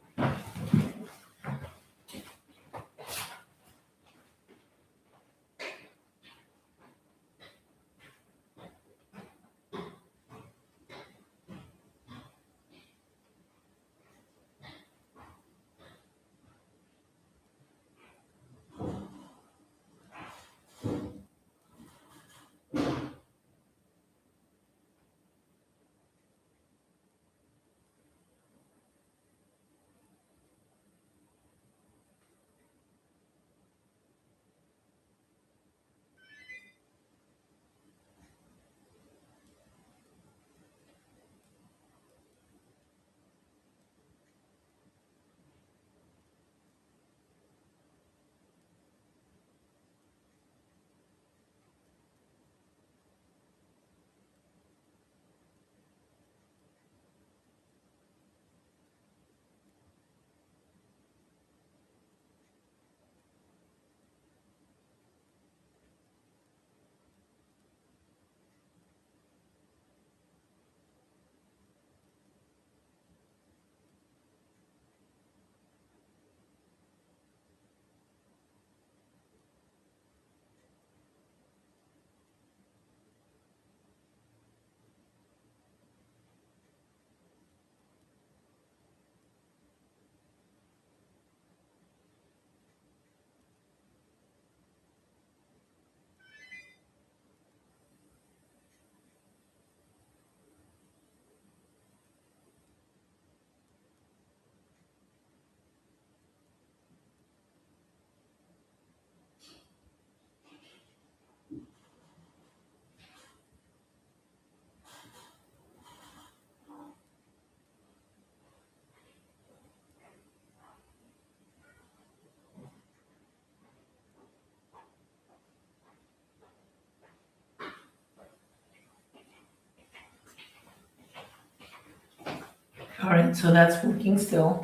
All right, so that's working still.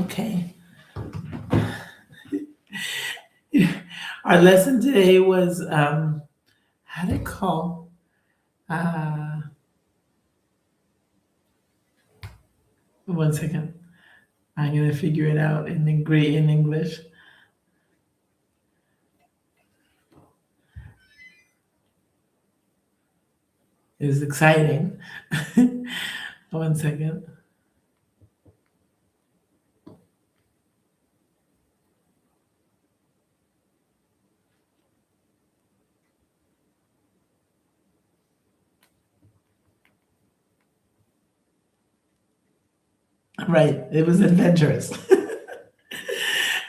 Okay. Our lesson today was how to call. Uh, One second. I'm gonna figure it out in English. It's exciting. One second. Right, it was adventurous.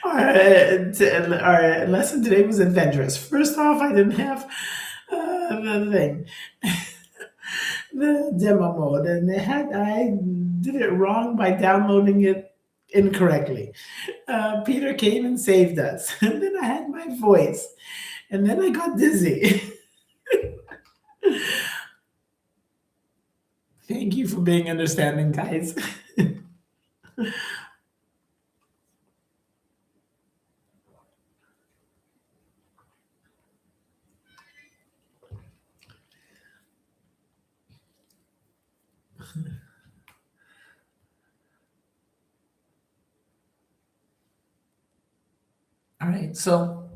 Our lesson today was adventurous. First off, I didn't have the thing, the demo mode, and I did it wrong by downloading it incorrectly. Peter came and saved us, and then I had my voice, and then I got dizzy. Thank you for being understanding, guys. All right, so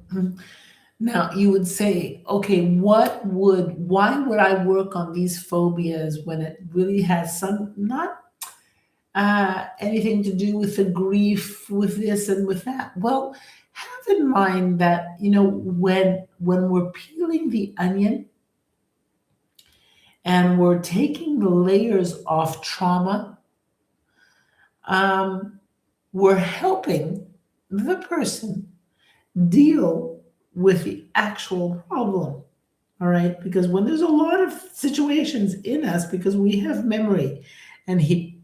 now you would say, okay, why would I work on these phobias when it really has some, not anything to do with the grief, with this and with that? Well, have in mind that, when we're peeling the onion and we're taking the layers off trauma, um, we're helping the person deal with the actual problem. All right, because when there's a lot of situations in us, because we have memory, and he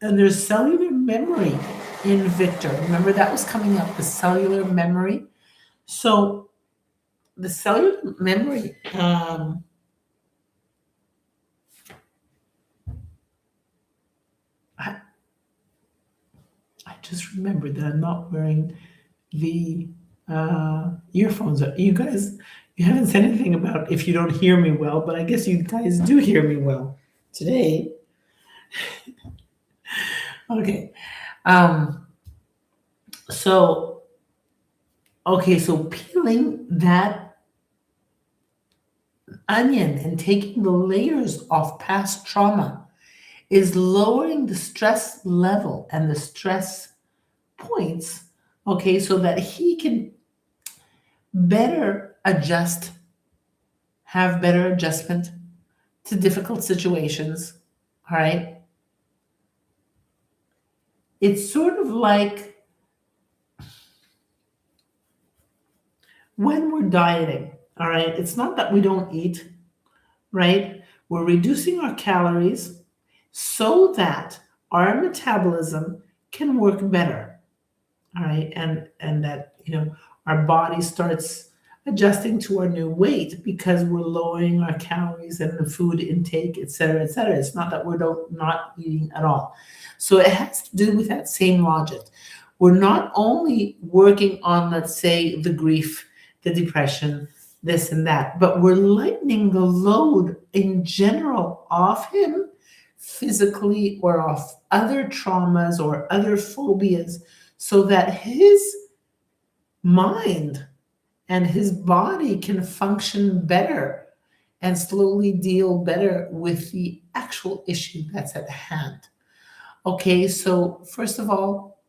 and there's cellular memory in Victor. Remember that was coming up, the cellular memory. So the cellular memory, I, I just remembered that I'm not wearing the earphones. You guys, you haven't said anything about if you don't hear me well, but I guess you guys do hear me well today. Okay. Um, so, okay, so peeling that onion and taking the layers off past trauma is lowering the stress level and the stress points, okay, so that he can better adjust, have better adjustment to difficult situations. All right. It's sort of like when we're dieting. All right. It's not that we don't eat, right? We're reducing our calories so that our metabolism can work better. All right. And that, our body starts adjusting to our new weight because we're lowering our calories and the food intake, et cetera, et cetera. It's not that we're not eating at all. So it has to do with that same logic. We're not only working on, let's say, the grief, the depression, this and that, but we're lightening the load in general off him physically or off other traumas or other phobias so that his mind and his body can function better and slowly deal better with the actual issue that's at hand. Okay, so first of all,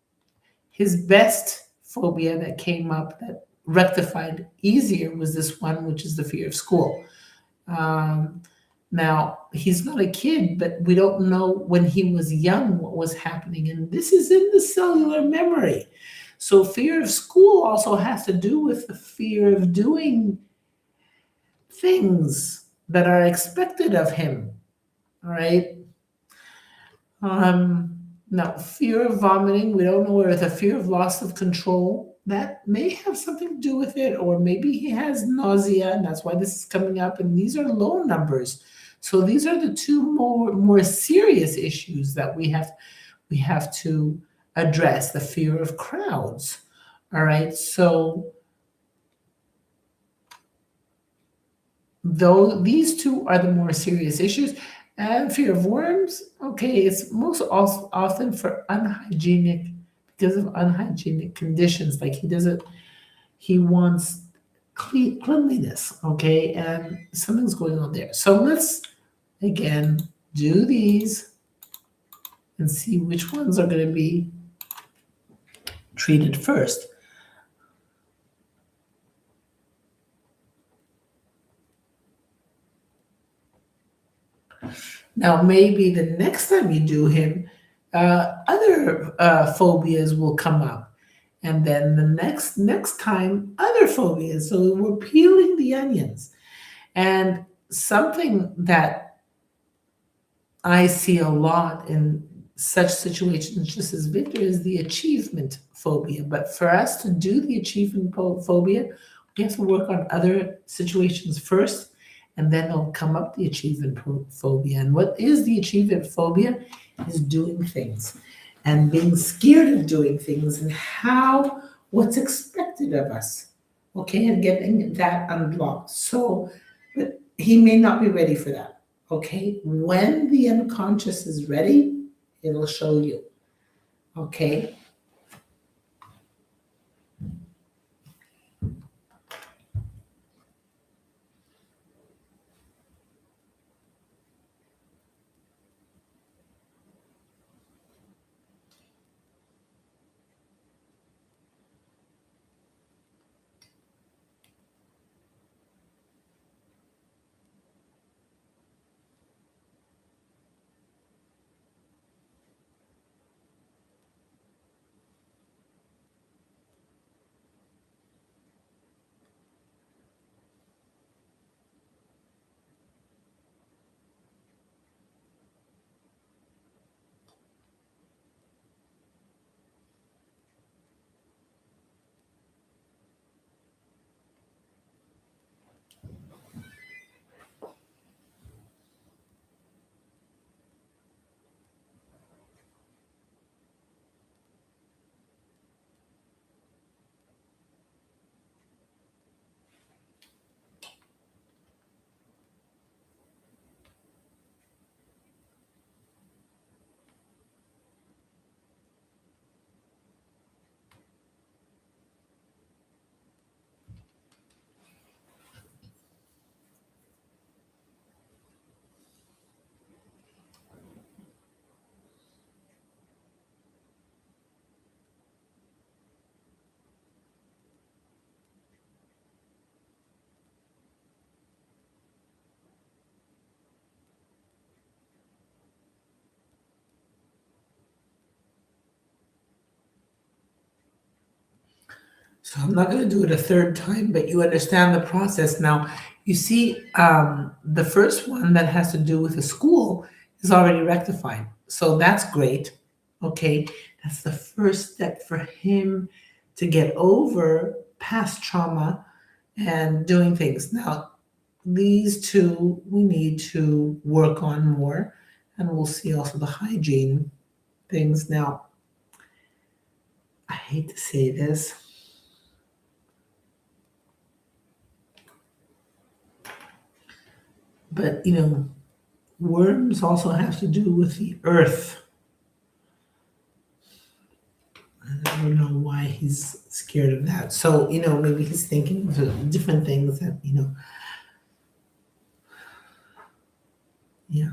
his best phobia that came up that rectified easier was this one, which is the fear of school. Um, Now, he's not a kid, but we don't know when he was young what was happening. And this is in the cellular memory. So, fear of school also has to do with the fear of doing things that are expected of him. All right. Now, fear of vomiting, we don't know where it's a fear of loss of control. That may have something to do with it, or maybe he has nausea, and that's why this is coming up. And these are low numbers. So these are the two more serious issues that we we have to address the fear of crowds. All right. So though these two are the more serious issues, and fear of worms, okay, it's most often for unhygienic, because of unhygienic conditions. Like he wants cleanliness, okay, and something's going on there. So let's again do these and see which ones are going to be treated first. Now, maybe the next time you do him, other phobias will come up, and then the next time, other phobias. So we're peeling the onions, and something that I see a lot in such situations, just as Victor, is the achievement phobia. But for us to do the achievement phobia, we have to work on other situations first, and then it'll come up the achievement phobia. And what is the achievement phobia? Is doing things and being scared of doing things and what's expected of us. Okay, and getting that unblocked. So, but he may not be ready for that. Okay, when the unconscious is ready, it'll show you. Okay, so I'm not going to do it a third time, but you understand the process now. You see, the first one that has to do with the school is already rectified. So that's great. Okay, that's the first step for him to get over past trauma and doing things. Now, these two we need to work on more, and we'll see also the hygiene things. Now, I hate to say this, but worms also have to do with the earth. I don't know why he's scared of that. So, maybe he's thinking of different things that, yeah.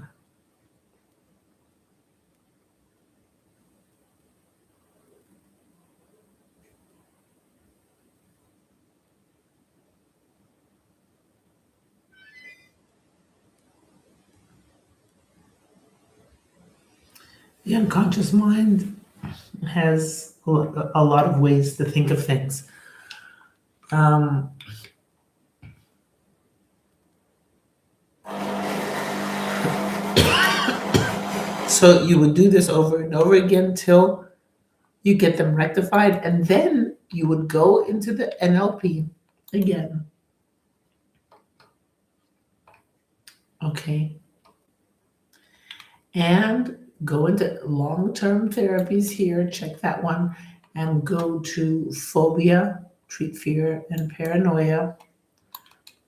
The unconscious mind has a lot of ways to think of things. Um, so you would do this over and over again till you get them rectified, and then you would go into the NLP again. Okay. And go into long-term therapies here, check that one, and go to phobia, treat fear and paranoia,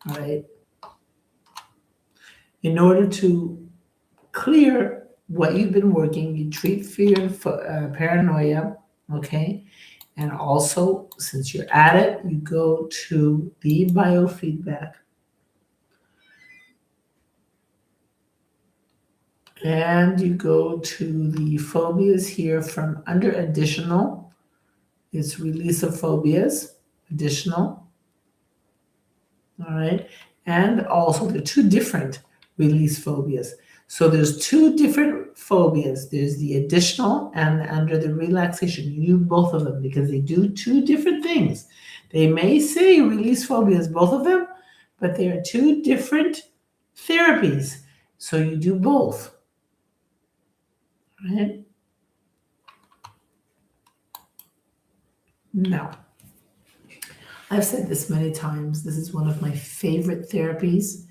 all right? In order to clear what you've been working, you treat fear and paranoia, okay? And also, since you're at it, you go to the biofeedback and you go to the phobias here from under additional. It's release of phobias, additional, all right? And also the two different release phobias. So there's two different phobias. There's the additional and under the relaxation. You do both of them because they do two different things. They may say release phobias, both of them, but they are two different therapies. So you do both, right? Now, I've said this many times. This is one of my favorite therapies.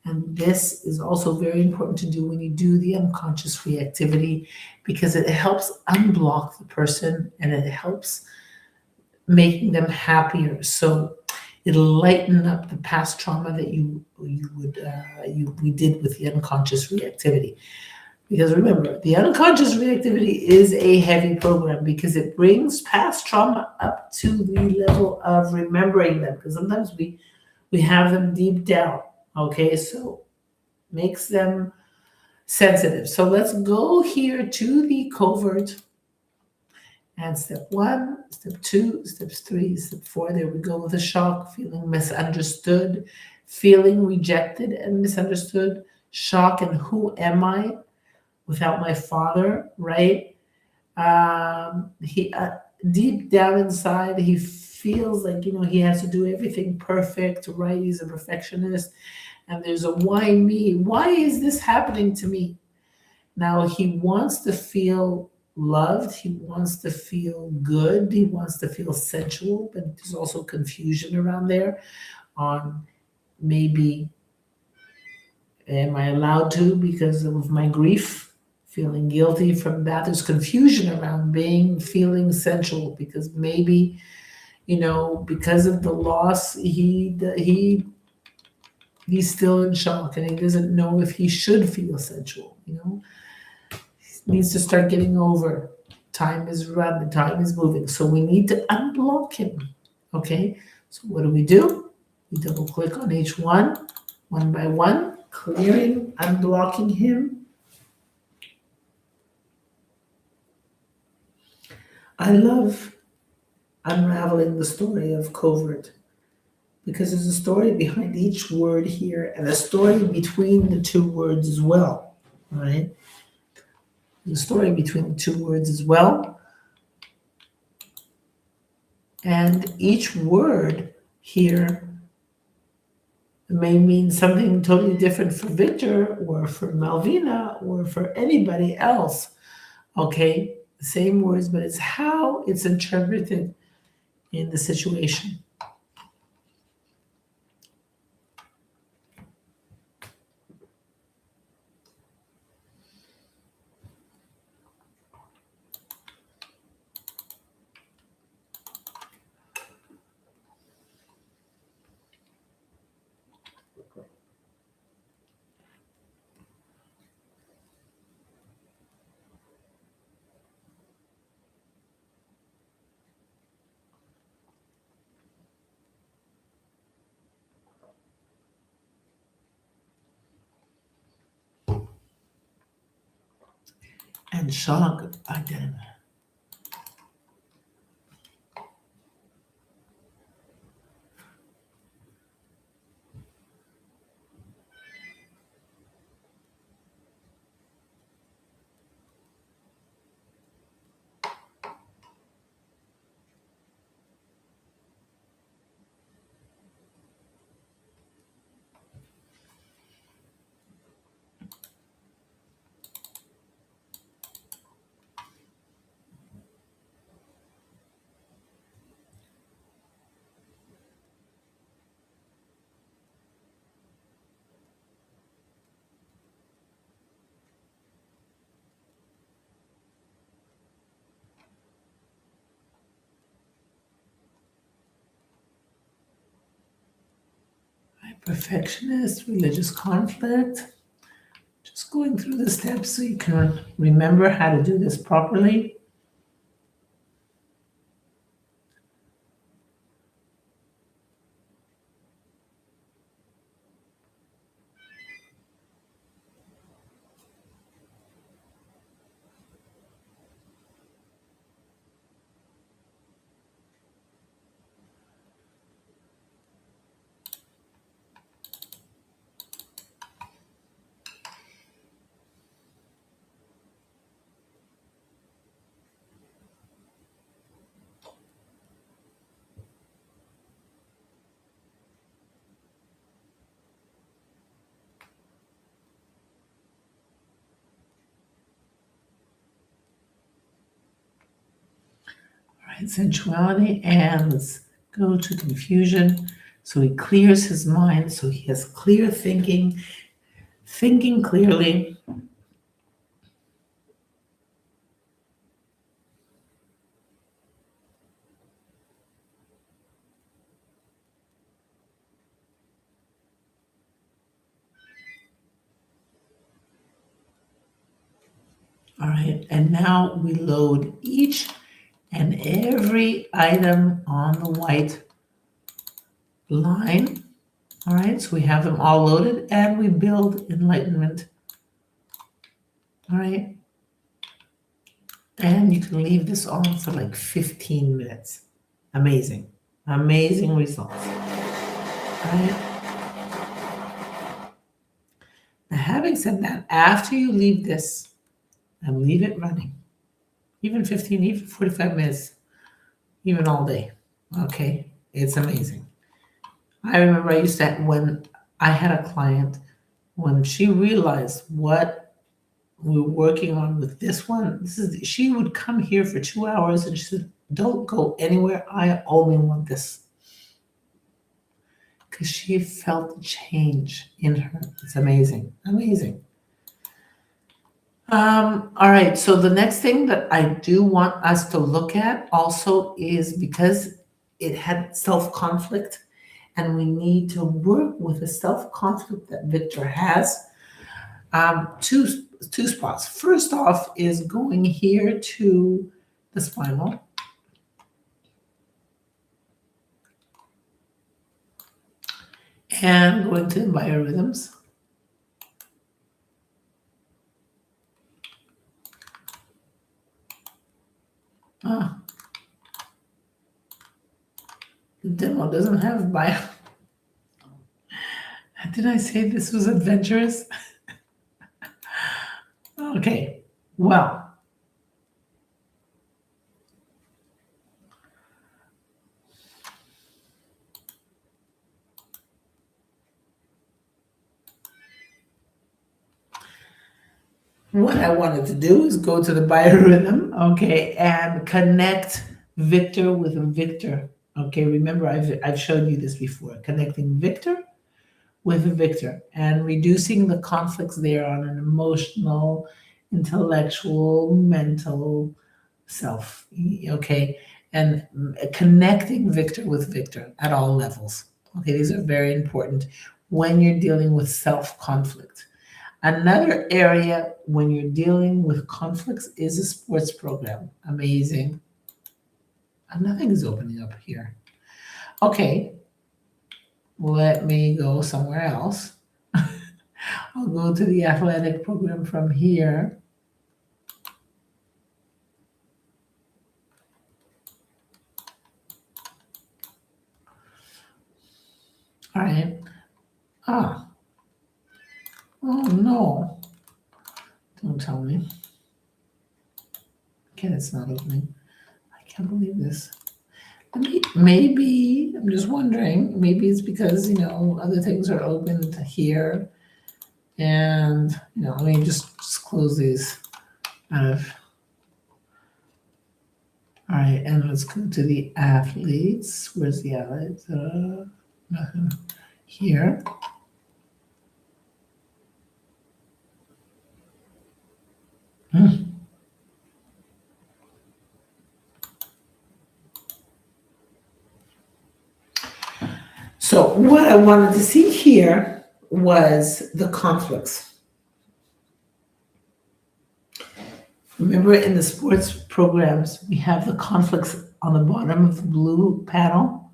And this is also very important to do when you do the unconscious reactivity because it helps unblock the person and it helps making them happier. So it'll lighten up the past trauma that we did with the unconscious reactivity. Because remember, the unconscious reactivity is a heavy program because it brings past trauma up to the level of remembering them. Because sometimes we have them deep down. Okay, so makes them sensitive. So let's go here to the covert. And step one, step two, steps three, step four. There we go with the shock, feeling misunderstood, feeling rejected and misunderstood, shock and who am I without my father, right? He deep down inside, he feels like he has to do everything perfect, right? He's a perfectionist, and there's a why me? Why is this happening to me? Now he wants to feel loved. He wants to feel good. He wants to feel sensual, but there's also confusion around there on maybe am I allowed to because of my grief, feeling guilty from that. There's confusion around feeling sensual because maybe because of the loss he's still in shock and he doesn't know if he should feel sensual. He needs to start getting over. Time is running, time is moving. So we need to unblock him. Okay? So what do? We double click on each one by one, clearing, unblocking him. I love unraveling the story of covert because there's a story behind each word here and a story between the two words as well. Right? There's a story between the two words as well. And each word here may mean something totally different for Victor or for Malvina or for anybody else. Okay? The same words, but it's how it's interpreted in the situation. And shock again. perfectionist, religious conflict. Just going through the steps so you can remember how to do this properly. All right, sensuality, and let's go to confusion. So he clears his mind, so he has clear thinking, thinking clearly. All right, and now we load each and every item on the white line. All right, so we have them all loaded and we build enlightenment. All right, and you can leave this on for like 15 minutes. Amazing, amazing results. All right. Now, having said that, after you leave this and leave it running, even 15, even 45 minutes, even all day, okay, it's amazing. I remember I used to, when I had a client, when she realized what we were working on with this one, she would come here for 2 hours and she said, don't go anywhere, I only want this. Because she felt the change in her. It's amazing, amazing. All right, so the next thing that I do want us to look at also is, because it had self-conflict and we need to work with the self-conflict that Victor has, two spots. First off is going here to the spinal. And going to biorhythms. Ah, the demo doesn't have bio. Did I say this was adventurous? Okay, well. What I wanted to do is go to the biorhythm, okay, and connect Victor with Victor. Okay, remember I've shown you this before, connecting Victor with Victor and reducing the conflicts there on an emotional, intellectual, mental self, okay, and connecting Victor with Victor at all levels. Okay, these are very important when you're dealing with self-conflict. Another area when you're dealing with conflicts is a sports program. Amazing. Nothing is opening up here. Okay, let me go somewhere else. I'll go to the athletic program from here. All right. Ah. Oh no. Don't tell me. Again, it's not opening. I can't believe this. Maybe, I'm just wondering, maybe it's because, other things are opened here. And, let me just close these out of. All right, and let's go to the athletes. Where's the athletes? Nothing here. So what I wanted to see here was the conflicts. Remember in the sports programs, we have the conflicts on the bottom of the blue panel,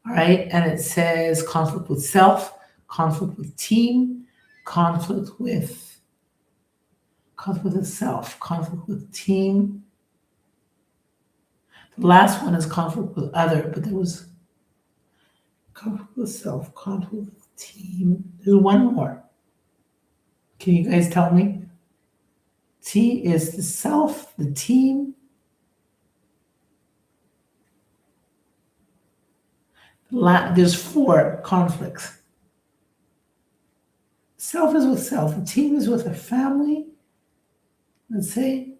all right? And it says conflict with self, conflict with team, conflict with self, conflict with team. The last one is conflict with other, but there was conflict with self, conflict with team. There's one more. Can you guys tell me? T is the self, the team. There's 4 conflicts. Self is with self. The team is with a family. Let's say.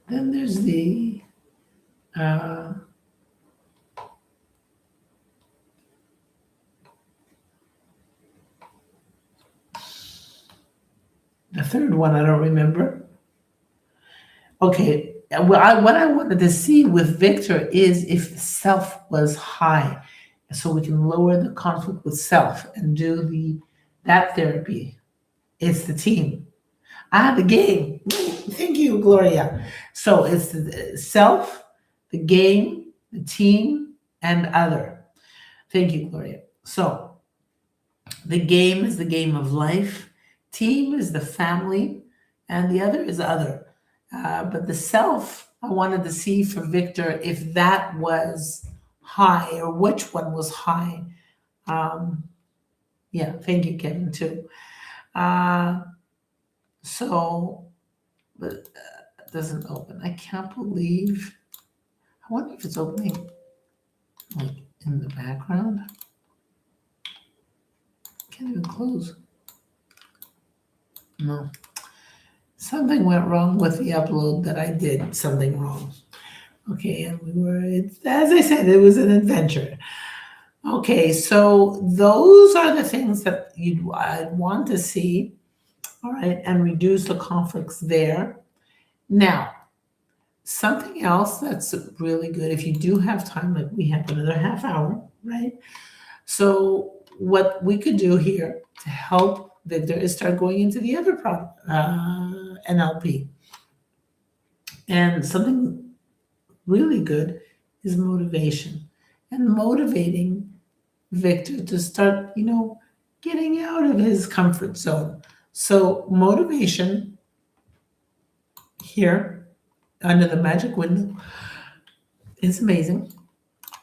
Then there's the third one, I don't remember. Okay, well, what I wanted to see with Victor is if the self was high, so we can lower the conflict with self and do that therapy. It's the team. The game. Thank you, Gloria. So it's the self, the game, the team, and other. Thank you, Gloria. So the game is the game of life. Team is the family, and the other is other. But the self, I wanted to see for Victor if that was high or which one was high. Yeah, thank you, Kevin, too. So, but it doesn't open. I can't believe. I wonder if it's opening like in the background. Can't even close. No. Something went wrong with the upload that I did. Something wrong. Okay, and as I said, it was an adventure. Okay, so those are the things that I'd want to see, all right, and reduce the conflicts there. Now, something else that's really good, if you do have time, like we have another half hour, right? So what we could do here to help Victor is start going into the other NLP. And something really good is motivation and motivating Victor to start, getting out of his comfort zone. So motivation here under the magic window is amazing.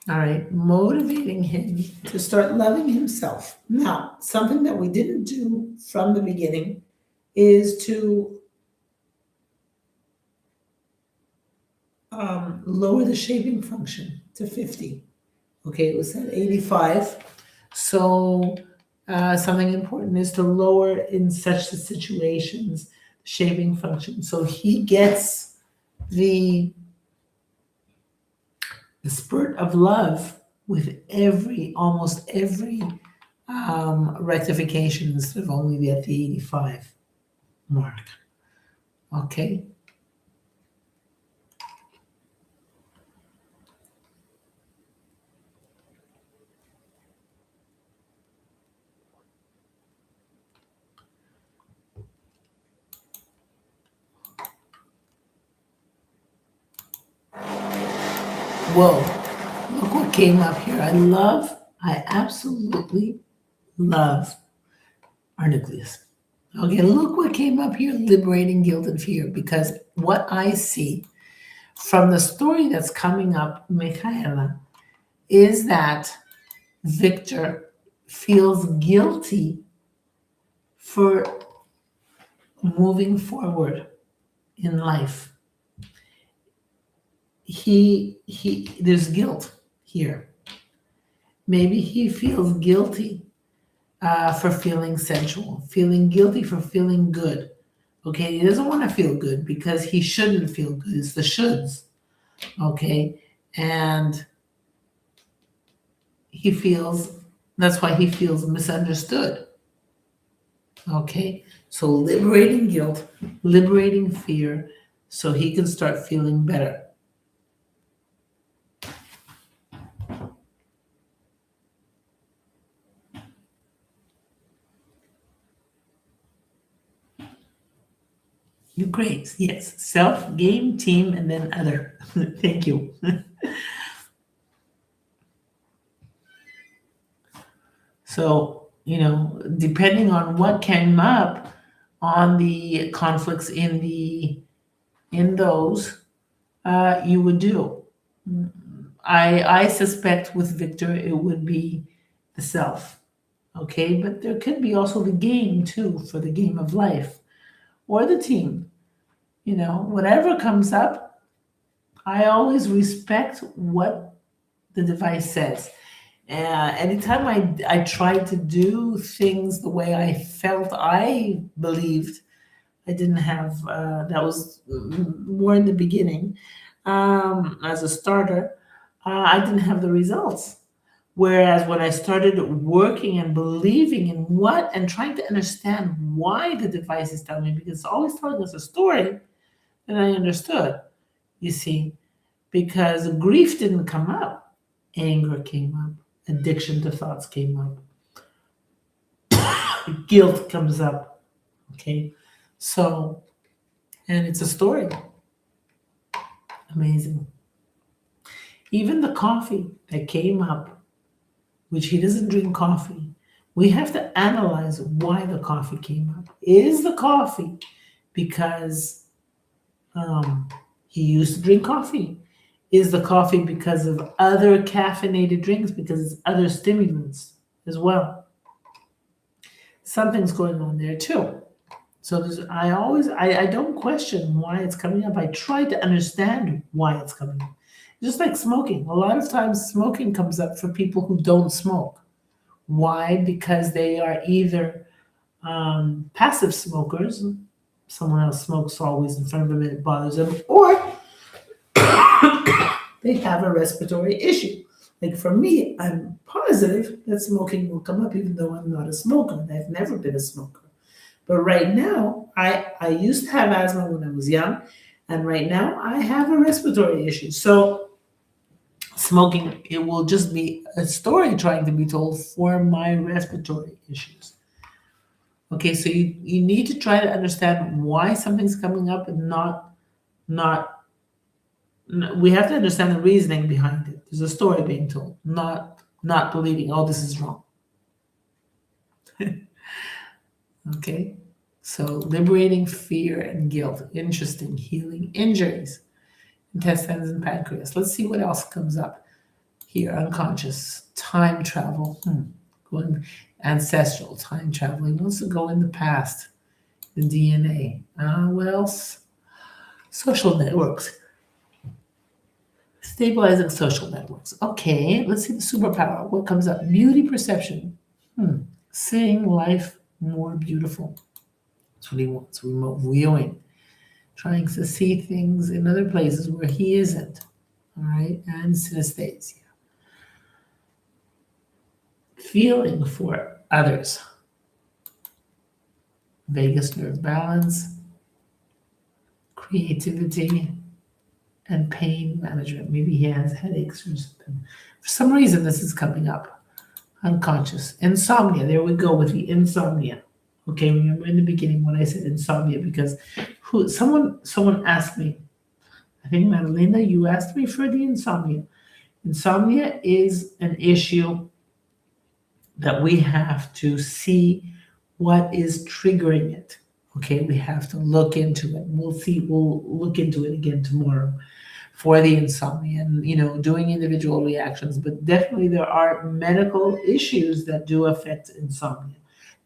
All right, motivating him to start loving himself. Now, something that we didn't do from the beginning is to lower the shaping function to 50. Okay, it was at 85. So something important is to lower in such situations shaping function. So he gets the spurt of love with almost every rectification instead of only at the 85 mark. Okay. Whoa, look what came up here. I absolutely love our nucleus. Okay, look what came up here, liberating guilt and fear, because what I see from the story that's coming up, Michaela, is that Victor feels guilty for moving forward in life. There's guilt here. Maybe he feels guilty for feeling sensual, feeling guilty for feeling good. Okay, he doesn't want to feel good because he shouldn't feel good. It's the shoulds. Okay, and that's why he feels misunderstood. Okay, so liberating guilt, liberating fear, so he can start feeling better. Great. Yes. Self, game, team, and then other. Thank you. So, depending on what came up on the conflicts in those, you would do. I suspect with Victor it would be the self. Okay, but there could be also the game too for the game of life or the team. Whatever comes up, I always respect what the device says. Anytime I tried to do things the way I felt I believed, I didn't have, that was more in the beginning, as a starter, I didn't have the results. Whereas when I started working and believing in what and trying to understand why the device is telling me, because it's always telling us a story, then I understood, you see, because grief didn't come up, anger came up, addiction to thoughts came up, guilt comes up, okay? So, and it's a story. Amazing. Even the coffee that came up, which he doesn't drink coffee, we have to analyze why the coffee came up. Is the coffee because he used to drink coffee? Is the coffee because of other caffeinated drinks, because it's other stimulants as well? Something's going on there too. So I don't question why it's coming up. I try to understand why it's coming up. Just like smoking. A lot of times smoking comes up for people who don't smoke. Why? Because they are either passive smokers, someone else smokes always in front of them and it bothers them, or they have a respiratory issue. Like for me, I'm positive that smoking will come up even though I'm not a smoker and I've never been a smoker. But right now, I used to have asthma when I was young, and right now I have a respiratory issue. So smoking, it will just be a story trying to be told for my respiratory issues. Okay, so you need to try to understand why something's coming up and not we have to understand the reasoning behind it. There's a story being told, not believing, oh, this is wrong. Okay, so liberating fear and guilt. Interesting. Healing injuries, intestines and pancreas. Let's see what else comes up here. Unconscious, time travel, going ancestral, time travel. He wants to go in the past, the DNA. What else? Social networks, stabilizing social networks. Okay, let's see the superpower. What comes up? Beauty perception. Seeing life more beautiful. That's what he wants. Remote viewing, trying to see things in other places where he isn't. All right, and synesthesia. Feeling for others. Vagus nerve balance, creativity, and pain management. Maybe he has headaches or something. For some reason, this is coming up. Unconscious. Insomnia. There we go with the insomnia. Okay, remember in the beginning when I said insomnia, because someone asked me, I think Madalena, you asked me for the insomnia. Insomnia is an issue that we have to see what is triggering it. Okay, we have to look into it. We'll look into it again tomorrow for the insomnia and doing individual reactions, but definitely there are medical issues that do affect insomnia.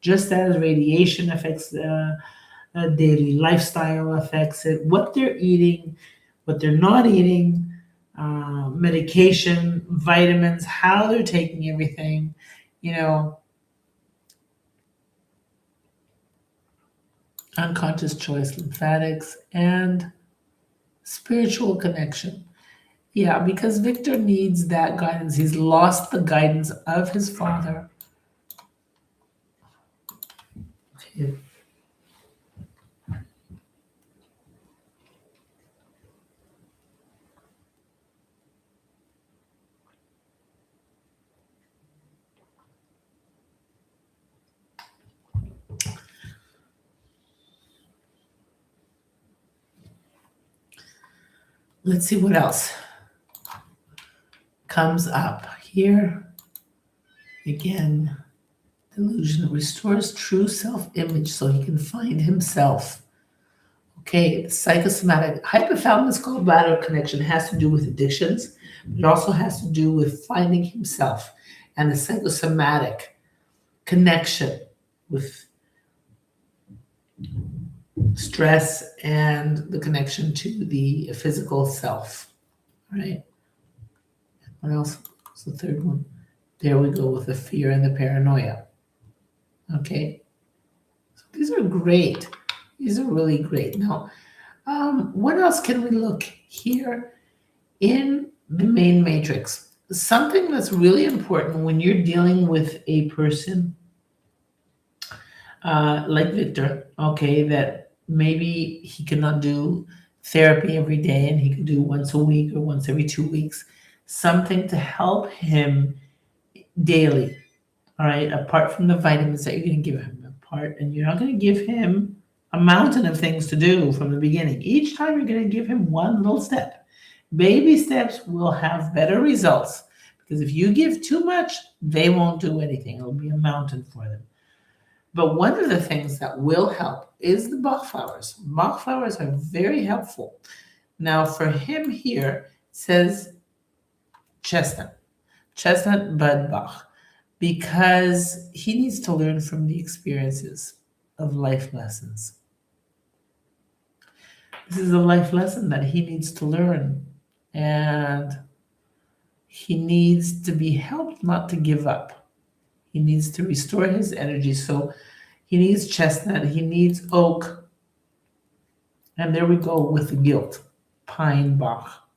Just as radiation affects daily lifestyle affects it, what they're eating, what they're not eating, medication, vitamins, how they're taking everything, you know, unconscious choice, lymphatics, and spiritual connection. Yeah, because Victor needs that guidance. He's lost the guidance of his father. Okay. Let's see what else comes up here. Again, delusion restores true self-image so he can find himself. Okay, the psychosomatic hypothalamus gallbladder connection has to do with addictions, but it also has to do with finding himself and the psychosomatic connection with stress and the connection to the physical self. Right? What else? What's the third one? There we go with the fear and the paranoia. Okay, so these are great. These are really great. Now, what else can we look here in the main matrix? Something that's really important when you're dealing with a person like Victor, okay, that maybe he cannot do therapy every day and he could do once a week or once every 2 weeks, something to help him daily, all right, apart from the vitamins that you're going to give him, apart, and you're not going to give him a mountain of things to do from the beginning. Each time you're going to give him one little step. Baby steps will have better results because if you give too much, they won't do anything. It'll be a mountain for them. But one of the things that will help is the Bach flowers. Bach flowers are very helpful. Now, for him here, it says chestnut bud Bach, because he needs to learn from the experiences of life lessons. This is a life lesson that he needs to learn, and he needs to be helped not to give up. He needs to restore his energy. So he needs chestnut, he needs oak, and there we go with the guilt, pine Bach.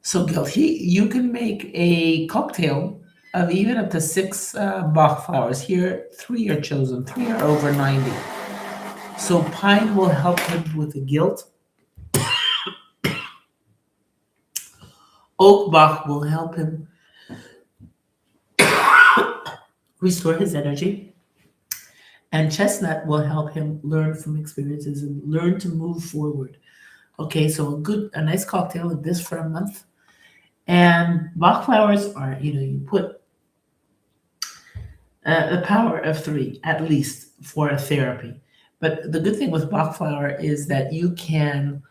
So guilt, you can make a cocktail of even up to 6 Bach flowers. Here, 3 are chosen, 3 are over 90. So pine will help him with the guilt. Oak Bach will help him restore his energy. And chestnut will help him learn from experiences and learn to move forward. Okay, so a nice cocktail of this for a month. And Bach flowers are, you put the power of 3 at least for a therapy. But the good thing with Bach flower is that you can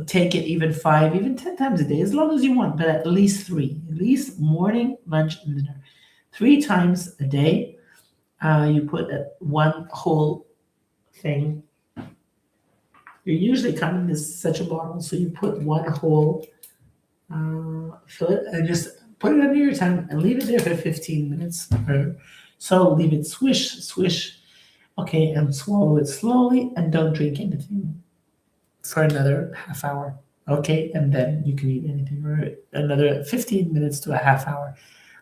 take it even 5, even 10 times a day, as long as you want, but at least 3, at least morning, lunch, and dinner. 3 times a day. You put one whole thing. You're usually coming in such a bottle, so you put one whole, fill it, and just put it under your tongue and leave it there for 15 minutes or so. Leave it swish, swish. Okay, and swallow it slowly and don't drink anything for another half hour. Okay, and then you can eat anything or another 15 minutes to a half hour.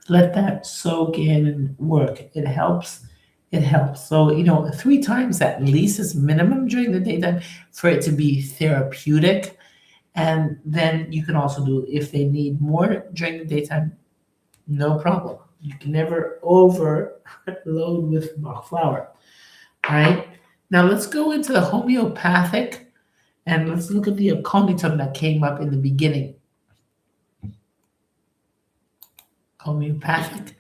Let that soak in and work. It helps. It helps. So, 3 times at least is minimum during the daytime for it to be therapeutic. And then you can also do, if they need more during the daytime, no problem. You can never overload with Bach flower. All right. Now let's go into the homeopathic and let's look at the aconitum that came up in the beginning. Homeopathic.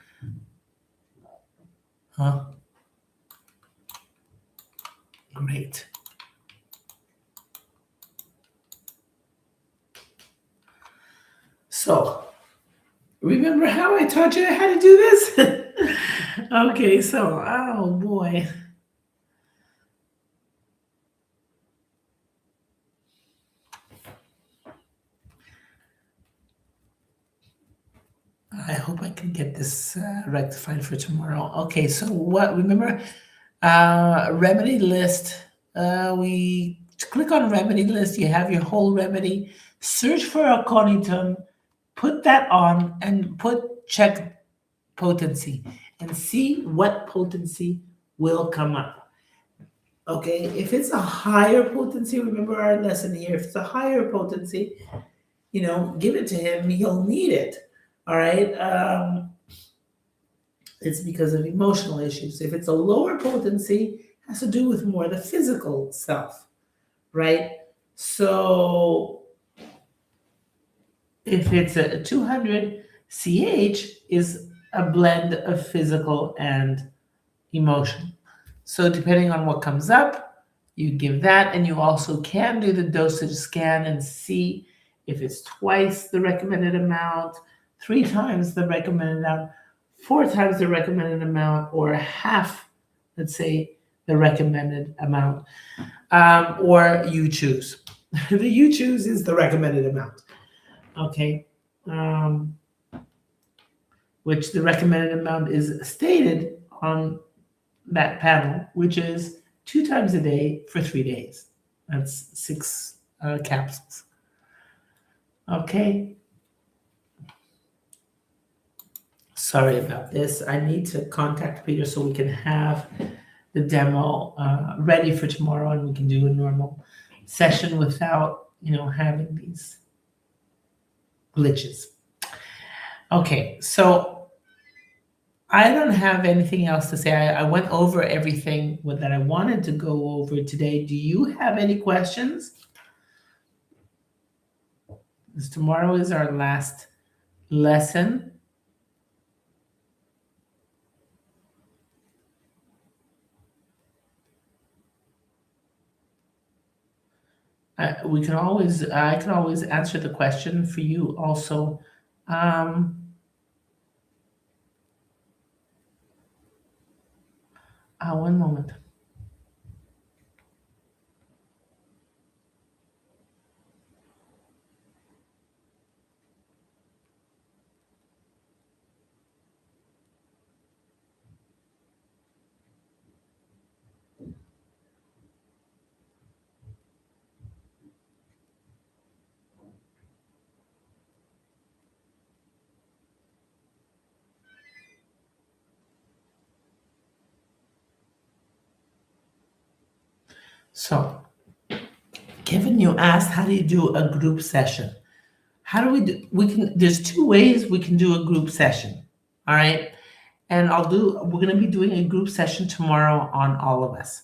Huh? Great. So, remember how I taught you how to do this? Okay, so, oh boy. I hope I can get this rectified for tomorrow. Okay, so remember, remedy list. We click on remedy list. You have your whole remedy. Search for aconitum, put that on, and check potency, and see what potency will come up. Okay, if it's a higher potency, remember our lesson here. If it's a higher potency, give it to him. He'll need it. All right. It's because of emotional issues. If it's a lower potency, it has to do with more the physical self, right? So If it's a 200, CH is a blend of physical and emotion. So depending on what comes up, you give that, and you also can do the dosage scan and see if it's twice the recommended amount, 3 times the recommended amount, 4 times the recommended amount, or half, let's say, the recommended amount, or you choose. The you choose is the recommended amount. Okay. Um, which the recommended amount is stated on that panel, which is 2 times a day for 3 days. That's 6 capsules. Okay. Sorry about this. I need to contact Peter so we can have the demo ready for tomorrow, and we can do a normal session without, having these glitches. Okay, so I don't have anything else to say. I went over everything that I wanted to go over today. Do you have any questions? Because tomorrow is our last lesson. I can always answer the question for you also. One moment. So, Kevin, you asked, how do you do a group session? How do we do? There's 2 ways we can do a group session. All right. And we're going to be doing a group session tomorrow on all of us.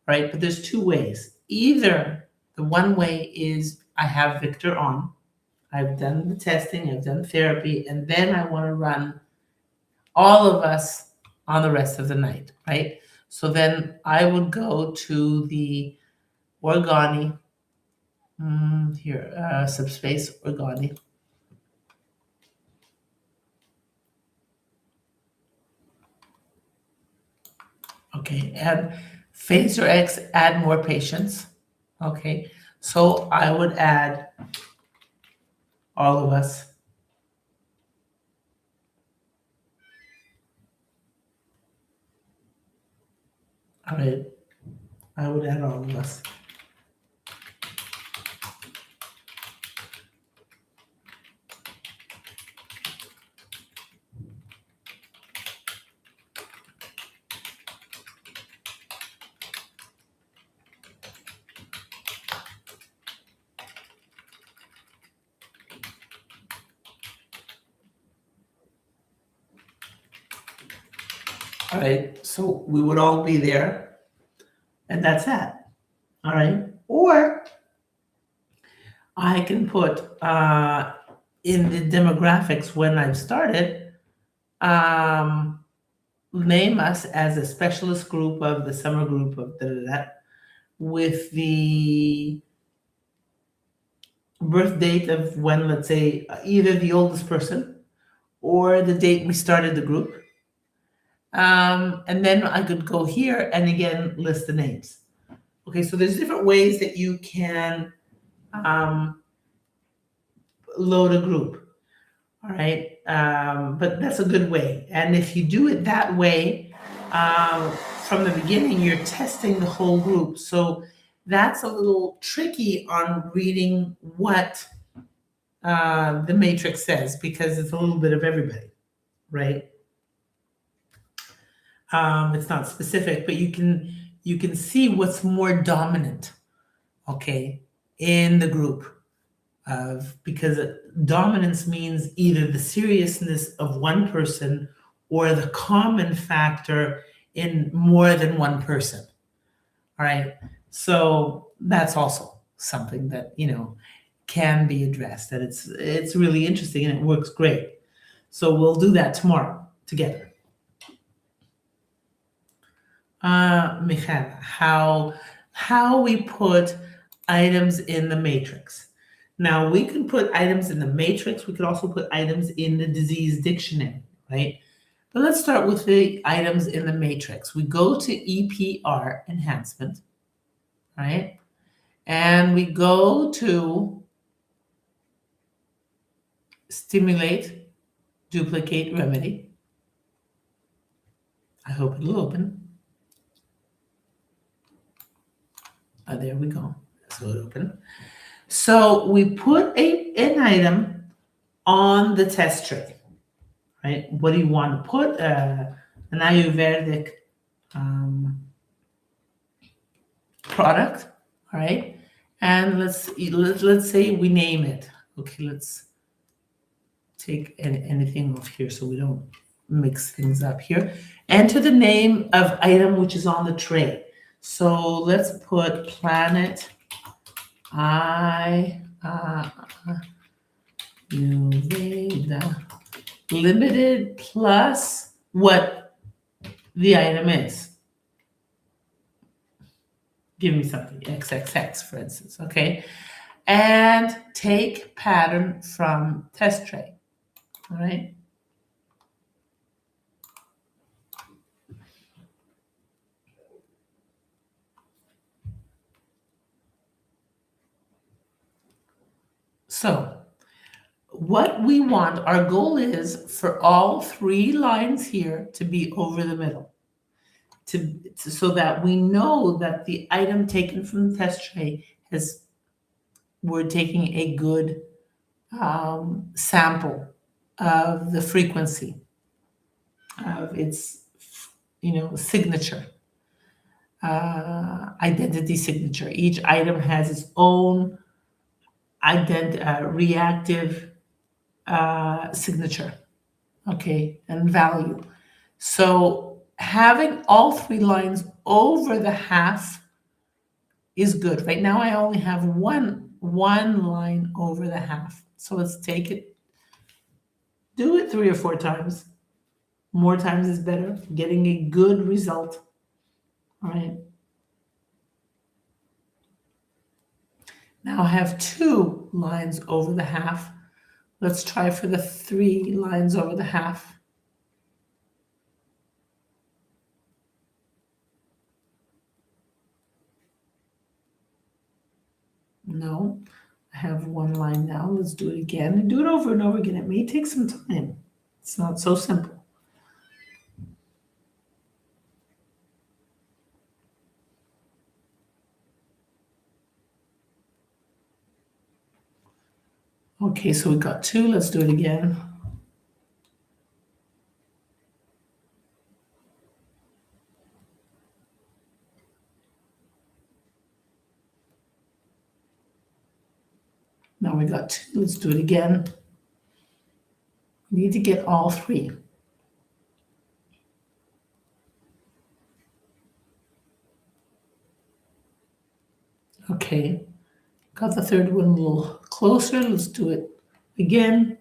Right. But there's 2 ways. Either the one way is I have Victor on, I've done the testing, I've done therapy, and then I want to run all of us on the rest of the night. Right. So then I would go to the Organi, subspace Organi. Okay, and Phaser X, add more patients. Okay, so I would add all of us. All right, I would add all of us. All right, so we would all be there, and that's that. All right, or I can put in the demographics when I've started, name us as a specialist group of the summer group of that with the birth date of when, let's say, either the oldest person or the date we started the group. And then I could go here and again list the names. Okay, so there's different ways that you can load a group. All right, but that's a good way. And if you do it that way, from the beginning, you're testing the whole group. So that's a little tricky on reading what the matrix says, because it's a little bit of everybody, right? It's not specific, but you can see what's more dominant, okay, in the group. Because dominance means either the seriousness of one person or the common factor in more than one person. All right. So that's also something that, can be addressed. That it's really interesting and it works great. So we'll do that tomorrow together. Michaela, how we put items in the matrix. Now we can put items in the matrix. We could also put items in the disease dictionary, right? But let's start with the items in the matrix. We go to EPR enhancement, right? And we go to stimulate, duplicate, remedy. I hope it'll open. Oh, there we go. So it open. So we put an item on the test tray, right? What do you want to put? An Ayurvedic product, all right? And let's say we name it. Okay, let's take anything off here so we don't mix things up here. Enter the name of item which is on the tray. So let's put Planet Ayurveda Limited plus what the item is. Give me something, XXX, for instance, okay? And take pattern from test tray, all right? So what we want, our goal is for all 3 lines here to be over the middle, so that we know that the item taken from the test tray we're taking a good sample of the frequency of its, signature, identity signature. Each item has its own reactive signature, okay, and value. So having all 3 lines over the half is good. Right now I only have one line over the half. So let's take it, do it 3 or 4 times. More times is better, getting a good result. All right. Now I have 2 lines over the half. Let's try for the 3 lines over the half. No, I have 1 line now. Let's do it again and do it over and over again. It may take some time. It's not so simple. Okay, so we got 2. Let's do it again. Now we got 2. Let's do it again. We need to get all 3. Okay, got the 3rd one a little closer. Let's do it again.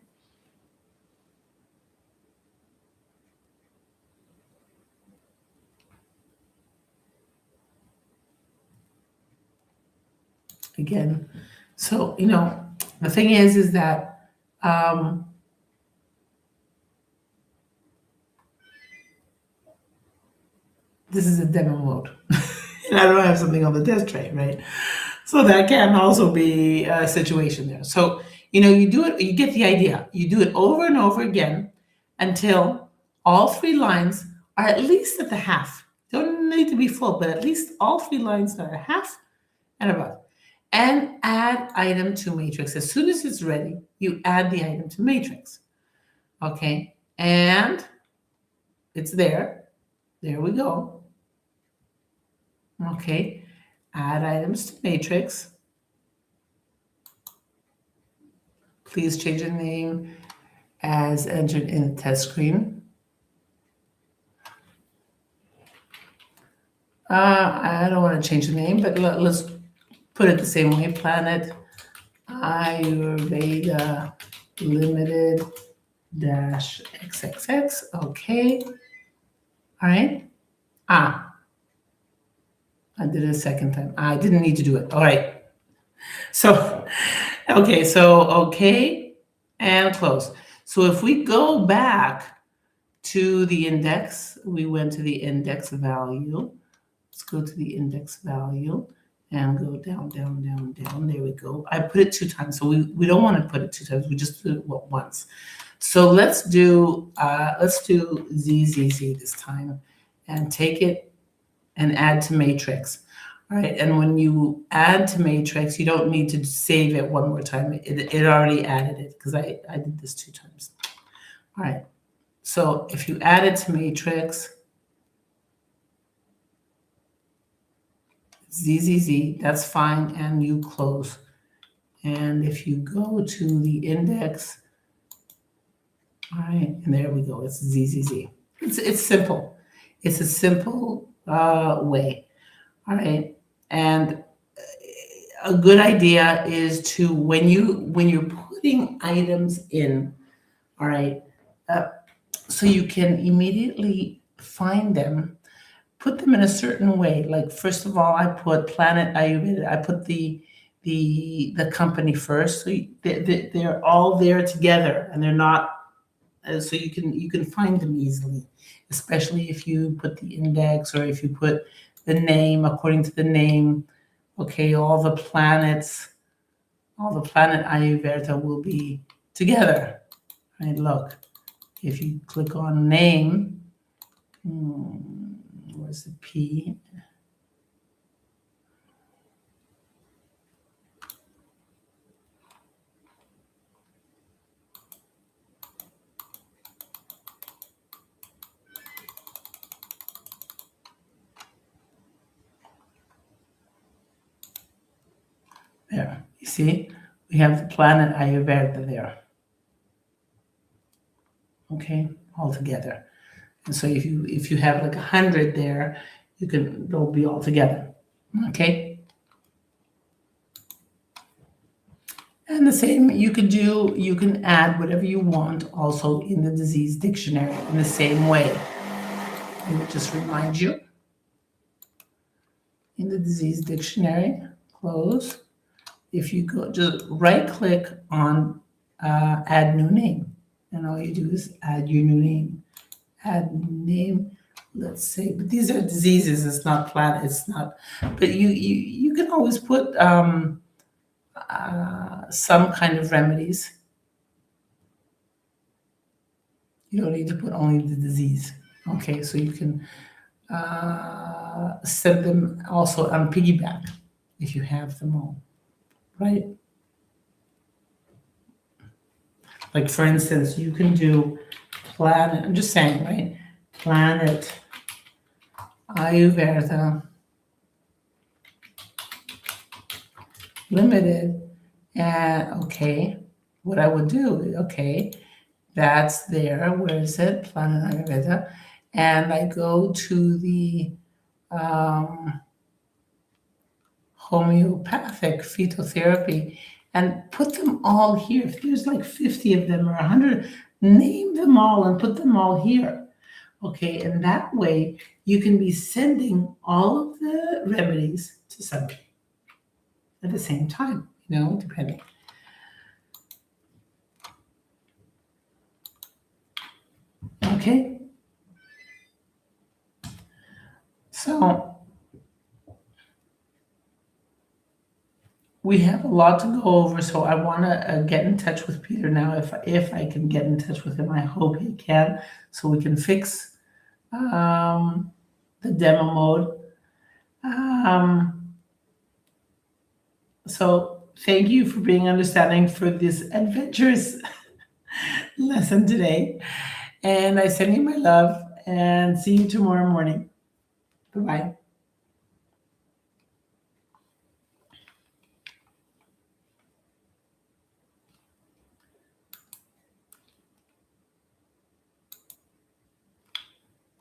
Again. So, the thing is that this is a demo mode. And I don't have something on the test tray, right? So that can also be a situation there. So, you do it, you get the idea. You do it over and over again until all 3 lines are at least at the half. Don't need to be full, but at least all 3 lines are half and above. And add item to matrix. As soon as it's ready, you add the item to matrix. Okay, and it's there. There we go. Okay, add items to matrix. Please change the name as entered in the test screen. I don't want to change the name, but let's put it the same way. Planet Ayurveda Limited dash XXX. Okay. All right. I did it a second time. I didn't need to do it. All right. So, okay. So, okay. And close. So if we go back to the index, we went to the index value. Let's go to the index value and go down, down, down, down. There we go. I put it 2 times, so we don't want to put it 2 times. We just do it once. So let's do ZZZ this time, and take it and add to matrix. All right, and when you add to matrix, you don't need to save it one more time. It already added it because I did this 2 times. All right, so if you add it to matrix, ZZZ, that's fine, and you close. And if you go to the index, all right, and there we go, it's ZZZ. It's simple. It's a simple way, all right? And a good idea is to, when you're putting items in, all right, so you can immediately find them, put them in a certain way. Like, first of all, I put Planet Ayurveda. I put the company first, so they're all there together, and they're not. So you can find them easily, especially if you put the index, or if you put the name according to the name. Okay, all the planet Ayurveda will be together. Right? Look, if you click on name. Where's the P? There, you see, we have the planet Ayurveda there. Okay, all together. And so if you have like 100 there, they'll be all together. Okay. And the same you can add whatever you want also in the disease dictionary in the same way. Let me just remind you. In the disease dictionary, close. If you go, just right click on add new name, and all you do is add your new name. Add name, let's say, but these are diseases, it's not planet, it's not, but you can always put some kind of remedies. You don't need to put only the disease. Okay, so you can send them also on piggyback if you have them all, right? Like, for instance, you can do planet, I'm just saying, right? Planet Ayurveda Limited. And okay, what I would do, okay, that's there. Where is it? Planet Ayurveda. And I go to the homeopathic phytotherapy and put them all here. If there's like 50 of them or 100, name them all and put them all here. Okay, and that way you can be sending all of the remedies to somebody at the same time, depending. Okay, so we have a lot to go over, so I want to get in touch with Peter now. If I can get in touch with him, I hope he can, so we can fix the demo mode. So thank you for being understanding for this adventurous lesson today. And I send you my love, and see you tomorrow morning. Bye-bye.